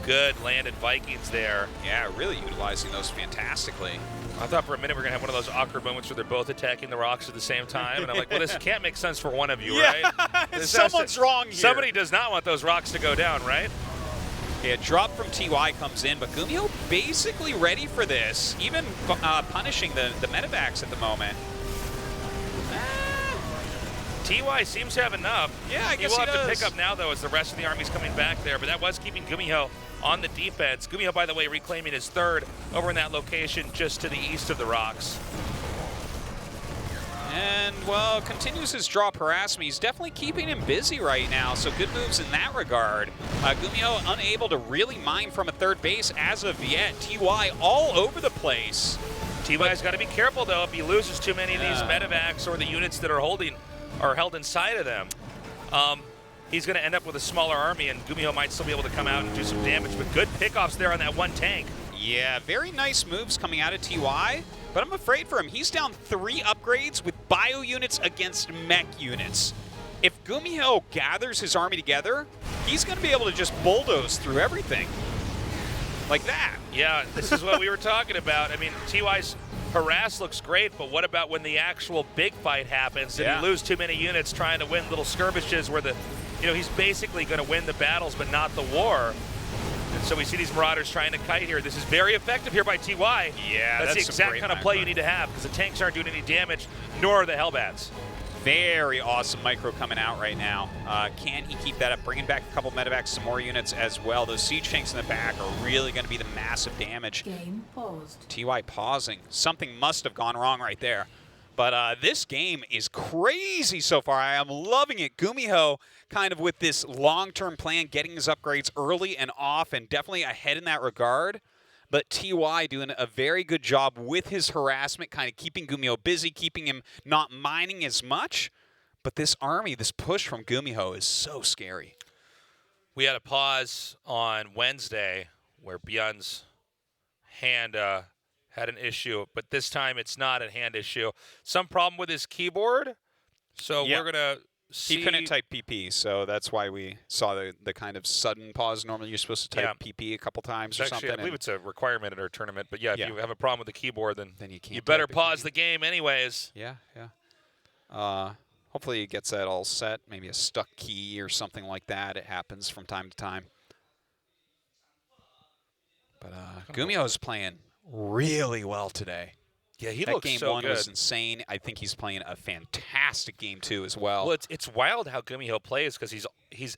Good landed Vikings there. Yeah, really utilizing those fantastically. I thought for a minute we were going to have one of those awkward moments where they're both attacking the rocks at the same time, and I'm like, well, this can't make sense for one of you, right? Someone's wrong here. Somebody does not want those rocks to go down, right? Yeah, drop from TY comes in, but GuMiho basically ready for this, even punishing the medevacs at the moment. TY seems to have enough. Yeah, I guess he will he have does. to pick up now, though, as the rest of the army's coming back there, but that was keeping GuMiho on the defense. GuMiho, by the way, reclaiming his third over in that location just to the east of the rocks. And, well, continues his drop harassment. He's definitely keeping him busy right now, so good moves in that regard. GuMiho unable to really mine from a third base as of yet. TY all over the place. TY's got to be careful, though, if he loses too many of these medevacs or the units that are held inside of them. He's going to end up with a smaller army, and GuMiho might still be able to come out and do some damage, but good pickoffs there on that one tank. Yeah, very nice moves coming out of TY, but I'm afraid for him. He's down 3 upgrades with bio units against mech units. If GuMiho gathers his army together, he's going to be able to just bulldoze through everything. Like that. Yeah, this is what we were talking about. I mean, TY's harass looks great, but what about when the actual big fight happens? Did he lose too many units trying to win little skirmishes where he's basically going to win the battles but not the war? And so we see these Marauders trying to kite here. This is very effective here by TY. Yeah, that's the exact kind of play you need to have, because the tanks aren't doing any damage, nor are the Hellbats. Very awesome micro coming out right now. Can he keep that up? Bringing back a couple medevacs, some more units as well. Those siege tanks in the back are really going to be the massive damage. Game paused. TY pausing. Something must have gone wrong right there. But this game is crazy so far. I am loving it. GuMiho kind of with this long-term plan, getting his upgrades early and off, and definitely ahead in that regard. But TY doing a very good job with his harassment, kind of keeping GuMiho busy, keeping him not mining as much. But this army, this push from GuMiho is so scary. We had a pause on Wednesday where Bjorn's hand had had an issue, but this time it's not a hand issue. Some problem with his keyboard, so Yeah. we're going to see. He couldn't type PP, so that's why we saw the kind of sudden pause. Normally you're supposed to type PP a couple times or Actually, something. I believe it's a requirement in our tournament, but yeah, if Yeah. you have a problem with the keyboard, then you can't you better type it, pause the game anyways. Yeah. Hopefully he gets that all set. Maybe a stuck key or something like that. It happens from time to time. But GuMiho's playing really well today. Yeah, he that looks game so one good. was insane. I think he's playing a fantastic game two as well. Well, it's wild how GuMiho plays because he's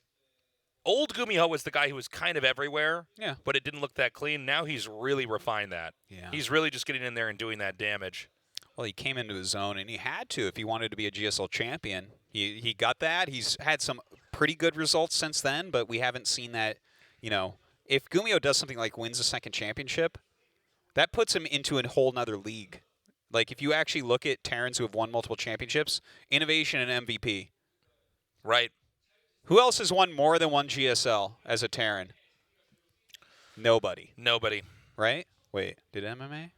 old. GuMiho was the guy who was kind of everywhere, Yeah. but it didn't look that clean. Now he's really refined that. Yeah. He's really just getting in there and doing that damage. Well, he came into his zone, and he had to if he wanted to be a GSL champion. He got that. He's had some pretty good results since then, but we haven't seen that. You know, if GuMiho does something like wins a second championship, that puts him into a whole nother league. Like, if you actually look at Terrans who have won multiple championships, Innovation and MVP. Right. Who else has won more than one GSL as a Terran? Nobody. Nobody. Right? Wait, did MMA?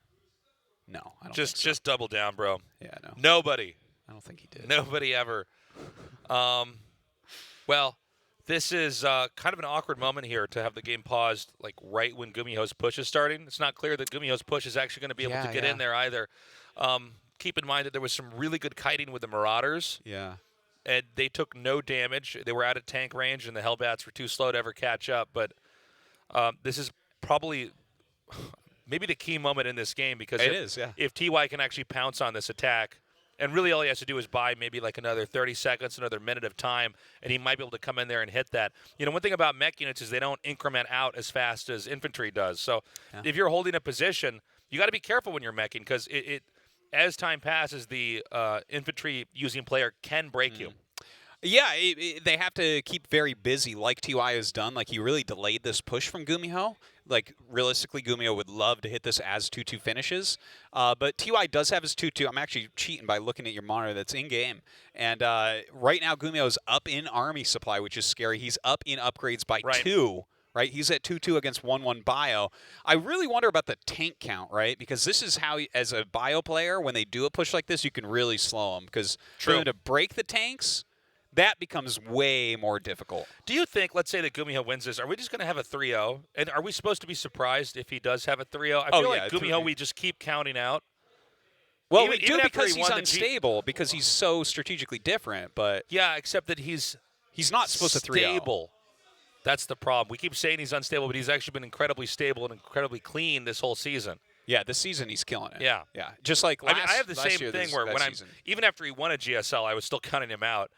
No, I don't think so. Just double down, bro. Yeah, no. Nobody. I don't think he did. Nobody ever. Well, this is kind of an awkward moment here to have the game paused like right when GuMiho's push is starting. It's not clear that GuMiho's push is actually going to be able to get in there either. Keep in mind that there was some really good kiting with the Marauders. Yeah. And they took no damage. They were out of tank range, and the Hellbats were too slow to ever catch up. But this is probably maybe the key moment in this game because if TY can actually pounce on this attack, and really all he has to do is buy maybe like another 30 seconds, another minute of time, and he might be able to come in there and hit that. You know, one thing about mech units is they don't increment out as fast as infantry does. So if you're holding a position, you got to be careful when you're meching because it as time passes, the infantry using player can break you. Yeah, they have to keep very busy like TY has done. Like, he really delayed this push from GuMiho. Like, realistically, GuMiho would love to hit this as 2-2 finishes. But TY does have his 2-2. I'm actually cheating by looking at your monitor that's in-game. And right now, GuMiho's up in army supply, which is scary. He's up in upgrades by 2. Right, he's at 2-2 against 1-1 bio. I really wonder about the tank count, right? Because this is how, as a bio player, when they do a push like this, you can really slow them. Because for them to break the tanks, that becomes way more difficult. Do you think, let's say that GuMiho wins this, are we just going to have a 3-0? And are we supposed to be surprised if he does have a 3-0? I feel like GuMiho, we just keep counting out. Well, we do because he's unstable, because he's so strategically different. But yeah, except that he's not supposed to 3-0. Stable. That's the problem. We keep saying he's unstable, but he's actually been incredibly stable and incredibly clean this whole season. Yeah, this season he's killing it. Yeah. Yeah. Just like last I have the same year, thing where when even after he won a GSL, I was still counting him out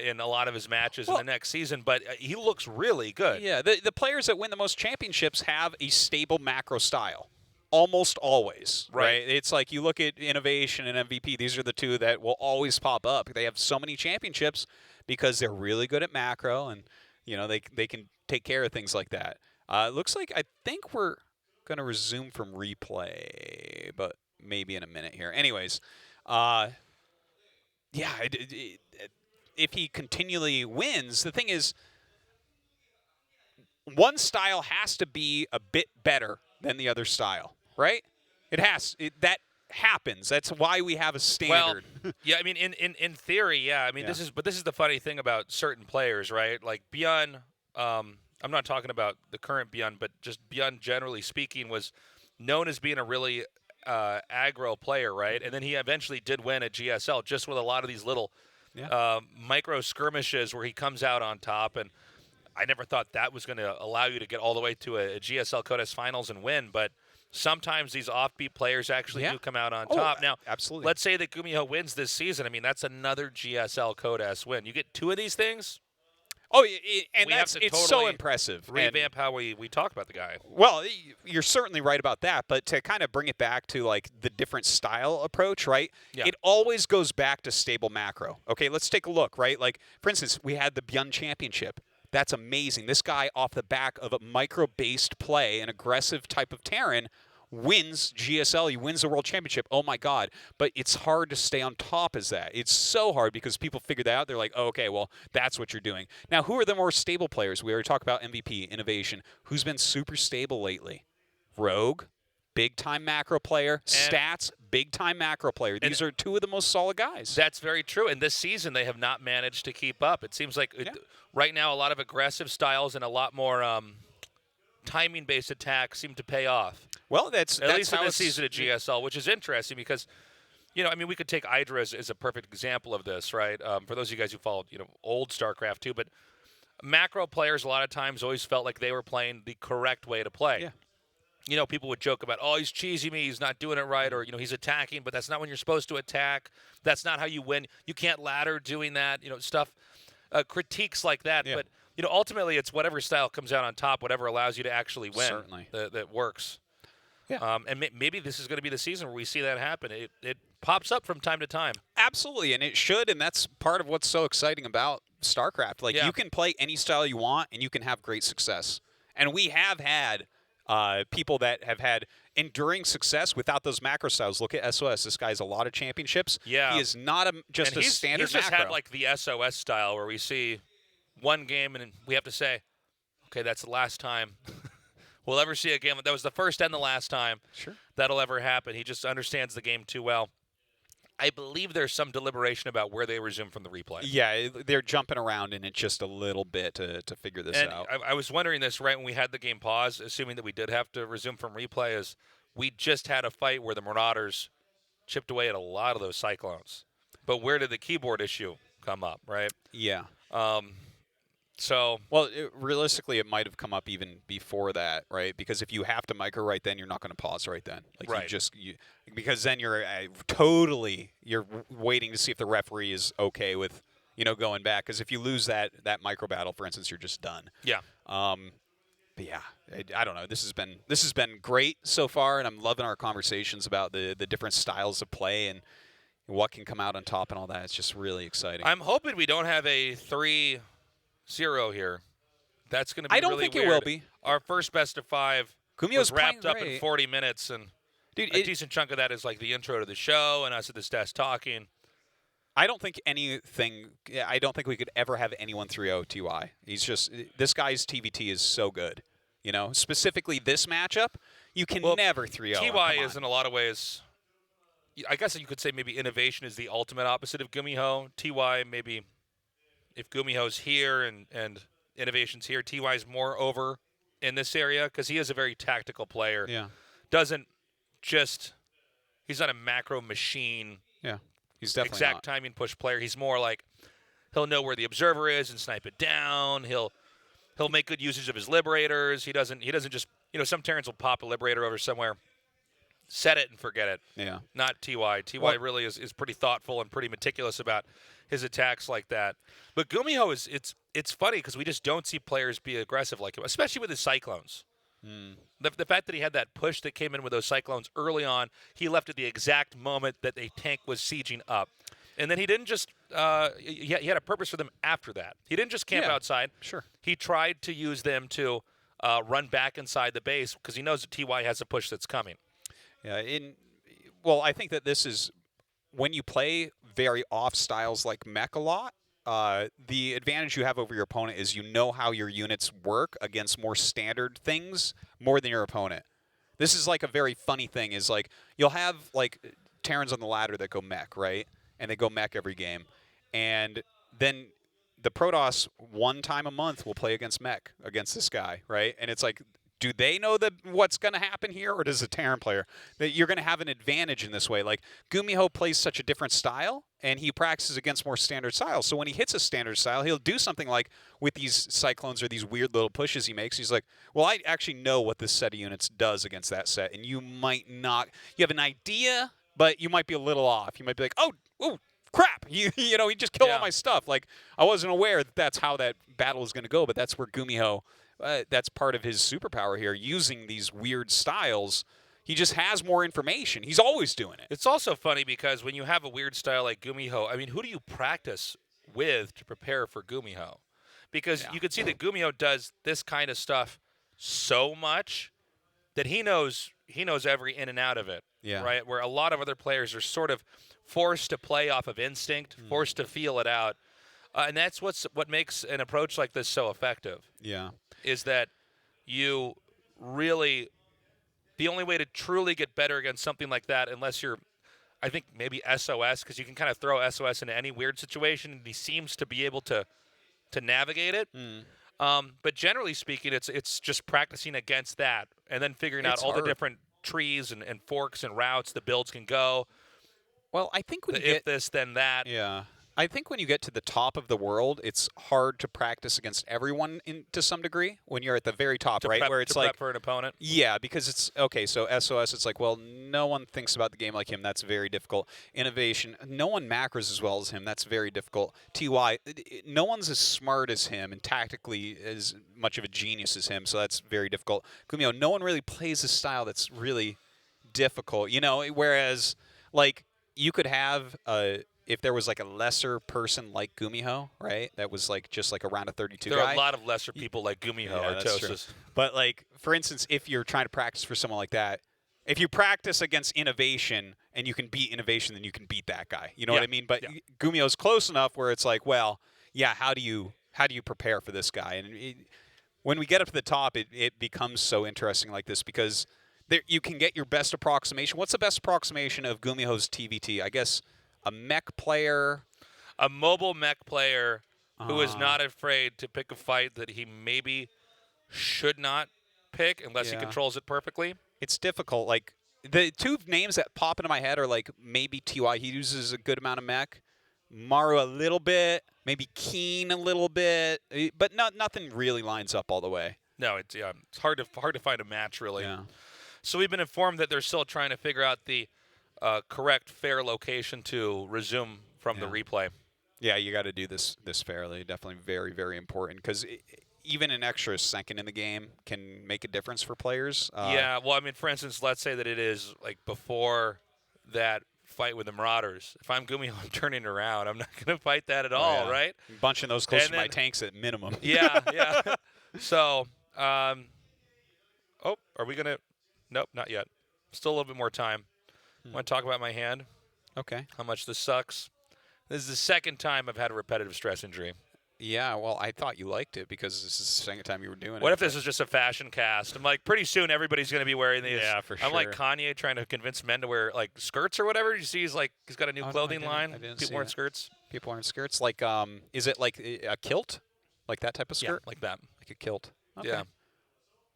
in a lot of his matches in the next season, but he looks really good. Yeah, the players that win the most championships have a stable macro style. Almost always, right? It's like you look at Innovation and MVP. These are the two that will always pop up. They have so many championships because they're really good at macro, and you know they can take care of things like that. It looks like I think we're going to resume from replay, but maybe in a minute here. Anyways, yeah, if he continually wins, the thing is, one style has to be a bit better than the other style, right? It has. That happens. That's why we have a standard. Well, yeah, I mean, in theory, yeah. I mean, this is the funny thing about certain players, right? Like Beyond, I'm not talking about the current Beyond, but just Beyond generally speaking was known as being a really aggro player, right? And then he eventually did win at GSL just with a lot of these little micro skirmishes where he comes out on top. And I never thought that was going to allow you to get all the way to a GSL Codes finals and win, but sometimes these offbeat players actually do come out on top. Now, absolutely. Let's say that GuMiho wins this season. I mean, that's another GSL Codes win. You get 2 of these things. Oh, and it's so impressive. Revamp how we talk about the guy. Well, you're certainly right about that, but to kind of bring it back to like the different style approach, right? Yeah. It always goes back to stable macro. Okay, let's take a look, right? Like, for instance, we had the Beyond Championship. That's amazing. This guy, off the back of a micro-based play, an aggressive type of Terran, wins GSL. He wins the World Championship. Oh, my God. But it's hard to stay on top as that. It's so hard because people figure that out. They're like, oh, okay, well, that's what you're doing. Now, who are the more stable players? We already talked about MVP, Innovation. Who's been super stable lately? Rogue, big-time macro player. Stats, big-time macro player. These are two of the most solid guys. That's very true. And this season, they have not managed to keep up. It seems like right now a lot of aggressive styles and a lot more timing-based attacks seem to pay off. Well, that's at least in how this season at GSL, which is interesting because, we could take Hydra as a perfect example of this, right? For those of you guys who followed, old StarCraft too, but macro players a lot of times always felt like they were playing the correct way to play. Yeah. People would joke about, oh, he's cheesing me, he's not doing it right, or, he's attacking, but that's not when you're supposed to attack. That's not how you win. You can't ladder doing that, stuff, critiques like that. Yeah. But, ultimately it's whatever style comes out on top, whatever allows you to actually win. Certainly. That works. Yeah. And maybe this is going to be the season where we see that happen. It pops up from time to time. Absolutely, and it should, and that's part of what's so exciting about StarCraft. Like, you can play any style you want, and you can have great success. And we have had people that have had enduring success without those macro styles. Look at SOS. This guy has a lot of championships. Yeah. He is not just a standard He's just macro. had, like, the SOS style where we see one game, and we have to say, okay, that's the last time we'll ever see a game. That was the first and the last time that'll ever happen. He just understands the game too well. I believe there's some deliberation about where they resume from the replay. Yeah, they're jumping around in it just a little bit to figure this out. I was wondering this right when we had the game pause, assuming that we did have to resume from replay, is we just had a fight where the Marauders chipped away at a lot of those Cyclones. But where did the keyboard issue come up, right? Yeah. So, well, realistically, it might have come up even before that, right? Because if you have to micro right then, you're not going to pause right then. Like, right. Because then you're you're waiting to see if the referee is okay with, going back. Because if you lose that micro battle, for instance, you're just done. Yeah. But yeah, I don't know. This has been great so far, and I'm loving our conversations about the different styles of play and what can come out on top and all that. It's just really exciting. I'm hoping we don't have a 3-0 here. That's going to be I don't really think weird. it will be. Our first best of 5 GuMiho's was wrapped up great. in 40 minutes, and a decent chunk of that is like the intro to the show and us at this desk talking. I don't think we could ever have anyone 3-0 TY. This guy's TVT is so good. Specifically this matchup, you can never 3-0. TY is in a lot of ways, I guess you could say maybe innovation is the ultimate opposite of GuMiho. TY maybe, if GuMiho's here and innovation's here, TY's more over in this area because he is a very tactical player. Yeah. He's not a macro machine. Yeah. He's definitely exact not. timing push player. He's more like he'll know where the observer is and snipe it down. He'll make good usage of his liberators. He doesn't just, some Terrans will pop a liberator over somewhere, set it and forget it. Yeah. Not TY. TY really is pretty thoughtful and pretty meticulous about his attacks like that. But GuMiho it's funny because we just don't see players be aggressive like him, especially with his Cyclones. The fact that he had that push that came in with those Cyclones early on, he left at the exact moment that a tank was sieging up. And then he didn't just he had a purpose for them after that. He didn't just camp outside. Sure. He tried to use them to run back inside the base because he knows that TY has a push that's coming. Yeah. I think that this is when you play very off styles like mech a lot. The advantage you have over your opponent is how your units work against more standard things more than your opponent. This is like a very funny thing is like you'll have like Terrans on the ladder that go mech, right? And they go mech every game. And then the Protoss one time a month will play against mech against this guy, right? And it's like, do they know what's going to happen here, or does a Terran player? That you're going to have an advantage in this way. Like, GuMiho plays such a different style, and he practices against more standard styles. So when he hits a standard style, he'll do something like with these Cyclones or these weird little pushes he makes. He's like, well, I actually know what this set of units does against that set, and you might not. You have an idea, but you might be a little off. You might be like, oh, crap! He just killed all my stuff. Like, I wasn't aware that that's how that battle is going to go, but that's where GuMiho. That's part of his superpower here, using these weird styles. He just has more information. He's always doing it. It's also funny because when you have a weird style like GuMiho, I mean, who do you practice with to prepare for GuMiho? Because you can see that GuMiho does this kind of stuff so much that he knows every in and out of it. Yeah. Right? Where a lot of other players are sort of forced to play off of instinct, forced to feel it out. And that's what makes an approach like this so effective. Yeah. Is that you really the only way to truly get better against something like that, unless you're, I think maybe SOS, because you can kind of throw SOS into any weird situation, and he seems to be able to navigate it. But generally speaking, it's just practicing against that, and then figuring out all the different trees and forks and routes the builds can go. Well, I think when you if this, then that. Yeah. I think when you get to the top of the world, it's hard to practice against everyone to some degree when you're at the very top, right? Prep, Where it's to like prep for an opponent. Yeah, because it's okay. So SOS, it's like, well, no one thinks about the game like him. That's very difficult. Innovation, no one macros as well as him. That's very difficult. TY, no one's as smart as him and tactically as much of a genius as him. So that's very difficult. GuMiho, no one really plays a style that's really difficult. You know, whereas like you could have if there was like a lesser person like GuMiho, right? That was like just like a round of 32 There guy. are a lot of lesser people like GuMiho or that's true. Tosis. But like, for instance, if you're trying to practice for someone like that, if you practice against Innovation and you can beat Innovation, then you can beat that guy. You know what I mean? But GuMiho's close enough where it's like, well, yeah, how do you prepare for this guy? And when we get up to the top, it becomes so interesting like this because you can get your best approximation. What's the best approximation of GuMiho's TVT? I guess a mech player. A mobile mech player who is not afraid to pick a fight that he maybe should not pick unless he controls it perfectly. It's difficult. Like, the two names that pop into my head are like maybe TY. He uses a good amount of mech. Maru a little bit. Maybe Keen a little bit. But nothing really lines up all the way. No, it's hard to find a match, really. Yeah. So we've been informed that they're still trying to figure out the correct, fair location to resume from the replay. Yeah, you got to do this fairly. Definitely very, very important because even an extra second in the game can make a difference for players. Yeah, well, I mean, for instance, let's say that it is like before that fight with the Marauders. If I'm GuMiho, I'm turning around. I'm not going to fight that at all, right? Bunching those close to my tanks at minimum. Yeah. So, are we going to? Nope, not yet. Still a little bit more time. Want to talk about my hand? Okay. How much this sucks? This is the second time I've had a repetitive stress injury. Yeah, well, I thought you liked it because this is the second time you were doing it. What if this is just a fashion cast? I'm like, pretty soon everybody's going to be wearing these. Yeah, for sure. I'm like Kanye trying to convince men to wear like skirts or whatever. You see, he's got a new clothing line. People wearing skirts. People wearing skirts. Like, is it like a kilt? Like that type of skirt? Yeah, like that. Like a kilt. Okay. Yeah.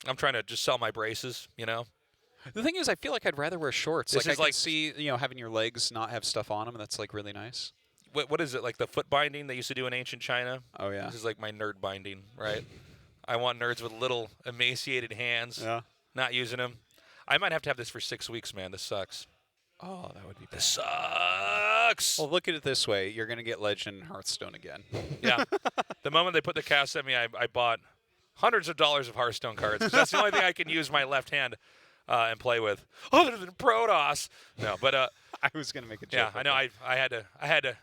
I'm trying to just sell my braces, you know? The thing is, I feel like I'd rather wear shorts. This like is I can see, having your legs not have stuff on them. That's like really nice. What is it, like the foot binding they used to do in ancient China? Oh, yeah. This is like my nerd binding, right? I want nerds with little emaciated hands. Yeah. Not using them. I might have to have this for 6 weeks, man. This sucks. Oh, that would be bad. This sucks. Well, look at it this way. You're going to get Legend in Hearthstone again. Yeah. The moment they put the cast at me, I bought hundreds of dollars of Hearthstone cards. 'Cause that's the only thing I can use my left hand and play with, other than Protoss. No, but I was gonna make a joke. Yeah, I know. I had to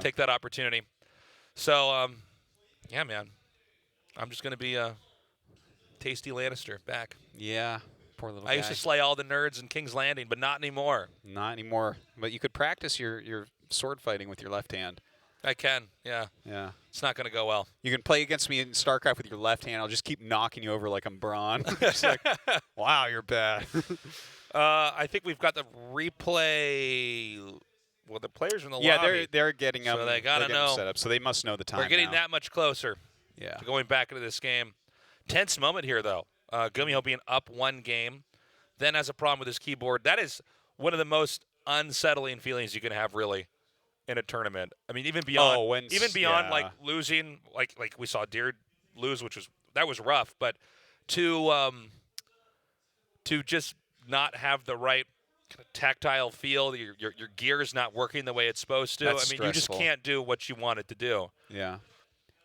take that opportunity. So, yeah, man, I'm just gonna be a tasty Lannister back. Yeah, poor little guy. I used to slay all the nerds in King's Landing, but not anymore. Not anymore. But you could practice your sword fighting with your left hand. I can, yeah. Yeah. It's not going to go well. You can play against me in StarCraft with your left hand. I'll just keep knocking you over like I'm Braun. Just like, wow, you're bad. I think we've got the replay. Well, the players in the lobby. Yeah, they're getting so they gotta know set up. So they must know the time. We're getting now. that much closer. Yeah. To going back into this game. Tense moment here, though. GuMiho being up one game, then has a problem with his keyboard. That is one of the most unsettling feelings you can have, really, in a tournament. I mean, even beyond like losing, like we saw Deer lose, that was rough. But to just not have the right kind of tactile feel, your gear's not working the way it's supposed to. That's you just can't do what you want it to do. Yeah.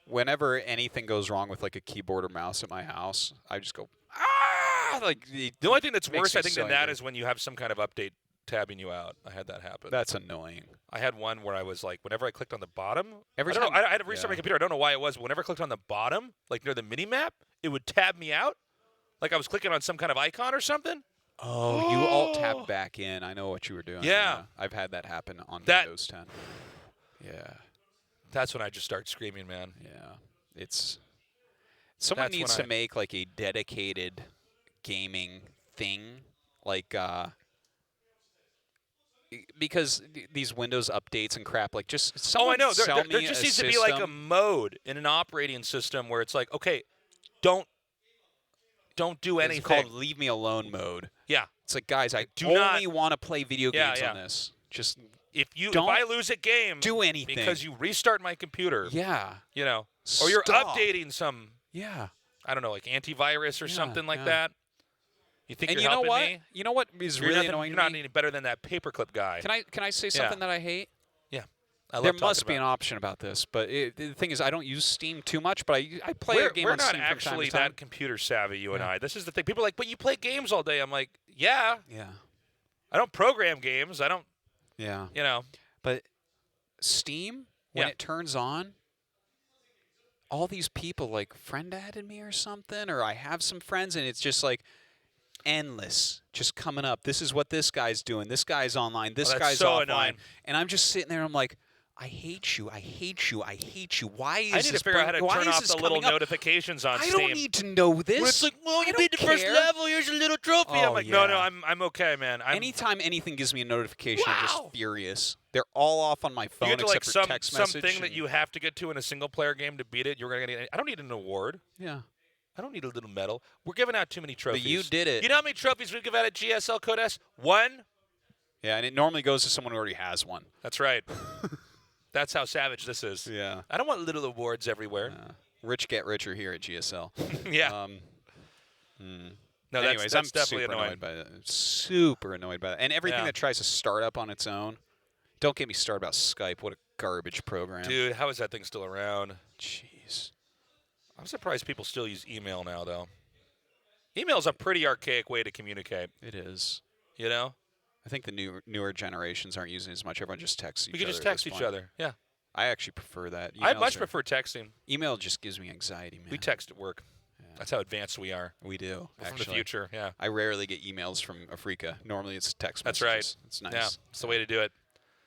Whenever anything goes wrong with like a keyboard or mouse at my house, I just go like the only thing that's worse, I think, than that is when you have some kind of update tabbing you out. I had that happen. That's annoying. I had one where I was like, whenever I clicked on the bottom, I had to restart my Yeah. computer. I don't know why it was, but whenever I clicked on the bottom, like near the mini map, it would tab me out, like I was clicking on some kind of icon or something. Oh, you alt tab back in. I know what you were doing. Yeah. I've had that happen on Windows 10. Yeah. That's when I just start screaming, man. Yeah. Someone needs to make like a dedicated gaming thing, like because these Windows updates and crap, like just someone I know. sell There me just a needs to be system. like a mode in an operating system where it's like, okay, don't do anything. It's called leave me alone mode. Yeah. It's like, guys, I Do only not- want to play video games Yeah, on this. Just if don't I lose a game, do anything because you restart my computer. Yeah. You know, or you're Stop. updating some. Yeah. I don't know, like antivirus or Yeah, something like yeah. that. You think And you're you know helping what? me? You know what is You're really nothing- annoying You're to not me? any better than that paperclip guy. Can I say something that I hate? Yeah. I love There talking must be about an option about this, but the thing is, I don't use Steam too much, but I play a game we're on not Steam from time actually to time. that computer savvy, you and Yeah. I. This is the thing. People are like, but you play games all day. I'm like, yeah. Yeah. I don't program games. I don't, Yeah. you know. But Steam, when Yeah. it turns on, all these people like friend added me or something, or I have some friends, and it's just like endless, just coming up. This is what this guy's doing. This guy's online. This that's guy's so offline. annoying. And I'm just sitting there. I'm like, I hate you. I hate you. I hate you. Why is I need to this figure out how bring- to why turn is off this the little coming up? notifications on I Steam. don't need to know this. When it's like, well, I you don't beat the first care. level. Here's a little trophy. Oh, I'm like, no, yeah. I'm okay, man. Anytime anything gives me a notification, I'm Wow. just furious. They're all off on my phone you get to like except for text message. something that and- you have to get to in a single player game to beat it. You're gonna get. I don't need an award. Yeah. I don't need a little medal. We're giving out too many trophies. you did it. You know how many trophies we give out at GSL Code S? 1. Yeah, and it normally goes to someone who already has one. That's right. That's how savage this is. Yeah. I don't want little awards everywhere. Rich get richer here at GSL. Yeah. No, Anyways, that's I'm definitely super annoying. annoyed by that. Super annoyed by that. And everything Yeah. that tries to start up on its own. Don't get me started about Skype. What a garbage program. Dude, how is that thing still around? Jeez. I'm surprised people still use email now, though. Email's a pretty archaic way to communicate. It is. You know? I think the newer generations aren't using it as much. Everyone just texts each We other. can just at text this each point. other. Yeah. I actually prefer that. I Emails much are- prefer texting. Email just gives me anxiety, man. We text at work. That's how advanced we are. We do. We're from actually. the future, yeah. I rarely get emails from Africa. Normally it's text That's messages. right. It's nice. Yeah, it's the way to do it.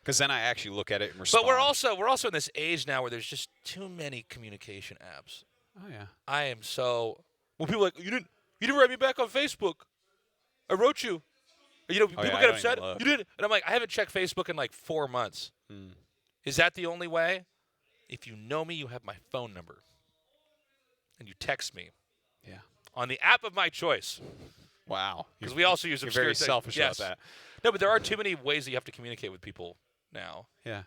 Because then I actually look at it and respond. But we're also in this age now where there's just too many communication apps. Oh yeah. I am so. When people are like, you didn't write me back on Facebook. I wrote you. You know, people I get don't upset. even look. You didn't. And I'm like, I haven't checked Facebook in like 4 months. Is that the only way? If you know me, you have my phone number, and you text me. Yeah. On the app of my choice. Wow. Because we also use You're obscure very things. selfish Yes. about that. No, but there are too many ways that you have to communicate with people now. Yeah.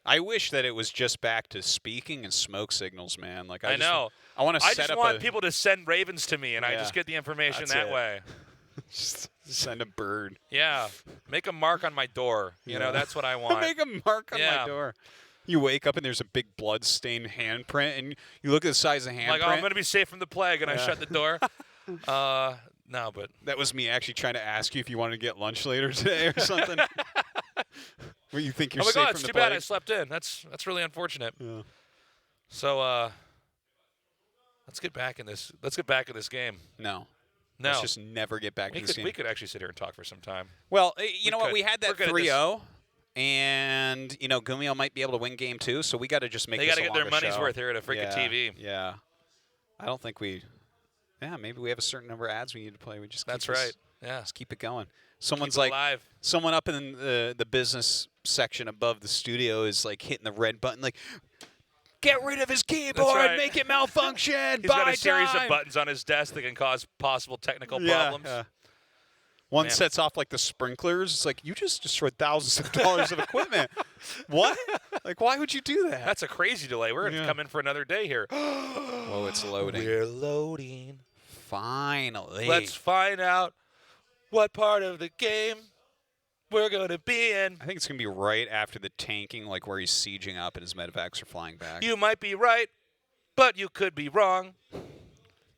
I wish that it was just back to speaking and smoke signals, man. Like I know. I want to I set just up want a, people to send ravens to me, and I Yeah. just get the information That's that it. way. just send a bird. Yeah. Make a mark on my door. You know, that's what I want. Make a mark on Yeah. my door. You wake up and there's a big blood-stained handprint, and you look at the size of the handprint. Like, oh, I'm going to be safe from the plague, and I Yeah. shut the door. No, but that was me actually trying to ask you if you wanted to get lunch later today or something. Where you think you're oh my safe God, from it's the too bad I plague. slept in. That's really unfortunate. Yeah. So let's get back in this. Let's get back in this game. No. No. Let's just never get back we to this could, game. We could actually sit here and talk for some time. Well, you We know what? could. We had that We're good at 3-0, and you know GuMiho might be able to win game 2, so we got to just make. They got to get their money's worth here at a freaking TV. Yeah. I don't think we. Yeah, maybe we have a certain number of ads we need to play. We just. That's keep this- right. Yeah. Just keep it going. Someone's Keep it like, alive. someone up in the business section above the studio is like hitting the red button, like, get rid of his keyboard, right. make it malfunction. He's got buy a series time. of buttons on his desk that can cause possible technical Yeah, problems. yeah. One Man. sets off like the sprinklers. It's like, you just destroyed thousands of dollars of equipment. What? Like, why would you do that? That's a crazy delay. We're going to come in for another day here. Whoa, it's loading. We're loading. Finally. Let's find out what part of the game we're going to be in. I think it's going to be right after the tanking, like where he's sieging up and his medevacs are flying back. You might be right, but you could be wrong.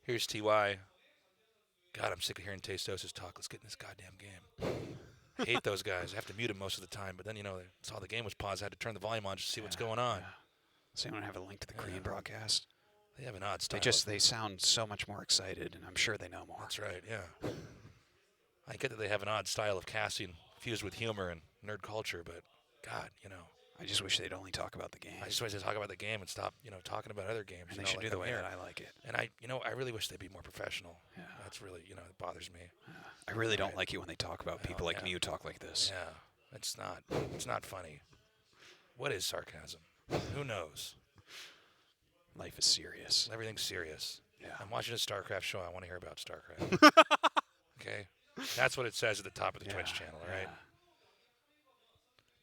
Here's TY. God, I'm sick of hearing Tastosis talk. Let's get in this goddamn game. I hate those guys. I have to mute them most of the time, but then, you know, I saw the game was paused. I had to turn the volume on just to see what's going on. Does anyone have a link to the Korean broadcast? They have an odd style. They sound so much more excited, and I'm sure they know more. That's right, yeah. I get that they have an odd style of casting fused with humor and nerd culture, but God, you know. I just wish they'd only talk about the game. I just wish they'd talk about the game and stop, talking about other games. And they should do the way that I like it. And I really wish they'd be more professional. Yeah. That's really, it bothers me. I really don't like it when they talk about people like me who talk like this. Yeah, it's not funny. What is sarcasm? Who knows? Life is serious. Everything's serious. Yeah. I'm watching a StarCraft show. I want to hear about StarCraft. Okay? That's what it says at the top of the Twitch channel, right?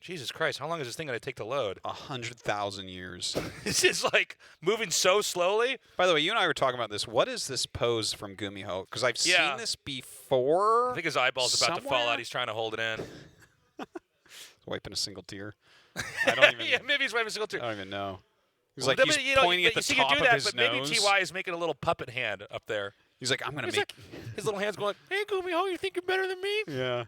Jesus Christ, how long is this thing going to take to load? 100,000 years. This is like moving so slowly. By the way, you and I were talking about this. What is this pose from GuMiho? Because I've seen this before. I think his eyeball's about to fall out. He's trying to hold it in. Wiping a single tear. I don't even. Yeah, maybe he's wiping a single tear. I don't even know. He's Well, like he's pointing at the top of his but nose. maybe TY is making a little puppet hand up there. He's like, I'm gonna make. Like, his little hand's going. Hey, GuMiho, you think you're better than me? Yeah.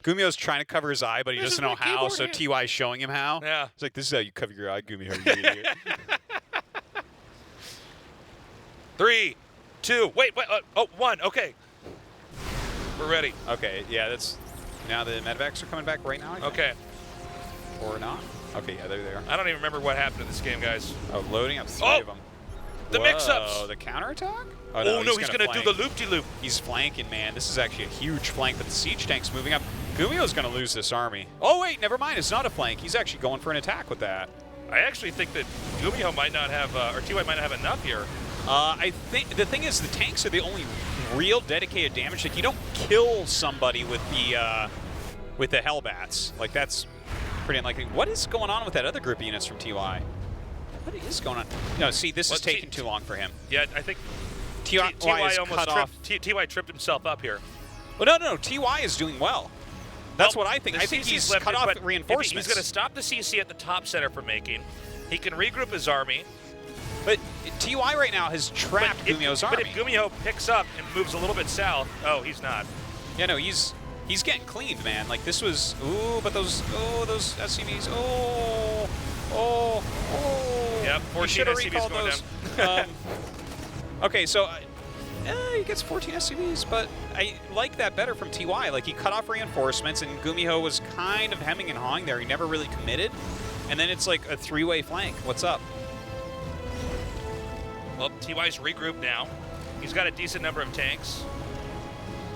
GuMiho's trying to cover his eye, but he doesn't know how, so TY's showing him how. Yeah. It's like, this is how you cover your eye, GuMiho, you idiot. 3, 2, wait, 1, okay. We're ready. Okay, yeah, that's... Now the medevacs are coming back right now, I think. Okay. Or not? Okay, yeah, there they are. I don't even remember what happened in this game, guys. Oh, loading up 3 of them. The mix-ups. Oh, the counterattack? Oh, no, he's going to do the loop-de-loop. He's flanking, man. This is actually a huge flank, but the siege tank's moving up. GuMiho's going to lose this army. Oh, wait, never mind. It's not a flank. He's actually going for an attack with that. I actually think that GuMiho might not have, or TY might not have enough here. I think the thing is the tanks are the only real dedicated damage. Like, you don't kill somebody with the Hellbats. Like, that's pretty unlikely. What is going on with that other group of units from TY? What is going on? No, see, this is taking too long for him. Yeah, I think TY TY tripped himself up here. Well, no, TY is doing well. That's what I think. I think he's cut off reinforcements. He's going to stop the CC at the top center from making. He can regroup his army. But TY right now has trapped GuMiho's army. But if GuMiho picks up and moves a little bit south, oh, he's not. Yeah, no, he's getting cleaned, man. Like, this was, but those SCVs, Yep, 14 SCVs going down. Okay, so he gets 14 SCVs, but I like that better from TY. Like, he cut off reinforcements, and GuMiho was kind of hemming and hawing there. He never really committed. And then it's like a 3-way flank. What's up? Well, TY's regrouped now. He's got a decent number of tanks.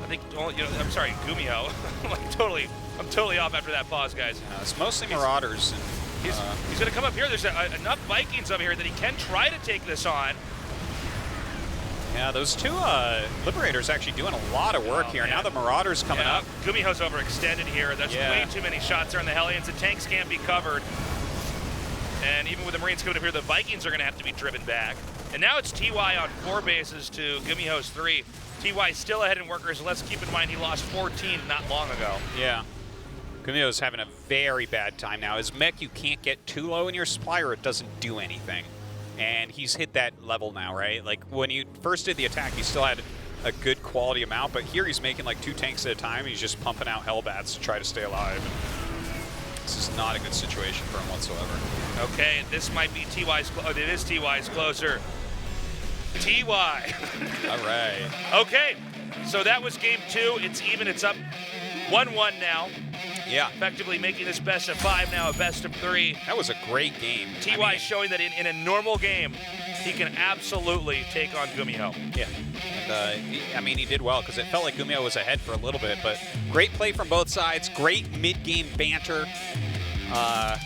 I think, I'm sorry, GuMiho. I'm totally off after that pause, guys. It's mostly Marauders. He's going to come up here. There's enough Vikings up here that he can try to take this on. Yeah, those two Liberators actually doing a lot of work here. Man. Now the Marauders coming up. GuMiho's overextended here. That's way too many shots there on the Hellions. The tanks can't be covered. And even with the Marines coming up here, the Vikings are going to have to be driven back. And now it's TY on 4 bases to GuMiho's 3. TY still ahead in workers. Let's keep in mind he lost 14 not long ago. Yeah. GuMiho's having a very bad time now. His mech, you can't get too low in your supply or it doesn't do anything. And he's hit that level now, right? Like, when he first did the attack, he still had a good quality amount, but here he's making like 2 tanks at a time. He's just pumping out Hellbats to try to stay alive. This is not a good situation for him whatsoever. Okay, this might be TY's, it is TY's closer. TY. All right. Okay, so that was game 2. It's even, it's up 1-1 now. Yeah. Effectively making this best of 5 now a best of 3. That was a great game. TY showing that in a normal game, he can absolutely take on GuMiho. Yeah. And, he did well because it felt like GuMiho was ahead for a little bit, but great play from both sides. Great mid-game banter. That's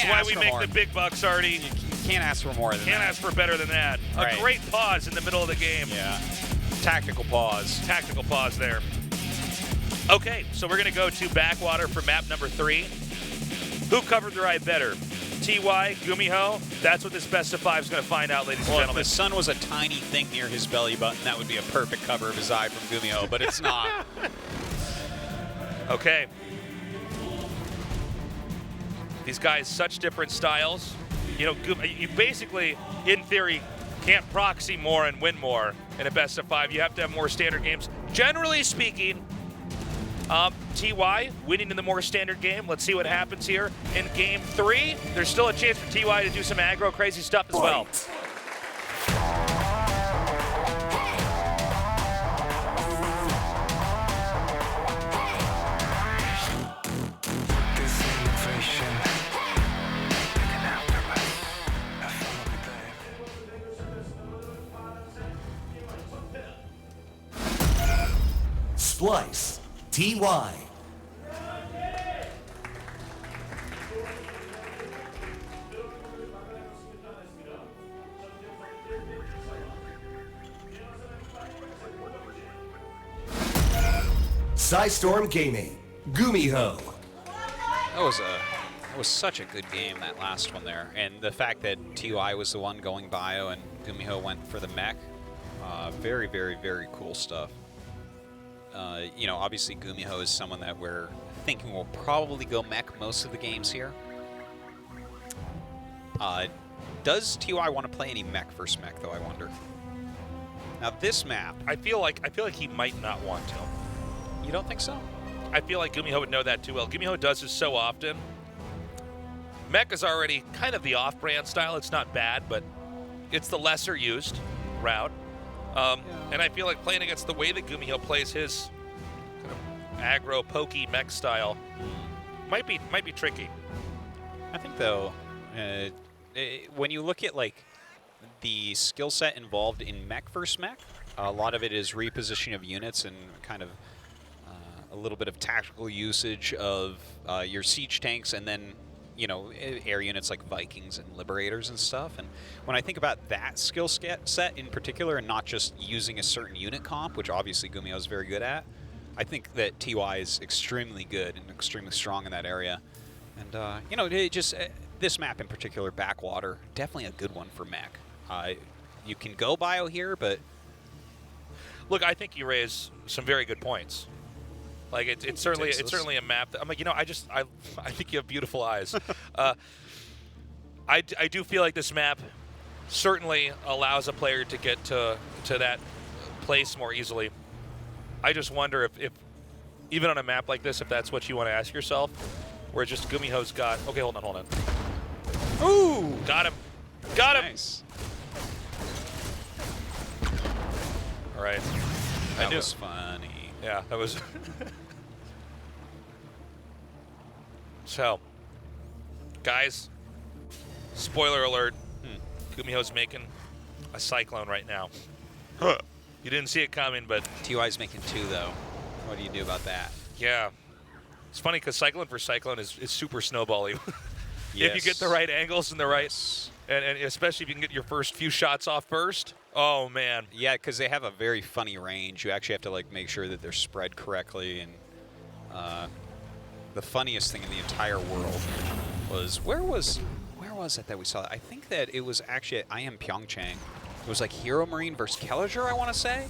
why we make the big bucks, Artie. You can't ask for more than that. Can't ask for better than that. Right. A great pause in the middle of the game. Yeah. Tactical pause. Tactical pause there. Okay, so we're going to go to Backwater for map number 3. Who covered their eye better? TY, GuMiho? That's what this best of 5 is going to find out, ladies and gentlemen. If the sun was a tiny thing near his belly button, that would be a perfect cover of his eye from GuMiho, but it's not. Okay. These guys, such different styles. You basically, in theory, can't proxy more and win more in a best of 5. You have to have more standard games. Generally speaking, TY winning in the more standard game. Let's see what happens here in game 3. There's still a chance for TY to do some aggro crazy stuff as well. Splice, TY. Storm Gaming, GuMiho. That was such a good game, that last one there. And the fact that TY was the one going bio and GuMiho went for the mech, very, very, very cool stuff. You know, obviously GuMiho is someone that we're thinking will probably go mech most of the games here. Does TY want to play any mech versus mech, though, I wonder? Now, this map... I feel like he might not want to. You don't think so? I feel like GuMiho would know that too well. GuMiho does this so often. Mech is already kind of the off-brand style. It's not bad, but it's the lesser used route. And I feel like playing against the way that GuMiho plays his kind of aggro, pokey mech style might be tricky. I think, though, when you look at like the skill set involved in mech versus mech, a lot of it is repositioning of units and kind of a little bit of tactical usage of your siege tanks, and then, you know, air units like Vikings and Liberators and stuff. And when I think about that skill set in particular, and not just using a certain unit comp, which obviously GuMiho is very good at, I think that TY is extremely good and extremely strong in that area. And, you know, it just this map in particular, Backwater, definitely a good one for mech. You can go bio here, but... Look, I think you raise some very good points. Like it's certainly a map that I'm like, you know, I think you have beautiful eyes. I do feel like this map certainly allows a player to get to that place more easily. I just wonder if even on a map like this, if that's what you want to ask yourself, where just GuMiho's got. Okay, hold on. Ooh, got him. Nice. All right. That was funny. Yeah, that was. So, guys, spoiler alert, GuMiho's making a Cyclone right now. You didn't see it coming, but... TY's making 2, though. What do you do about that? Yeah. It's funny, because Cyclone for Cyclone is super snowbally. Yes. If you get the right angles and the right... And especially if you can get your first few shots off first. Oh, man. Yeah, because they have a very funny range. You actually have to like make sure that they're spread correctly. And the funniest thing in the entire world was where was it that we saw it? I think that it was actually at IM Pyeongchang. It was like Hero Marine versus Kelliger, I want to say.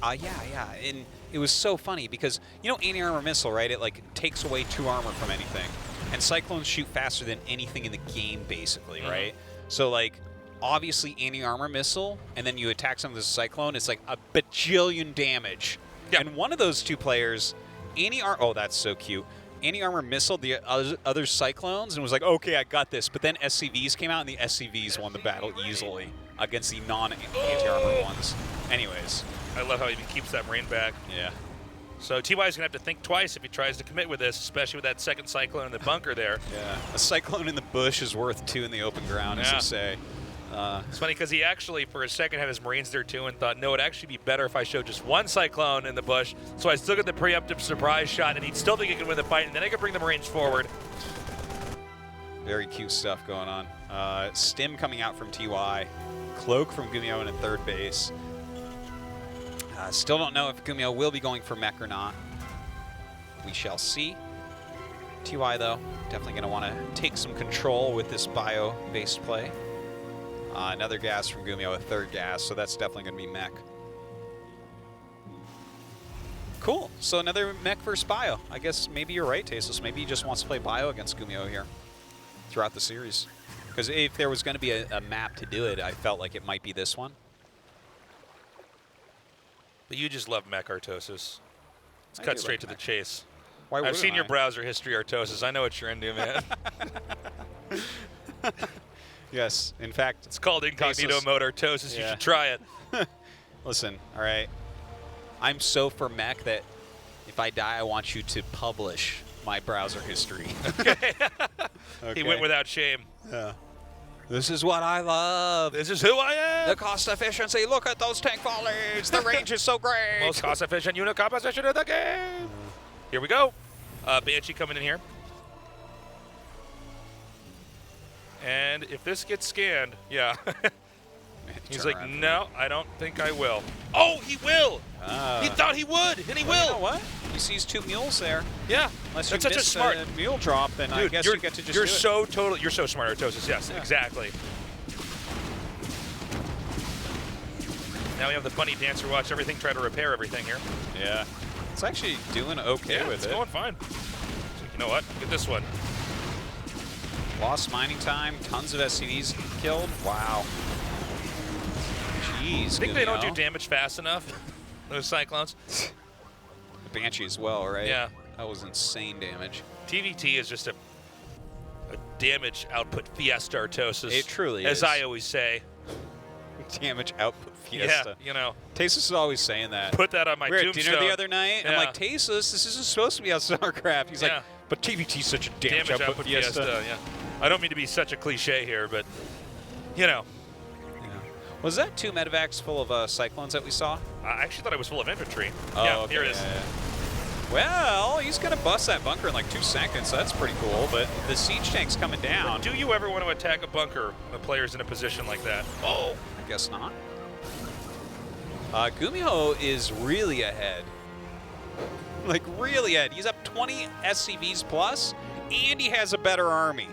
Yeah. And it was so funny because, you know, anti-armor missile, right? It like takes away 2 armor from anything. And Cyclones shoot faster than anything in the game, basically, right? So, like, obviously anti-armor missile, and then you attack something with a Cyclone, it's like a bajillion damage. Yeah. And one of those 2 players, oh, that's so cute. Anti-armor missile the other Cyclones and was like, okay, I got this. But then SCVs came out, and the SCVs won the battle easily against the non-anti-armor ones. Anyways. I love how he even keeps that Marine back. Yeah. So TY's going to have to think twice if he tries to commit with this, especially with that second Cyclone in the bunker there. Yeah. A Cyclone in the bush is worth 2 in the open ground, as you say. It's funny because he actually, for a second, had his Marines there too and thought, no, it'd actually be better if I showed just 1 Cyclone in the bush. So I still get the preemptive surprise shot, and he'd still think he could win the fight, and then I could bring the Marines forward. Very cute stuff going on. Stim coming out from TY. Cloak from GuMiho in third base. Still don't know if GuMiho will be going for mech or not. We shall see. TY, though, definitely going to want to take some control with this bio-based play. Another gas from GuMiho, a 3rd gas, so that's definitely going to be mech. Cool. So another mech versus bio. I guess maybe you're right, Tasteless. Maybe he just wants to play bio against GuMiho here throughout the series. Because if there was going to be a map to do it, I felt like it might be this one. But you just love mech, Artosis. Let's cut straight to the chase. I've seen your browser history, Artosis. I know what you're into, man. Yes, in fact, it's called incognito mode, Artosis. You should try it. Listen, all right. I'm so for mech that if I die, I want you to publish my browser history. Okay. He went without shame. Yeah. This is what I love. This is who I am. The cost efficiency. Look at those tank volleys. The range is so great. Most cost-efficient unit composition of the game. Here we go. Banshee coming in here. And if this gets scanned, yeah. He's like, no, I don't think I will. Oh, he will. He thought he would, and he will. You know what? He sees 2 mules there. Yeah. Unless That's you such a miss smart mule drop, then I guess you get to just You're do it. so totally. You're so smart, Artosis. Yes, exactly. Now we have the bunny dancer watch everything, try to repair everything here. Yeah. It's actually doing okay with it's it. going fine. So you know what? Get this one. Lost mining time. Tons of SCVs killed. Wow. Jeez. I think they don't do damage fast enough. Those Cyclones. The Banshee as well, right? Yeah. That was insane damage. TVT is just a damage output fiesta, Artosis. It truly as is. I always say. Damage output fiesta. Yeah, you know. Tasus is always saying that. Put that on my We were at tombstone. dinner the other night, and I'm Yeah. like, Tasus, this isn't supposed to be on StarCraft. He's like, but TVT's such a damage output fiesta. Yeah. I don't mean to be such a cliche here, but, you know. Was that 2 medevacs full of Cyclones that we saw? I actually thought it was full of infantry. Oh, yeah, okay, here it is. yeah. Well, he's going to bust that bunker in like 2 seconds, so that's pretty cool, but the siege tank's coming down. Do you ever want to attack a bunker when a player's in a position like that? Oh. I guess not. GuMiho is really ahead. Like, really ahead. He's up 20 SCVs plus, and he has a better army.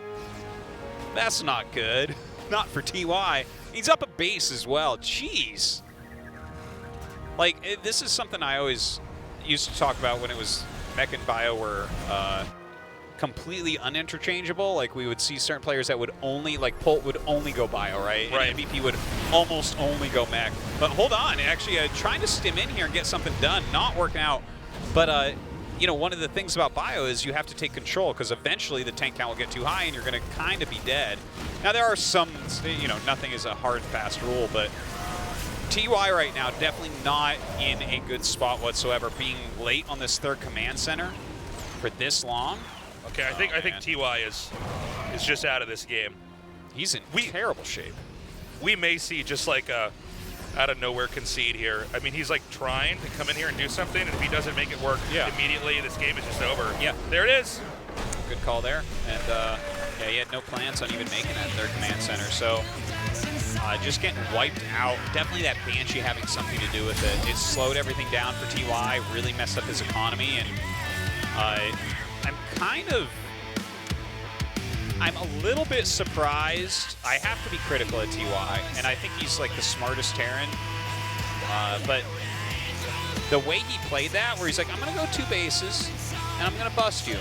That's not good. Not for TY. He's up a base as well. Jeez. Like, this is something I always used to talk about when it was Mech and Bio were completely uninterchangeable. Like, we would see certain players that would only, like, Polt would only go Bio, right? Right. And MVP would almost only go Mech. But hold on. Actually, trying to stim in here and get something done. Not working out. But, you know, one of the things about Bio is you have to take control because eventually the tank count will get too high and you're going to kind of be dead. Now, there are some, you know, nothing is a hard, fast rule, but TY right now definitely not in a good spot whatsoever, being late on this 3rd command center for this long. Okay, I think TY is just out of this game. He's in terrible shape. We may see just like a out of nowhere concede here. I mean, he's like trying to come in here and do something, and if he doesn't make it work immediately, this game is just over. Yeah. There it is. Good call there. And yeah, he had no plans on even making that 3rd command center. So just getting wiped out. Definitely that Banshee having something to do with it. It slowed everything down for TY, really messed up his economy, and I'm a little bit surprised. I have to be critical at TY, and I think he's like the smartest Terran. But the way he played that, where he's like, I'm going to go 2 bases, and I'm going to bust you.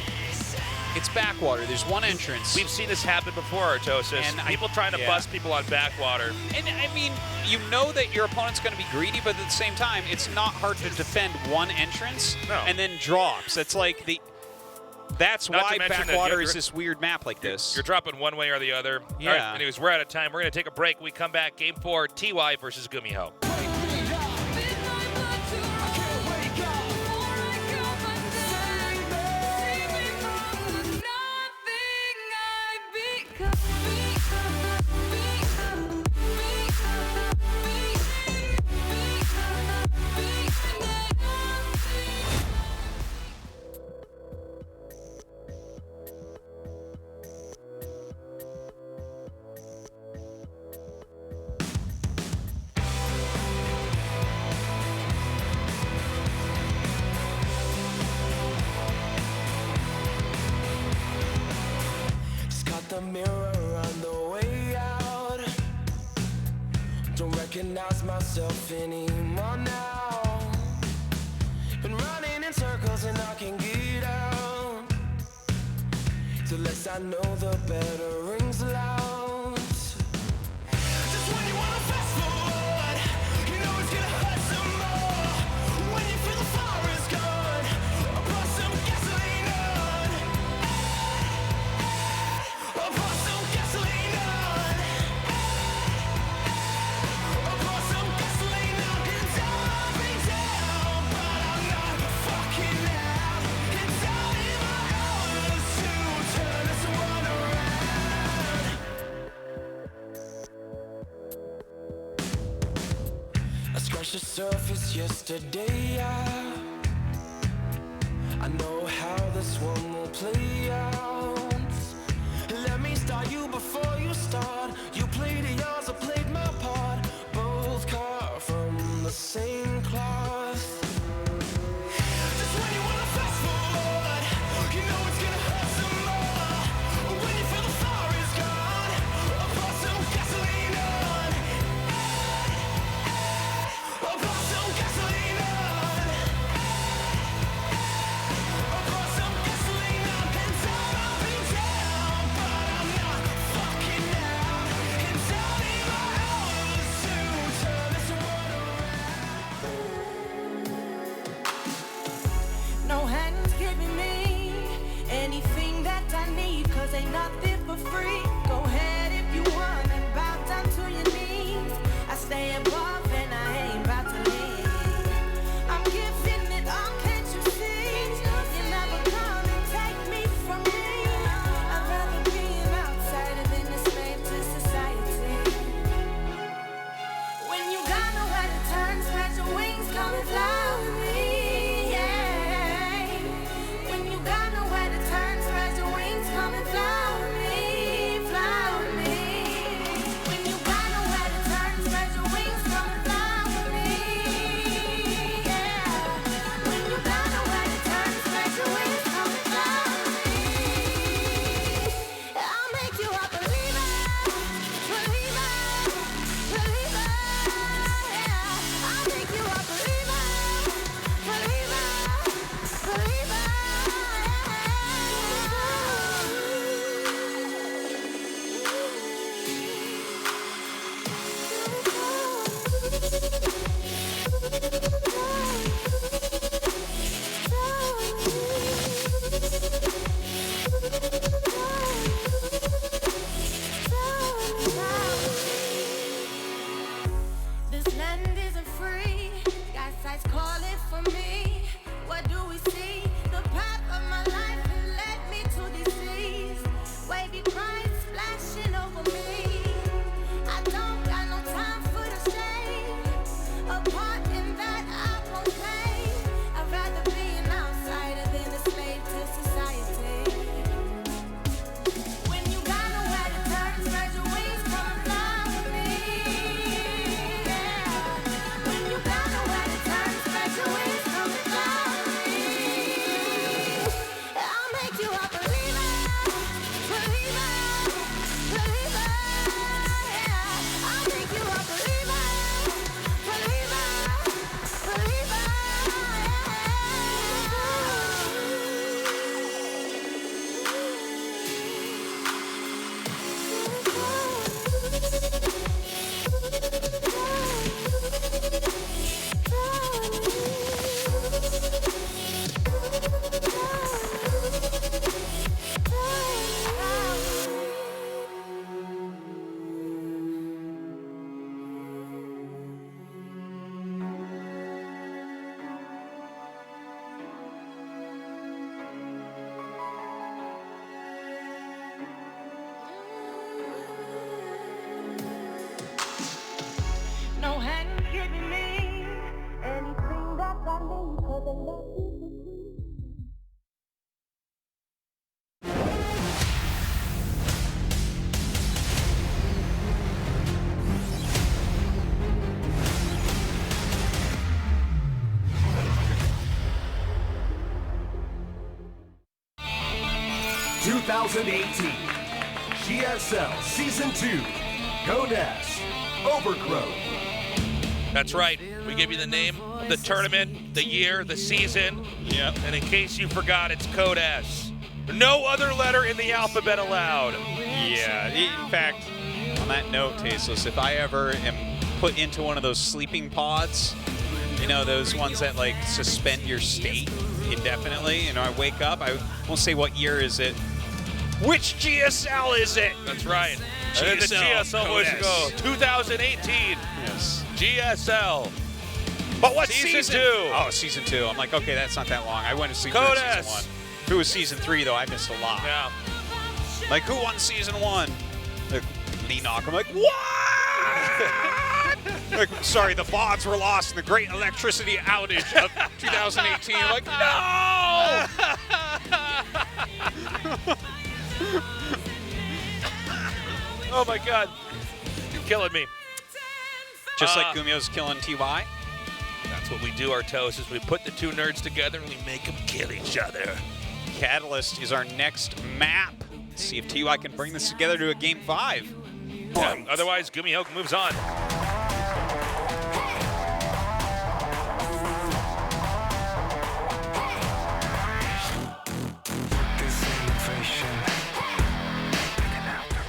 It's backwater. There's 1 entrance. We've seen this happen before, Artosis. And people trying to bust people on backwater. And, I mean, you know that your opponent's going to be greedy, but at the same time, it's not hard to defend 1 entrance and then drops. It's like that's why backwater is this weird map like this. You're dropping one way or the other. Yeah. All right, anyways, we're out of time. We're going to take a break. We come back. Game 4, TY versus GuMiho. The mirror on the way out. Don't recognize myself anymore now. Been running in circles and I can get out. The less I know, the better rings loud. Just when you wanna fast forward, you know it's gonna hurt some more. When you feel the fire is gone, I'll put some gasoline on. I'll pour some gasoline on. I'll pour some gasoline on. 'Cause I've been down, but I'm not fucking out. It's out in my hours to turn this world around. surface yesterday. I know how this one will play out. Let me start you before you start. You played yours, I played my part. Both cut from the same cloth. Just when you wanna fast forward, you know it's gonna hurt some more. When you feel the fire is gone, I'll pour some gasoline on. I'll pour some gasoline on. I'll pour some gasoline on. And down, I'll be down, but I'm not fucking out. It's only my hours to turn this world around. No hands giving me anything that I need, 'cause ain't nothing for free. Go ahead if you want and bow down to your knees. I stay above and I ain't about to leave. I'm giving it all, can't you see? You never come and take me from me. I'd rather be an outsider than a slave to society. When you got nowhere to turn, spread your wings, come and fly with me. When you got nowhere to turn, spread your wings, come and fly with me, fly with me. When you got nowhere to turn, spread your wings, come and fly with me. When you got nowhere to turn, spread your wings, come and fly with me. I'll make you a believer, believer, believer. I'll make you a believer, believer, believer. This land isn't free. Got sights calling for me. What do we see? The path of my life has led me to these seas. Wavy pride splashing over me. I don't got no time for the shame. A part in that I won't play. I'd rather be an outsider than a slave to society. When you got nowhere to turn, spread your wings, come and fly with me. When you got nowhere to turn, spread your wings, come and fly with me. I'll make you a believer, believer, believer. I'll make you a believer, believer, believer. No hand giving me anything that I need, 'cause I love you for free. 2018 GSL Season 2 GoNest Overgrowth. That's right. We give you the name of the tournament, the year, the season. Yep. And in case you forgot, it's Code S. No other letter in the alphabet allowed. Yeah, in fact, on that note, Tasteless, if I ever am put into one of those sleeping pods, you know, those ones that like suspend your state indefinitely, and I wake up, I won't say what year is it. Which GSL is it? That's right. And then the GSL was to go 2018. Yes. GSL. But what season 2? Oh, season 2. I'm like, okay, that's not that long. I went to season 1. If it was season 3, though, I missed a lot. Yeah. Like, who won season 1? Like, Lee Knock. I'm like, what? Like, sorry, the VODs were lost in the great electricity outage of 2018. You're like, no! Oh my God, you're killing me. Just like GuMiho's killing TY. That's what we do, our toast, is we put the two nerds together and we make them kill each other. Catalyst is our next map. Let's see if TY can bring this together to a game 5. Yeah, otherwise, GuMiho moves on.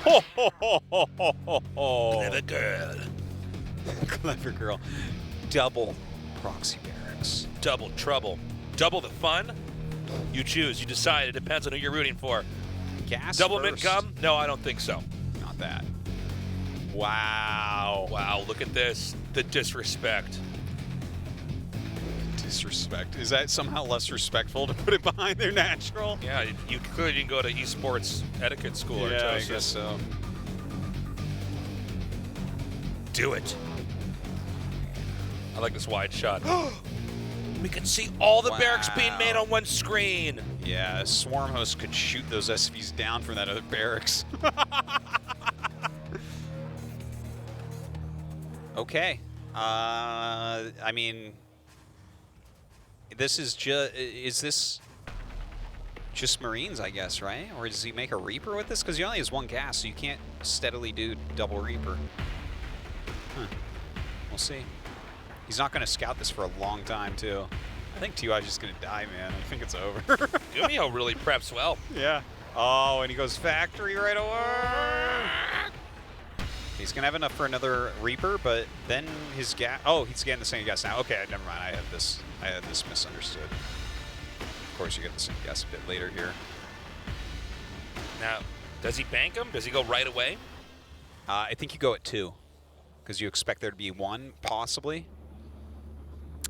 Ho, ho, ho, ho, ho, ho, ho. Clever girl. Clever girl. Double proxy barracks. Double trouble. Double the fun? You choose. You decide. It depends on who you're rooting for. Gas Double first. mint gum? No, I don't think so. Not that. Wow. Wow, look at this. The disrespect. Disrespect. Is that somehow less respectful to put it behind their natural? Yeah, you clearly didn't go to esports etiquette school or Yeah, I Tosis. guess so. Do it. I like this wide shot. We can see all the barracks being made on one screen. Yeah, Swarm Host could shoot those SCVs down from that other barracks. Okay. I mean, this is this just Marines, I guess, right? Or does he make a Reaper with this? Because he only has one gas, so you can't steadily do double Reaper. Huh. We'll see. He's not going to scout this for a long time, too. I think TY's just going to die, man. I think it's over. GuMiho really preps well. Yeah. Oh, and he goes factory right away. He's going to have enough for another Reaper, but then his gas... Oh, he's getting the same gas now. Okay, never mind. I had this misunderstood. Of course, you get the same gas a bit later here. Now, does he bank him? Does he go right away? I think you go at 2, because you expect there to be 1, possibly.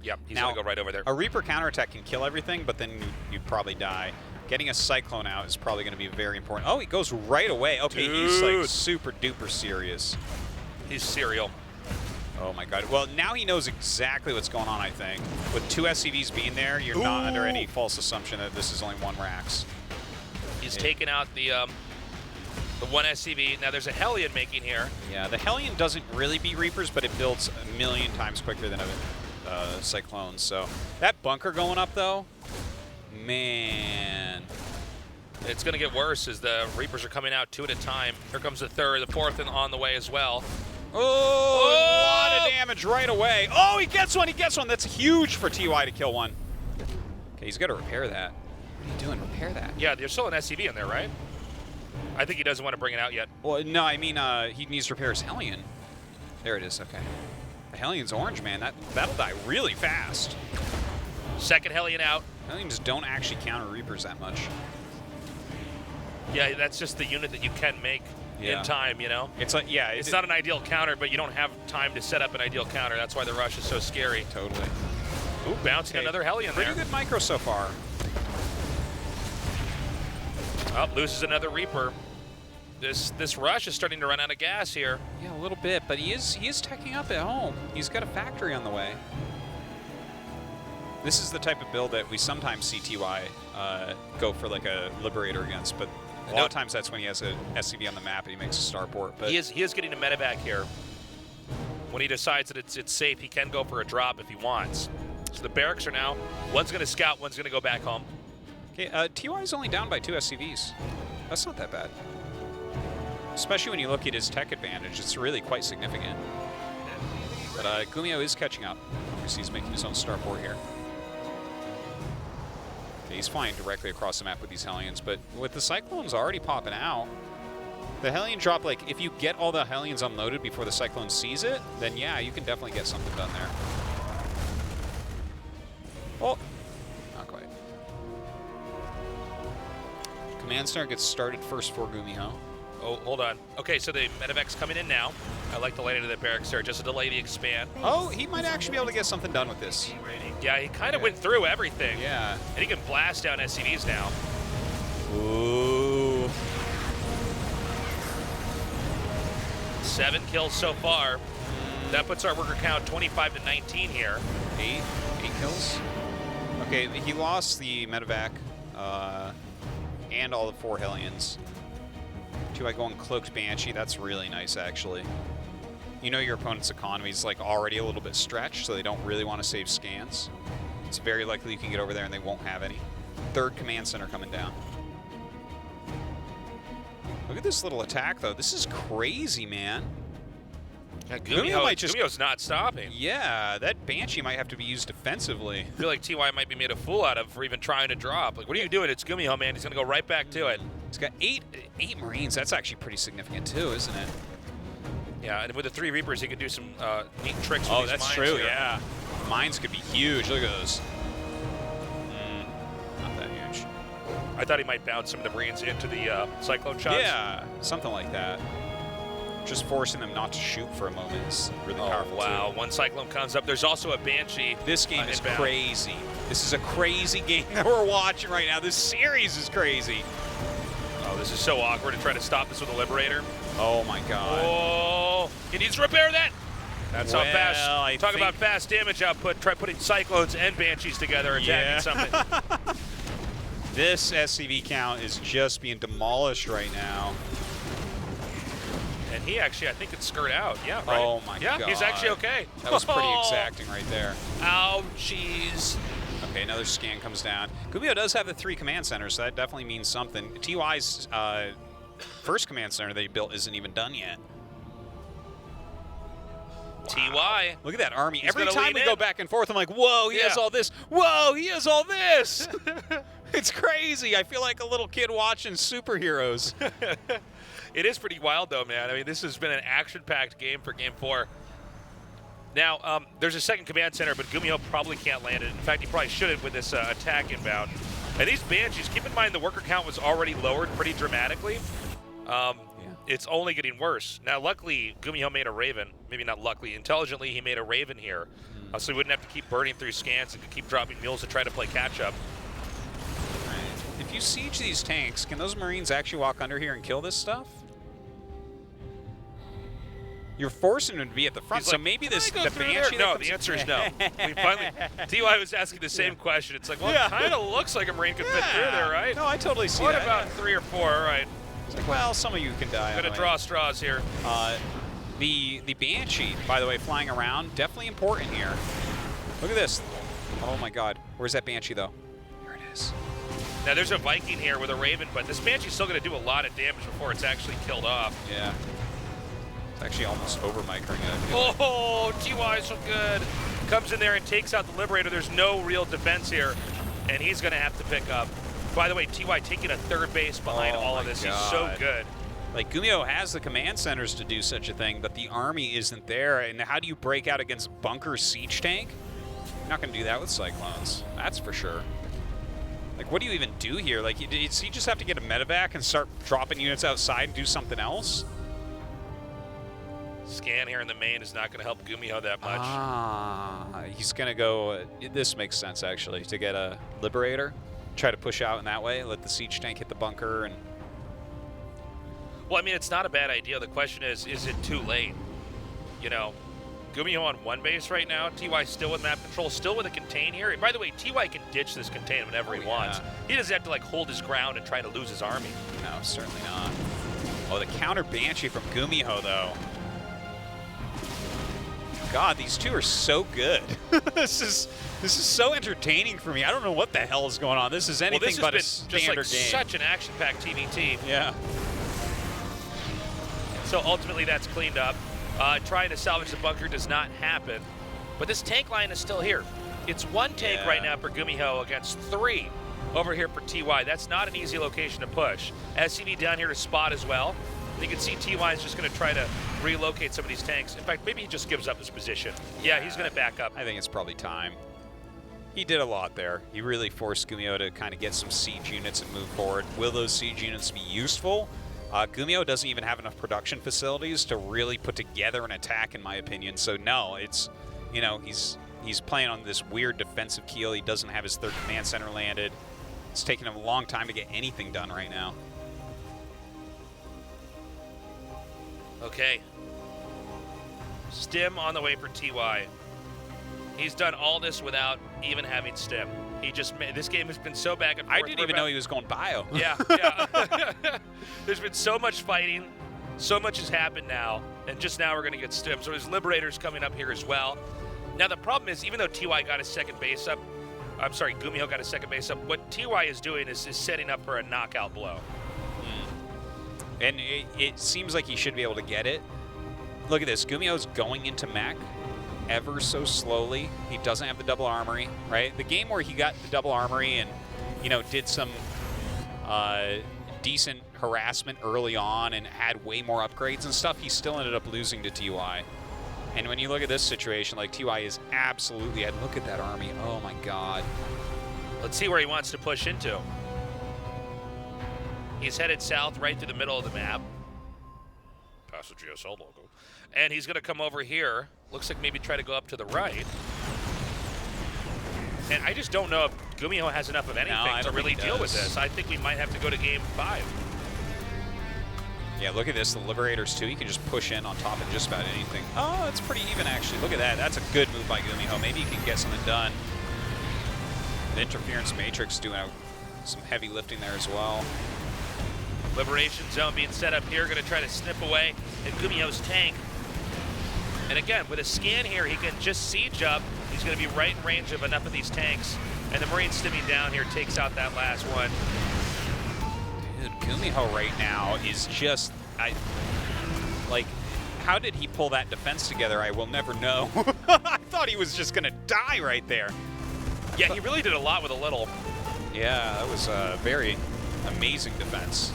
Yep, he's Now, going to go right over there. A Reaper counterattack can kill everything, but then you'd probably die. Getting a Cyclone out is probably going to be very important. Oh, he goes right away. Okay, he's like super duper serious. He's serial. Oh my God. Well, now he knows exactly what's going on, I think. With 2 SCVs being there, you're not under any false assumption that this is only 1 Rax. He's taken out the one SCV. Now there's a Hellion making here. Yeah, the Hellion doesn't really beat Reapers, but it builds a million times quicker than a Cyclone. So that bunker going up, though, man. It's going to get worse as the Reapers are coming out 2 at a time. Here comes the 3rd, the 4th, and on the way as well. Oh, a lot of damage right away. Oh, he gets one. He gets one. That's huge for TY to kill one. Okay, he's got to repair that. What are you doing? Repair that. Yeah, there's still an SCV in there, right? I think he doesn't want to bring it out yet. Well, no, I mean, he needs to repair his Hellion. There it is. Okay. The Hellion's orange, man. That'll die really fast. 2nd Hellion out. Hellions don't actually counter Reapers that much. Yeah, that's just the unit that you can make in time, you know? It's like, yeah. It's not an ideal counter, but you don't have time to set up an ideal counter. That's why the rush is so scary. Totally. Ooh, bouncing another Hellion there. Pretty good micro so far. Oh, loses another Reaper. This rush is starting to run out of gas here. Yeah, a little bit, but he is teching up at home. He's got a factory on the way. This is the type of build that we sometimes see TY go for like a Liberator against, but a lot of times that's when he has a SCV on the map and he makes a starport. But he is getting a medevac here. When he decides that it's safe, he can go for a drop if he wants. So the barracks are now, one's going to scout, one's going to go back home. Okay, TY is only down by 2 SCVs. That's not that bad. Especially when you look at his tech advantage, it's really quite significant. But GuMiho is catching up. Obviously, he's making his own starport here. Okay, he's flying directly across the map with these Hellions, but with the Cyclones already popping out, the Hellion drop, like, if you get all the Hellions unloaded before the Cyclone sees it, then yeah, you can definitely get something done there. Oh, not quite. Command Center gets started first for GuMiho. Oh, hold on. Okay, so the medevac's coming in now. I like the lighting of the barracks there, just to delay the expand. Oh, he might actually be able to get something done with this. Yeah, he kind of went through everything. Yeah. And he can blast down SCVs now. Ooh. 7 kills so far. That puts our worker count 25 to 19 here. 8 kills. Okay, he lost the medevac and all the 4 Hellions. 2 I go on Cloaked Banshee. That's really nice, actually. You know your opponent's economy is like already a little bit stretched, so they don't really want to save scans. It's very likely you can get over there and they won't have any. 3rd command center coming down. Look at this little attack, though. This is crazy, man. Yeah, GuMiho's not stopping. Yeah, that Banshee might have to be used defensively. I feel like TY might be made a fool out of for even trying to drop. Like, what are you doing? It's GuMiho, man. He's going to go right back to it. He's got 8 Marines. That's actually pretty significant, too, isn't it? Yeah, and with the 3 Reapers, he can do some neat tricks with Oh, these that's mines true, here. yeah. Mines could be huge. Look at those. Not that huge. I thought he might bounce some of the Marines into the Cyclone shots. Yeah, something like that. Just forcing them not to shoot for a moment is really powerful. Wow, too. one Cyclone comes up. There's also a Banshee. This game is inbound. crazy. This is a crazy game that we're watching right now. This series is crazy. Oh, this is so awkward to try to stop this with a Liberator. Oh my god. Oh, he needs to repair that. That's how fast. Talk about fast damage output. Try putting Cyclones and Banshees together, attacking something. This SCV count is just being demolished right now. And he actually, I think, could skirt out. Yeah, right. Oh my god. Yeah, he's actually okay. That was pretty exacting right there. Ouchies. Okay, another scan comes down. GuMiho does have the 3 command centers, so that definitely means something. TY's first command center they built isn't even done yet. Wow. TY. Look at that army. He's Every time we go back and forth, I'm like, whoa, he has all this. Whoa, he has all this. It's crazy. I feel like a little kid watching superheroes. It is pretty wild, though, man. I mean, this has been an action-packed game for Game 4. Now, there's a second command center, but GuMiho probably can't land it. In fact, he probably shouldn't with this attack inbound. And these Banshees, keep in mind the worker count was already lowered pretty dramatically. It's only getting worse. Now, luckily, GuMiho made a Raven. Maybe not luckily. Intelligently, he made a Raven here. So he wouldn't have to keep burning through scans and could keep dropping mules to try to play catch-up. If you siege these tanks, can those Marines actually walk under here and kill this stuff? You're forcing him to be at the front, so maybe the Banshee... No, the answer is no. We finally... TY was asking the same question. It's like, well, it kind of looks like a Marine could fit through there, right? No, I totally see what that. What about 3 or 4? All right. It's like, well, some of you can die. Gonna draw straws here. The Banshee, by the way, flying around, definitely important here. Look at this. Oh my god. Where's that Banshee, though? Here it is. Now, there's a Viking here with a Raven, but this Banshee's still going to do a lot of damage before it's actually killed off. Yeah. It's actually almost over-micring it. Oh, TY is so good. Comes in there and takes out the Liberator. There's no real defense here, and he's going to have to pick up. By the way, TY taking a 3rd base behind all of this. God. He's so good. Like, GuMiho has the command centers to do such a thing, but the army isn't there. And how do you break out against bunker siege tank? You're not going to do that with Cyclones. That's for sure. Like, what do you even do here? Like, does he just have to get a medevac and start dropping units outside and do something else? Scan here in the main is not going to help GuMiho that much. He's going to go... this makes sense, actually, to get a Liberator. Try to push out in that way, let the siege tank hit the bunker. And well, I mean, it's not a bad idea. The question is it too late? You know, GuMiho on 1 base right now. TY still with map control, still with a contain here. And by the way, TY can ditch this contain whenever he wants. He doesn't have to, like, hold his ground and try to lose his army. No, certainly not. Oh, the counter Banshee from GuMiho, though. God, these two are so good. This is so entertaining for me. I don't know what the hell is going on. This is anything but a standard just like game. Such an action-packed TVT. Yeah. So ultimately, that's cleaned up. Trying to salvage the bunker does not happen, but this tank line is still here. It's 1 tank right now for GuMiho against 3 over here for TY. That's not an easy location to push. SCV down here to spot as well. You can see TY is just going to try to relocate some of these tanks. In fact, maybe he just gives up his position. Yeah, he's going to back up. I think it's probably time. He did a lot there. He really forced GuMiho to kind of get some siege units and move forward. Will those siege units be useful? GuMiho doesn't even have enough production facilities to really put together an attack, in my opinion. So no, it's, you know, he's playing on this weird defensive keel. He doesn't have his 3rd command center landed. It's taking him a long time to get anything done right now. Okay. Stim on the way for TY. He's done all this without even having Stim. This game has been so back and forth. I didn't even know he was going bio. Yeah. There's been so much fighting. So much has happened now. And just now we're going to get Stim. So there's Liberators coming up here as well. Now the problem is, even though TY got his second base up, I'm sorry, GuMiho got his second base up, what TY is doing is setting up for a knockout blow. And it seems like he should be able to get it. Look at this. GuMiho's going into mech ever so slowly. He doesn't have the double armory, right? The game where he got the double armory and, did some decent harassment early on and had way more upgrades and stuff, he still ended up losing to TY. And when you look at this situation, like, TY is absolutely, look at that army. Oh my God. Let's see where he wants to push into. He's headed south right through the middle of the map. Past the GSL logo. And he's going to come over here. Looks like maybe try to go up to the right. And I just don't know if GuMiho has enough of anything to really deal with this. I think we might have to go to game 5. Yeah, look at this. The Liberators, too. He can just push in on top of just about anything. Oh, it's pretty even, actually. Look at that. That's a good move by GuMiho. Maybe he can get something done. The Interference Matrix doing some heavy lifting there as well. Liberation zone being set up here. Going to try to snip away at GuMiho's tank. And again, with a scan here, he can just siege up. He's going to be right in range of enough of these tanks. And the Marine stimming down here takes out that last one. Dude, GuMiho right now is just, how did he pull that defense together? I will never know. I thought he was just going to die right there. Yeah, he really did a lot with a little. Yeah, that was a very amazing defense.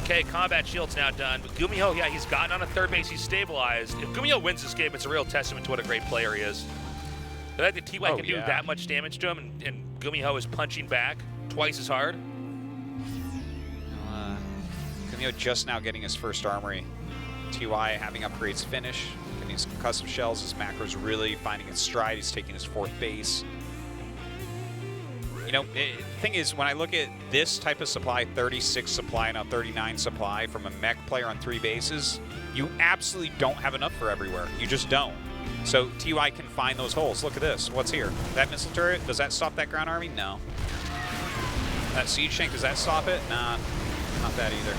Okay, combat shield's now done. But GuMiho, yeah, he's gotten on a third base. He's stabilized. If GuMiho wins this game, it's a real testament to what a great player he is. The fact that TY can do that much damage to him and GuMiho is punching back twice as hard. GuMiho just now getting his first armory. TY having upgrades finish, getting some custom shells. His macro's really finding its stride. He's taking his 4th base. The thing is, when I look at this type of supply, 36 supply, now 39 supply from a mech player on 3 bases, you absolutely don't have enough for everywhere. You just don't. So TY can find those holes. Look at this. What's here? That missile turret, does that stop that ground army? No. That siege tank, does that stop it? Nah, not that either.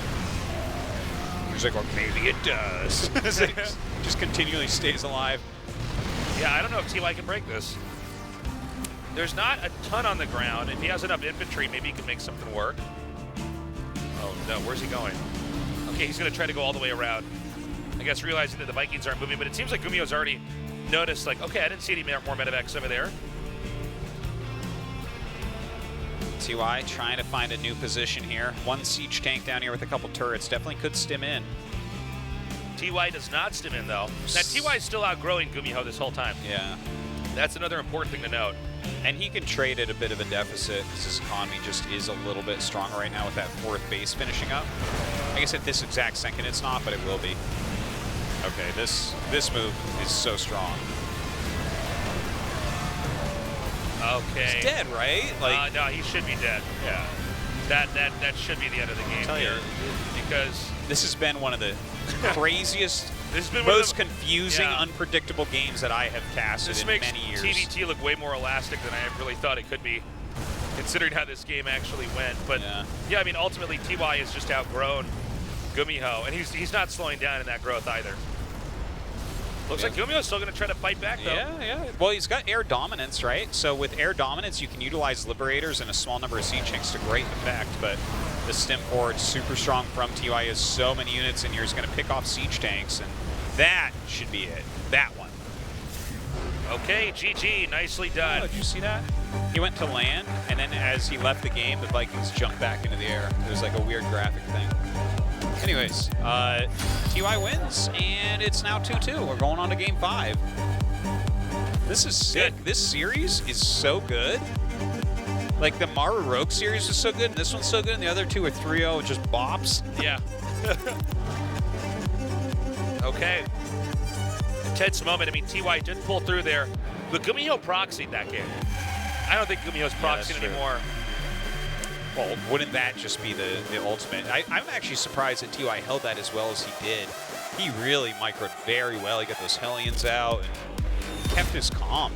He's like, well, maybe it does. Just continually stays alive. Yeah, I don't know if TY can break this. There's not a ton on the ground. If he has enough infantry, maybe he can make something work. Oh, no, where's he going? Okay, he's going to try to go all the way around. I guess realizing that the Vikings aren't moving, but it seems like GuMiho's already noticed, like, okay, I didn't see any more medevacs over there. TY trying to find a new position here. 1 siege tank down here with a couple turrets. Definitely could stim in. TY does not stim in, though. Now, TY is still outgrowing GuMiho this whole time. Yeah. That's another important thing to note. And he can trade at a bit of a deficit because his economy just is a little bit stronger right now with that 4th base finishing up. I guess at this exact second it's not, but it will be. Okay, this move is so strong. Okay. He's dead, right? No, he should be dead. Yeah. That should be the end of the game here. Because this has been one of the craziest, most confusing, unpredictable games that I have casted in many years. This makes TDT look way more elastic than I really thought it could be, considering how this game actually went. But yeah, I mean, ultimately TY has just outgrown GuMiho, and he's not slowing down in that growth either. Looks like GuMiho's still going to try to fight back, though. Yeah. Well, he's got air dominance, right? So with air dominance, you can utilize Liberators and a small number of siege tanks to great effect, but the stim forward super strong from TY has so many units in here. He's going to pick off siege tanks, and that should be it. That one. Okay, GG. Nicely done. Oh, did you see that? He went to land, and then as he left the game, the Vikings jumped back into the air. It was like a weird graphic thing. Anyways, TY wins, and it's now 2-2. We're going on to game 5. This is sick. Good. This series is so good. Like, the Maru Rogue series was so good, and this one's so good, and the other two are 3-0 just bops. Yeah. Okay. Intense moment. I mean, TY did pull through there, but GuMiho proxied that game. I don't think GuMiho's proxying anymore. Well, wouldn't that just be the ultimate? I'm actually surprised that TY held that as well as he did. He really microed very well. He got those Hellions out and kept his calm.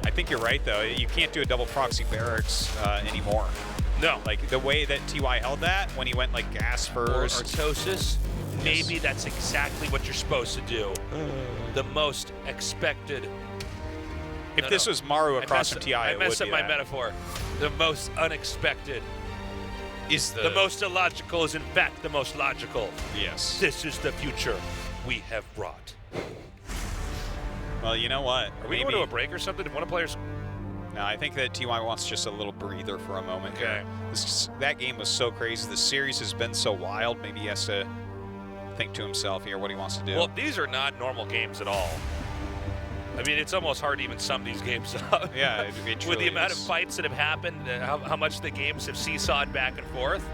I think you're right, though. You can't do a double proxy barracks anymore. No. Like, the way that TY held that, when he went, like, gas first. Or Artosis, maybe that's exactly what you're supposed to do. The most expected. If this was Maru across from TI, I it would messed up be my that. metaphor. The most unexpected is the most illogical is in fact the most logical. Yes. This is the future we have brought. Well, you know what? Are we going to a break or something? If one of the players... No, I think that TY wants just a little breather for a moment. Okay. That game was so crazy. The series has been so wild. Maybe he has to think to himself here what he wants to do. Well, these are not normal games at all. I mean, it's almost hard to even sum these games up. Yeah, it With truly the amount of is. fights that have happened, how much the games have seesawed back and forth.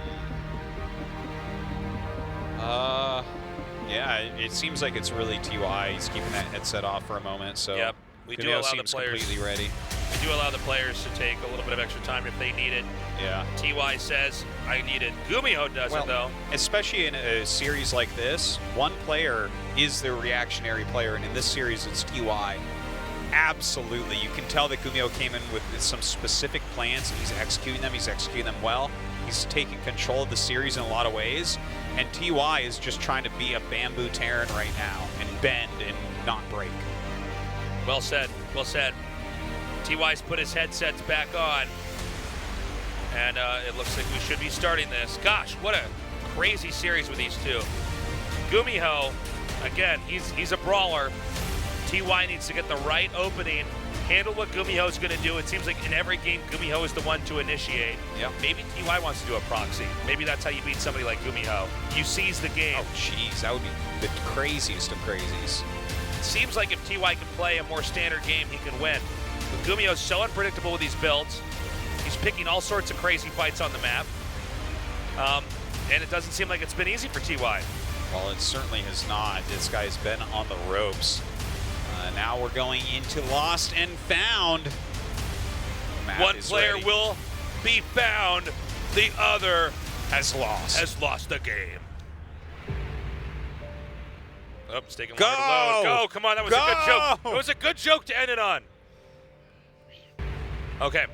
Yeah, it seems like it's really TY. He's keeping that headset off for a moment, so Yep. We do GuMiho allow the seems players completely ready. We do allow the players to take a little bit of extra time if they need it. Yeah. TY says, I need it. GuMiho doesn't, though. Especially in a series like this, one player is the reactionary player, and in this series, it's TY. Absolutely. You can tell that GuMiho came in with some specific plans, and he's executing them. He's executing them well. He's taking control of the series in a lot of ways, and TY is just trying to be a bamboo Terran right now and bend and not break. Well said. Well said. TY's put his headsets back on, and it looks like we should be starting this. Gosh, what a crazy series with these two. GuMiho, again, he's a brawler. TY needs to get the right opening, handle what GuMiho's going to do. It seems like in every game, GuMiho is the one to initiate. Yep. Maybe TY wants to do a proxy. Maybe that's how you beat somebody like GuMiho. You seize the game. Oh, jeez, that would be the craziest of crazies. Seems like if TY can play a more standard game, he can win. But GuMiho's so unpredictable with these builds. He's picking all sorts of crazy fights on the map. And it doesn't seem like it's been easy for TY. Well, it certainly has not. This guy's been on the ropes. Now we're going into Lost and Found. One player will be found. The other has lost the game. Oh, it's taking longer to load. Go! Come on, that was a good joke. It was a good joke to end it on. Okay.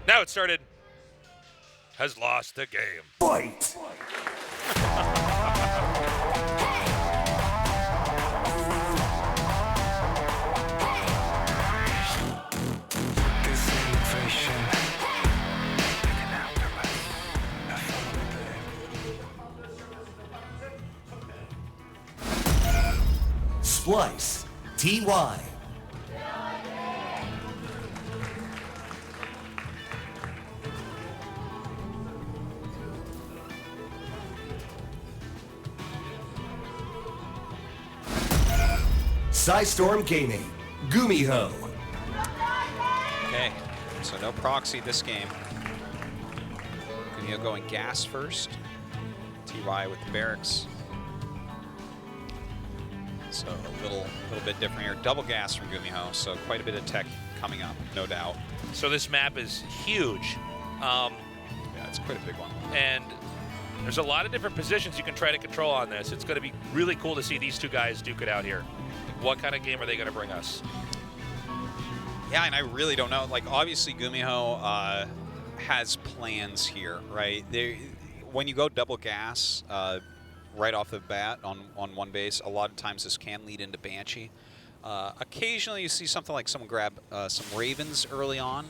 Now it started. Has lost the game. Fight! Splice, TY. Storm Gaming, GuMiho. Okay, so no proxy this game. GuMiho going gas first. TY with the barracks. So a little bit different here. Double gas from GuMiho, so quite a bit of tech coming up, no doubt. So this map is huge. Yeah, it's quite a big one. And there's a lot of different positions you can try to control on this. It's going to be really cool to see these two guys duke it out here. What kind of game are they going to bring us? Yeah, and I really don't know. Like, obviously, GuMiho has plans here, right? When you go double gas right off the bat on one base, a lot of times this can lead into Banshee. Occasionally, you see something like someone grab some Ravens early on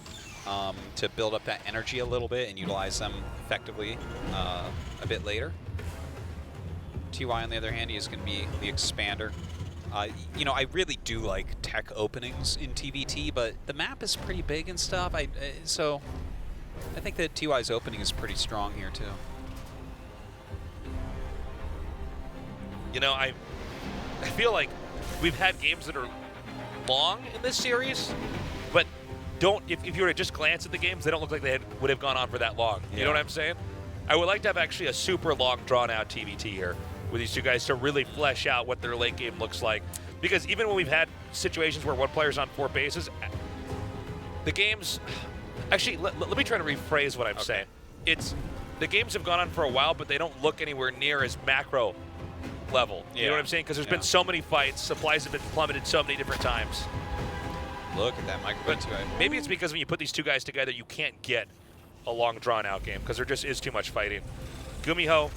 to build up that energy a little bit and utilize them effectively a bit later. TY, on the other hand, he is going to be the expander. You know, I really do like tech openings in TVT, but the map is pretty big and stuff. So I think that TY's opening is pretty strong here too. You know, I feel like we've had games that are long in this series, but if you were to just glance at the games, they don't look like they would have gone on for that long. You know what I'm saying? I would like to have actually a super long, drawn-out TVT here with these two guys to really flesh out what their late game looks like. Because even when we've had situations where one player's on 4 bases, the games... Actually, let me try to rephrase what I'm saying. The games have gone on for a while, but they don't look anywhere near as macro level. You know Yeah. what I'm saying? Because there's Yeah. been so many fights, supplies have been plummeted so many different times. Look at that microphone But guy. maybe it's because when you put these two guys together, you can't get a long, drawn-out game because there just is too much fighting. GuMiho,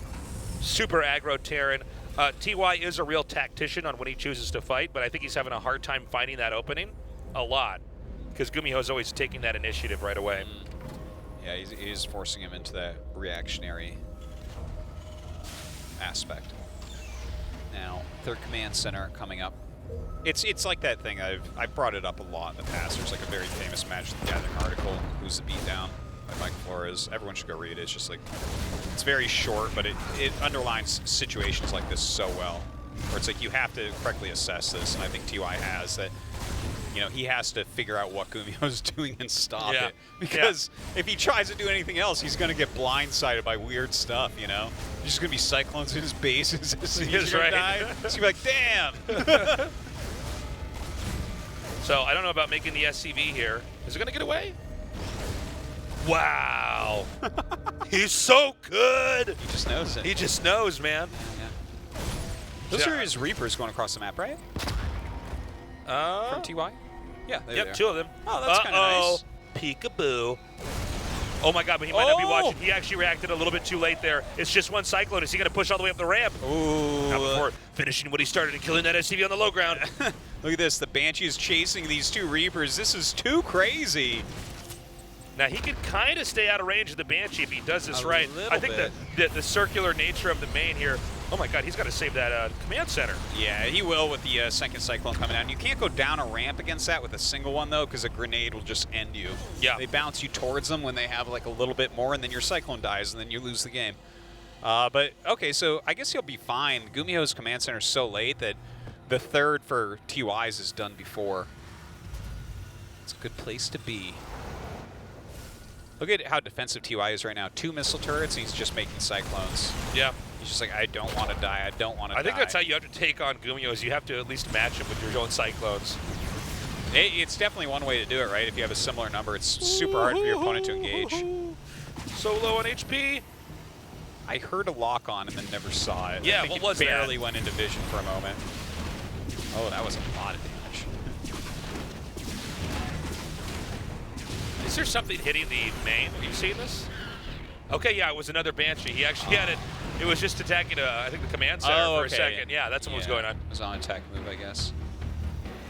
super aggro Terran. TY is a real tactician on when he chooses to fight, but I think he's having a hard time finding that opening a lot because GuMiho is always taking that initiative right away. Yeah, he's forcing him into that reactionary aspect. Now, third command center coming up. It's like that thing I've brought it up a lot in the past. There's like a very famous Magic the Gathering article, Who's the Beatdown by Mike Flores. Everyone should go read it. It's just like, it's very short, but it underlines situations like this so well. Where it's like you have to correctly assess this, and I think TY has that. You know, he has to figure out what GuMiho's doing and stop it. Because if he tries to do anything else, he's going to get blindsided by weird stuff, you know? There's just going to be cyclones in his bases. He's right. die. He's going to be like, damn! So I don't know about making the SCV here. Is it going to get away? Wow. He's so good. He just knows it. He just knows, man. Yeah. Those are his Reapers going across the map, right? From TY? Yeah, there they yep, are. two of them. Oh, that's kind of nice. Peekaboo. Oh my god, but he might not be watching. He actually reacted a little bit too late there. It's just one Cyclone. Is he going to push all the way up the ramp? Ooh. Not before finishing what he started and killing that SCV on the low ground. Look at this. The Banshee is chasing these two Reapers. This is too crazy. Now, he could kind of stay out of range of the Banshee if he does this right. I think the circular nature of the main here, oh my god, he's got to save that command center. Yeah, he will with the second Cyclone coming down. You can't go down a ramp against that with a single one, though, because a grenade will just end you. Yeah. They bounce you towards them when they have like a little bit more, and then your Cyclone dies, and then you lose the game. But, okay, so I guess he'll be fine. GuMiho's command center is so late that the third for TY's is done before. It's a good place to be. Look at how defensive TY is right now. 2 missile turrets, and he's just making Cyclones. Yeah. He's just like, I don't want to die. I don't want to die. I think that's how you have to take on GuMiho, is you have to at least match him with your own Cyclones. It's definitely one way to do it, right? If you have a similar number, it's super hard for your opponent to engage. So low on HP. I heard a lock on and then never saw it. Yeah, I think what it was barely that? went into vision for a moment. Oh, that was a lot of damage. Is there something hitting the main? Have you seen this? Okay, yeah, it was another Banshee. He actually had it. It was just attacking, I think, the command center for a second. Yeah, that's what was going on. It was on an attack move, I guess.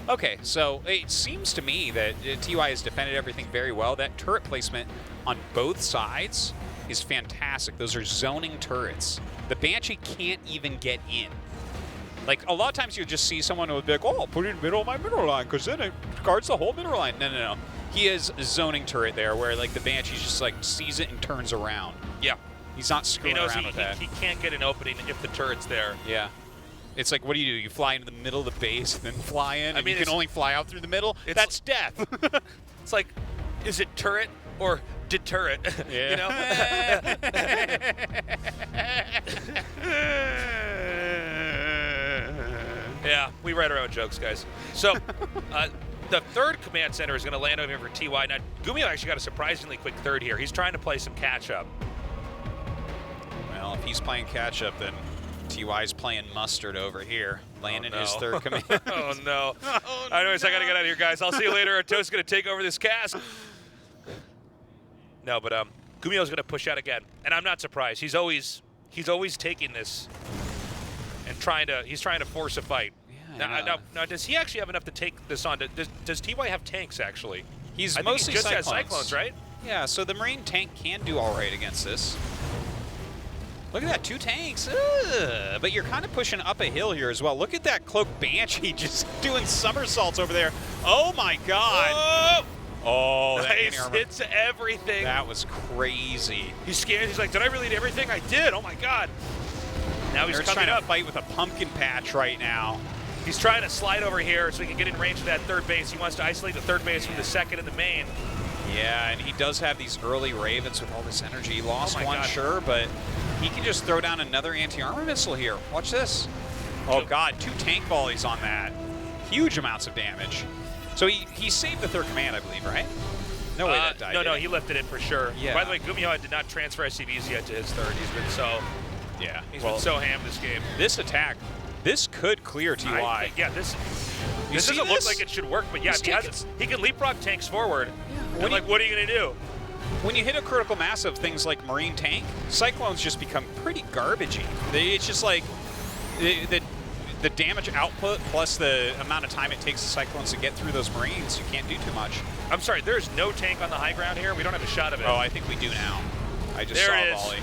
Okay, so it seems to me that TY has defended everything very well. That turret placement on both sides is fantastic. Those are zoning turrets. The Banshee can't even get in. Like, a lot of times you'll just see someone who will be like, oh, I'll put it in the middle of my mineral line, because then it guards the whole mineral line. No, no, no. He has a zoning turret there where, like, the Banshee just, like, sees it and turns around. Yeah. He's not screwing around with that. He can't get an opening if the turret's there. Yeah. It's like, what do? You fly into the middle of the base and then fly in, and you can only fly out through the middle? That's death. It's like, is it turret or deterrent? Yeah. You know? Yeah, we write our own jokes, guys. So, the third command center is going to land over here for TY. Now, GuMiho actually got a surprisingly quick third here. He's trying to play some catch-up. Well, if he's playing catch-up, then TY's playing mustard over here, landing his no. third command. Oh, no. Anyways, I got to get out of here, guys. I'll see you later. Toast's going to take over this cast. No, but GuMiho's going to push out again. And I'm not surprised. He's always taking this and he's trying to force a fight. Yeah, now, does he actually have enough to take this on? Does TY have tanks, actually? He's I think mostly he just Cyclones. has Cyclones, right? Yeah, so the Marine tank can do all right against this. Look at that, 2 tanks. Ugh. But you're kind of pushing up a hill here as well. Look at that Cloaked Banshee just doing somersaults over there. Oh, my God. Whoa! Oh, that Nice anti-armor. hits everything. That was crazy. He's scared. He's like, did I really hit everything? I did. Oh, my God. Now he's coming trying up. to fight with a pumpkin patch right now. He's trying to slide over here so he can get in range of that third base. He wants to isolate the third base from the second and the main. Yeah, and he does have these early Ravens with all this energy. He lost Oh my one, God. sure, but he can just throw down another anti-armor missile here. Watch this. Oh, God, 2 tank volleys on that. Huge amounts of damage. So he saved the third command, I believe, right? No way that died. No, did no, it? he lifted it for sure. Yeah. By the way, GuMiho did not transfer SCVs yet to his third. He's been so Yeah. He's been so ham this game. This attack, this could clear TY. Yeah, this doesn't see look this? like it should work, but yeah, he can leapfrog tanks forward. When And like, what are you going to do? When you hit a critical mass of things like Marine Tank, Cyclones just become pretty garbagey. It's just like the damage output plus the amount of time it takes the Cyclones to get through those Marines, you can't do too much. I'm sorry, there's no tank on the high ground here. We don't have a shot of it. Oh, I think we do now. I just There saw it a is. volley.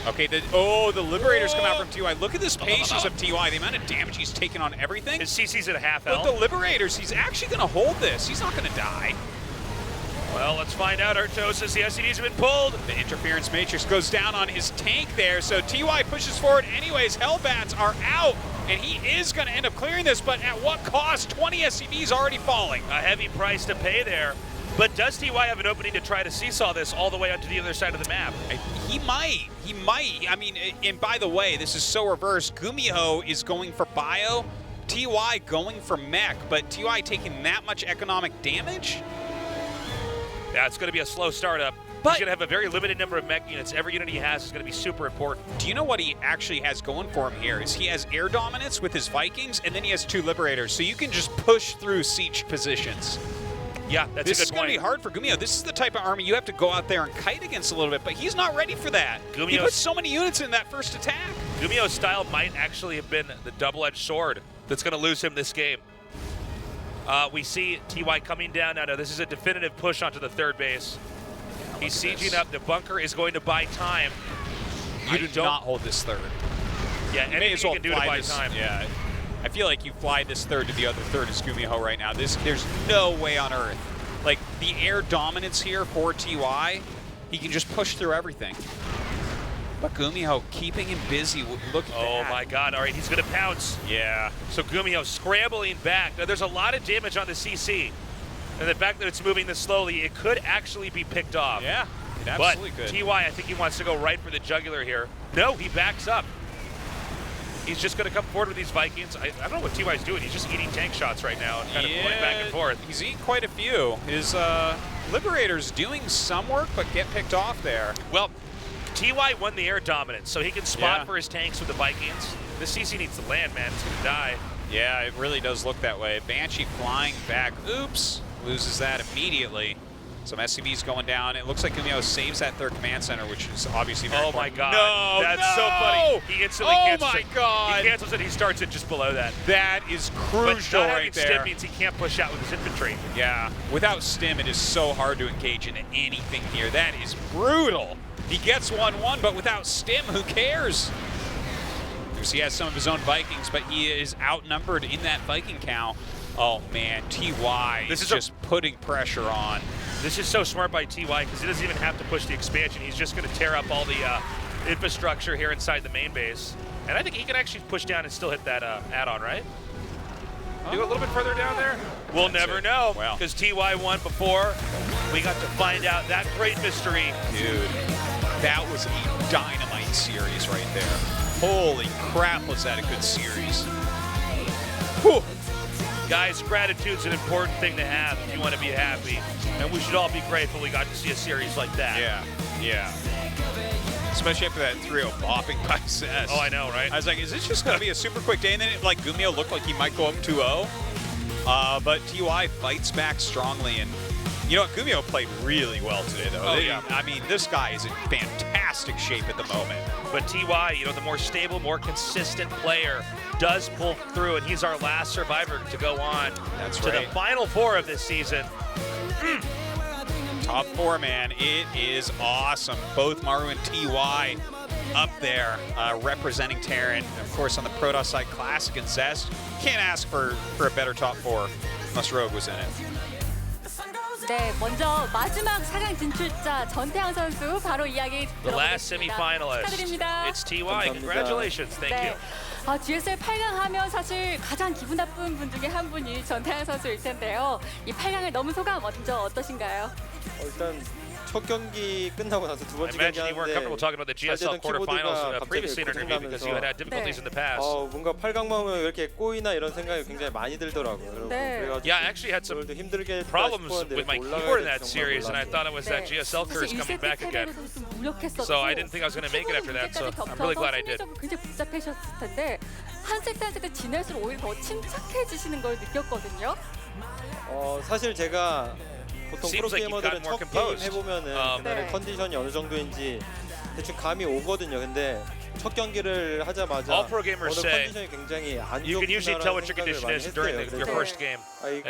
Okay, the Liberators come out from TY. Look at this patience of TY, the amount of damage he's taken on everything. His CC's at a half But health. the Liberators, he's actually going to hold this. He's not going to die. Well, let's find out, Artosis. The SCVs have been pulled. The interference matrix goes down on his tank there, so TY pushes forward anyways. Hellbats are out, and he is going to end up clearing this, but at what cost? 20 SCVs already falling. A heavy price to pay there. But does TY have an opening to try to seesaw this all the way onto the other side of the map? He might. He might. I mean, and by the way, this is so reversed. GuMiho is going for bio, TY going for mech, but TY taking that much economic damage? Yeah, it's going to be a slow startup. He's going to have a very limited number of mech units. Every unit he has is going to be super important. Do you know what he actually has going for him here? Is he has air dominance with his Vikings, and then he has 2 Liberators, so you can just push through siege positions. Yeah, that's a good point. This is going to be hard for GuMiho. This is the type of army you have to go out there and kite against a little bit, but he's not ready for that. He put so many units in that first attack. GuMiho's style might actually have been the double-edged sword that's going to lose him this game. We see TY coming down now. This is a definitive push onto the third base. He's sieging up. The bunker is going to buy time. You do not hold this third. Yeah, you may as well can do to fly buy this. time. Yeah, I feel like you fly this third to the other third is GuMiho right now. There's no way on earth. Like, the air dominance here for TY, he can just push through everything. But GuMiho keeping him busy. Look at that. Oh my God, all right, he's gonna pounce. Yeah. So GuMiho scrambling back. Now there's a lot of damage on the CC. And the fact that it's moving this slowly, it could actually be picked off. Yeah, it absolutely but could. TY, I think he wants to go right for the jugular here. No, he backs up. He's just gonna come forward with these Vikings. I don't know what TY's doing. He's just eating tank shots right now and kind of going back and forth. He's eating quite a few. His Liberators doing some work, but get picked off there. Well, TY won the air dominance, so he can spot for his tanks with the Vikings. This CC needs to land, man. It's gonna die. Yeah, it really does look that way. Banshee flying back. Oops. Loses that immediately. Some SCVs going down. It looks like GuMiho saves that third command center, which is obviously very important. Oh my God. No, That's so funny. He instantly cancels it. Oh my God. He cancels it. He starts it just below that. That is crucial but not right there. Stim means he can't push out with his infantry. Yeah. Without Stim, it is so hard to engage into anything here. That is brutal. He gets 1-1, but without Stim, who cares? He has some of his own Vikings, but he is outnumbered in that Viking count. Oh man, TY is just putting pressure on. This is so smart by TY because he doesn't even have to push the expansion. He's just going to tear up all the infrastructure here inside the main base. And I think he can actually push down and still hit that add-on, right? Do a little bit further down there? We'll never know because TY won before. We got to find out that great mystery. Dude, that was a dynamite series right there. Holy crap, was that a good series. Whew. Guys, gratitude's an important thing to have if you want to be happy. And we should all be grateful we got to see a series like that. Yeah, yeah. Especially after that 3-0 bopping by Zest. Oh, I know, right? I was like, is this just going to be a super quick day? And then, GuMiho looked like he might go up 2-0. But TY fights back strongly. And you know what? GuMiho played really well today, though. I mean, this guy is in fantastic shape at the moment. But TY, the more stable, more consistent player, does pull through, and he's our last survivor to go on to the Final Four of this season. Top 4, man. It is awesome. Both Maru and TY up there representing Terran. Of course, on the Protoss side, Classic and Zest. Can't ask for a better top 4 unless Rogue was in it. 네, 먼저 마지막 4강 진출자 전태양 선수 바로 이야기 The last semi-finalist. 축하드립니다. It's TY. Congratulations. Thank you. GSL 8강 하면 사실 가장 기분 나쁜 분 중에 한 분이 전태양 선수일 텐데요. 이 8강을 넘은 소감 먼저 어떠신가요? 일단 첫 경기 끝나고 나서 두 I 번째 경기 imagine you weren't comfortable 하는데 talking about the GSL quarterfinals previously in our interview because you had had difficulties in the past. 뭔가 8강 마음에 이렇게 꼬이나 이런 생각이 굉장히 많이 들더라고요. 네. Yeah, I actually had some 힘들게 problems with my keyboard in that series, and I thought it was that GSL curse coming back again. So I didn't think I was going to make it after that. So I'm really glad I did. 굉장히 복잡하셨을 텐데 한 세트 한 세트 지날수록 오히려 더 침착해지시는 걸 느꼈거든요. 사실 제가 보통 Seems like you've 프로게이머들은 gotten more 첫 게임 composed. 해보면은 그날의 네. 컨디션이 어느 정도인지 대충 감이 오거든요. 근데 첫 경기를 하자마자 All pro gamers 오늘 say 컨디션이 굉장히 안 you can usually tell what 좋구나라는 your 생각을 condition 많이 is during 했어요. your 그래서 first game.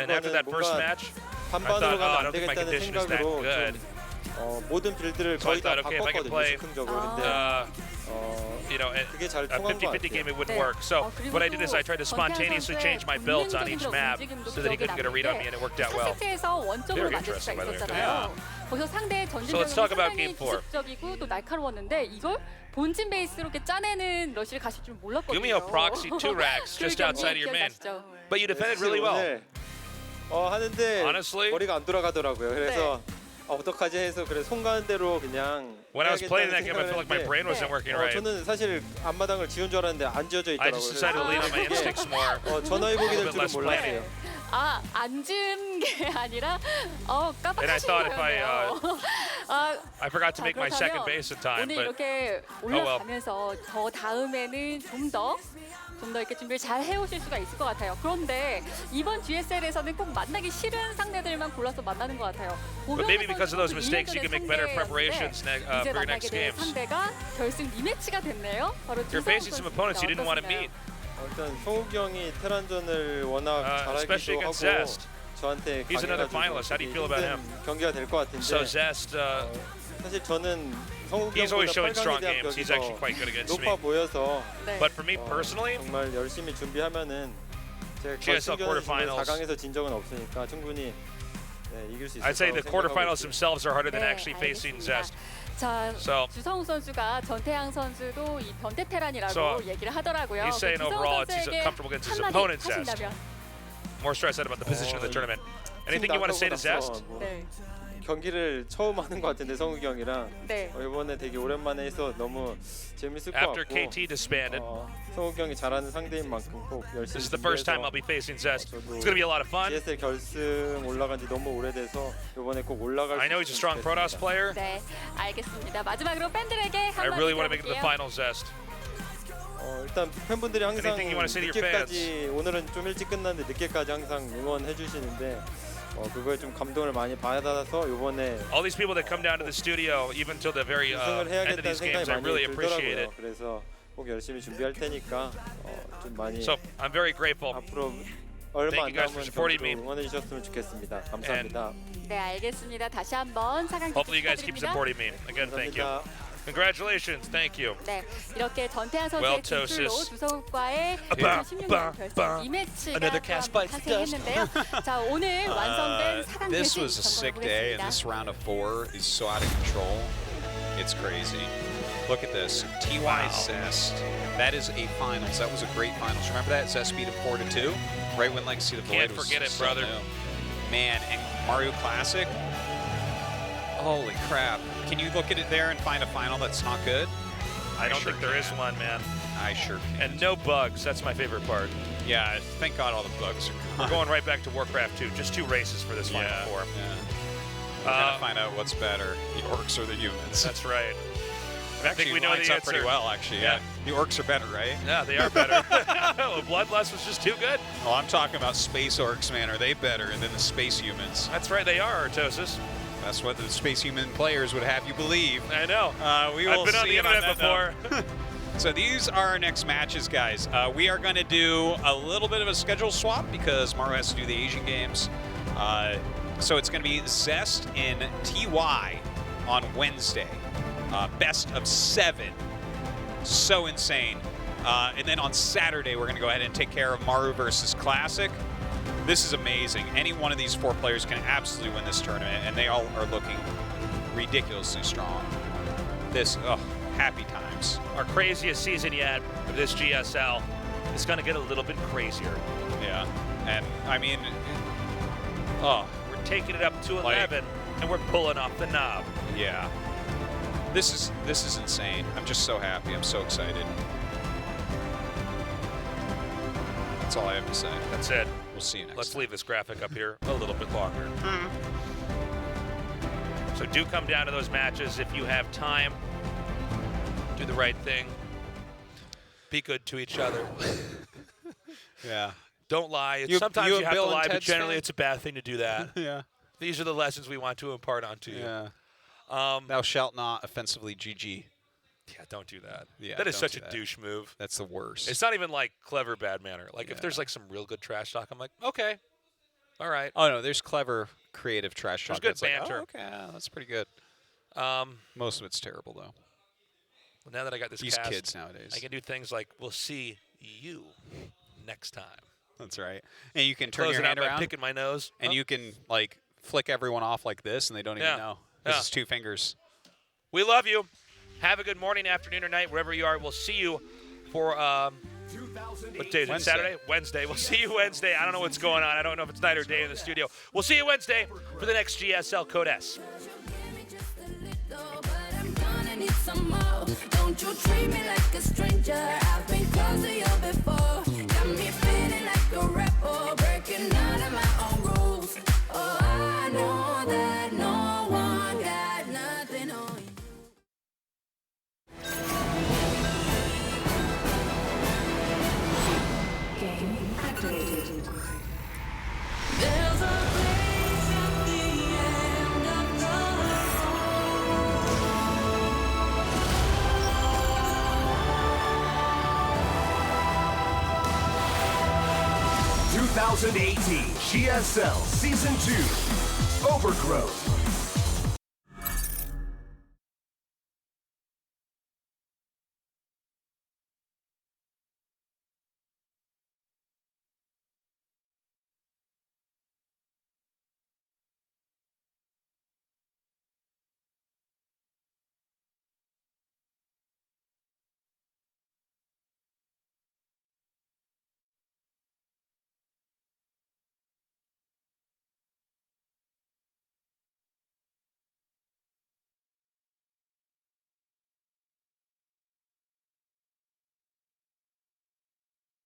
And after 이거는 that first 뭔가 match, I 반반으로 thought, 가면 I 안 don't think my 되겠다는 condition is that 생각으로 good. 모든 빌드를 So I 거의 다 thought, okay, if I can 바꿨거든요. play, 즉흥적으로. 근데 you know, 그게 잘 a 통한 것 50-50 game, 같아요. it wouldn't work. So what I did is I tried to spontaneously change my builds on each map so that he couldn't get a read on me, and it worked out well. 4세트에서 원점으로 Very 만들 수가 interesting, by the way. 있었잖아요. 거기서 상대의 전진 So let's talk about 상당히 game 4. 기습적이고 또 날카로웠는데 이걸 본진 베이스로 이렇게 짜내는 러시를 가실 줄 몰랐거든요. GuMiho proxy 2 racks just outside of your main. But you defended really well. 하는데 Honestly? 머리가 안 돌아가더라고요. 그래서 어떡하지 해서 그래 손 가는 대로 그냥 When I was playing that game, I 생각을 felt like my 했는데, brain wasn't working right. 저는 사실 앞마당을 지운 줄 알았는데 안 지어져 I 있더라고요. just decided to lean on my instincts more. 전화위복이 A 될 bit 줄은 less planning. 몰랐어요. 앉은 게 아니라 And I 깜빡하신 thought if 거였네요. I forgot to 자, make my 그렇다면 second base in time, 오늘 but 이렇게 well. 올라가면서 더 다음에는 좀 더 이렇게 준비를 잘 해오실 수가 있을 것 같아요. 그런데 이번 GSL에서는 꼭 만나기 싫은 상대들만 골라서 만나는 것 같아요. But maybe because of those mistakes, you can make better preparations 이제 for your 만나게 next 될 games. 상대가 결승 리매치가 됐네요. 바로 You're facing some opponents you didn't want to meet. 일단 성욱이 형이 테란전을 워낙 especially 잘하기도 against 하고 Zest. 저한테 He's another 강해가지고 finalist. How do you feel about him? 경기가 될 것 같은데 So Zest, 사실 저는 성욱이 he's always showing 형보다 strong 8강에 대한 games. He's 벽이 actually 더 quite good against me. 높아 보여서 But for me personally, 정말 열심히 준비하면은 제가 GSL quarterfinals. 4강에서 진 적은 없으니까 충분히 이길 수 있을 I'd say the 거라고 quarterfinals 생각하고 themselves are harder than 네, actually facing 알겠습니다. Zest. 자, So- 주성우 선수가 전태양 선수도 이 변태 테란이라고 So, 얘기를 하더라고요. he's saying 주성우 overall he's 선수에게 comfortable against his 한마디 opponent, Zest. 하신다면? More stressed out about the position of the tournament. Anything you want to say to Zest? 네. 경기를 처음 하는 것 같은데 성욱이 형이랑 네. 이번에 되게 오랜만에 해서 너무 재밌을 것 After 같고 KT disbanded, 성욱이 형이 잘하는 상대인 만큼 꼭 열심히 this is the first time I'll be facing Zest. It's going to be a lot of fun. GSL 결승 올라간 지 너무 오래돼서 이번에 꼭 올라갈 I know he's a strong Protoss player. 네, 알겠습니다. 마지막으로 팬들에게 I 한마디 really want to make it to the 드려볼게요. final, Zest. 일단 팬분들이 항상 Anything you wanna say to your 늦게까지 오늘은 좀 일찍 끝났는데 늦게까지 항상 응원해 주시는데 그거에 좀 감동을 많이 받아서 이번에 All these people that come down to the studio, even till the very 우승을 end of 해야겠다는 these 생각이 games, I really 많이 appreciate 들더라고요. it. 그래서 꼭 열심히 준비할 테니까 좀 많이 So I'm very grateful. 앞으로 얼마 Thank 안 you guys for 남은 supporting 경기도 me. 응원해 주셨으면 좋겠습니다. 감사합니다. 네, 알겠습니다. 다시 한번 사강 Hopefully you guys keep 축하드립니다. supporting me. Again, thank you. 감사합니다. Congratulations. Thank you. 네, 이렇게 전태환 선수의 Well, 진출로 Tosis. 주성욱과의 Ba, 2016년 ba, 결승 ba. 2매치가 Another cast bites the dust. 탄생했는데요. 자, 오늘 완성된 사강 This 결승 was a sick day, and this round of 4 is so out of control. It's crazy. Look at this. TY Zest. That is a finals. That was a great finals. Remember that? Zest beat him 4-2, right when Legacy of the Can't Void was forget it, still brother. new. Man, and Mario Classic. Holy crap. Can you look at it there and find a final that's not good? I don't sure think there is can. one, man. I sure can. And no bugs. That's my favorite part. Yeah, thank God all the bugs are We're gone. going right back to Warcraft 2. Just 2 races for this Final Four. We're gonna find out what's better, the orcs or the humans. That's right. I think Actually, we know lines the up pretty answer. well, actually. Yeah. The orcs are better, right? Yeah, they are better. Bloodlust was just too good. Oh, I'm talking about space orcs, man. Are they better than the space humans? That's right, they are, Artosis. That's what the space human players would have you believe. I know. We will I've been on see the about internet that before. So these are our next matches, guys. We are going to do a little bit of a schedule swap because Maru has to do the Asian games. So it's going to be Zest in TY on Wednesday. Best of 7. So insane. And then on Saturday, we're going to go ahead and take care of Maru versus Classic. This is amazing. Any one of these 4 players can absolutely win this tournament, and they all are looking ridiculously strong. This, happy times. Our craziest season yet of this GSL is going to get a little bit crazier. Yeah, and I mean, we're taking it up to 11. and we're pulling off the knob. Yeah. This is insane. I'm just so happy. I'm so excited. That's all I have to say. That's it. We'll see you next Let's time. leave this graphic up here a little bit longer. So do come down to those matches if you have time. Do the right thing. Be good to each other. Yeah. Don't lie. You Sometimes you have to Bill and lie, but Ted's generally fan? it's a bad thing to do that. Yeah. These are the lessons we want to impart onto you. Yeah. Thou shalt not offensively GG. Yeah, don't do that. Yeah, that is don't such do a that. douche move. That's the worst. It's not even like clever bad manner. Like if there's like some real good trash talk, I'm like, okay, all right. Oh no, there's clever, creative trash talk. There's good that's like, banter. oh, okay, that's pretty good. Most of it's terrible though. Well, now that I got this These cast, kids nowadays. I can do things like, we'll see you next time. That's right. And you can turn Close your it hand out by around, picking my nose. and you can like flick everyone off like this, and they don't Yeah. even know. This Yeah. is 2 fingers. We love you. Have a good morning, afternoon, or night, wherever you are. We'll see you for, what day is it? Wednesday. Saturday? Wednesday. We'll see you Wednesday. I don't know what's going on. I don't know if it's night or day in the studio. We'll see you Wednesday for the next GSL Code S. Don't you treat me like a stranger? I've been close to you before. Got me feeling like a rebel, breaking out of my own rules. Oh, I know that no one got nothing on you. Game activated. There's a place at the end of the GSL Season 2 Overgrowth.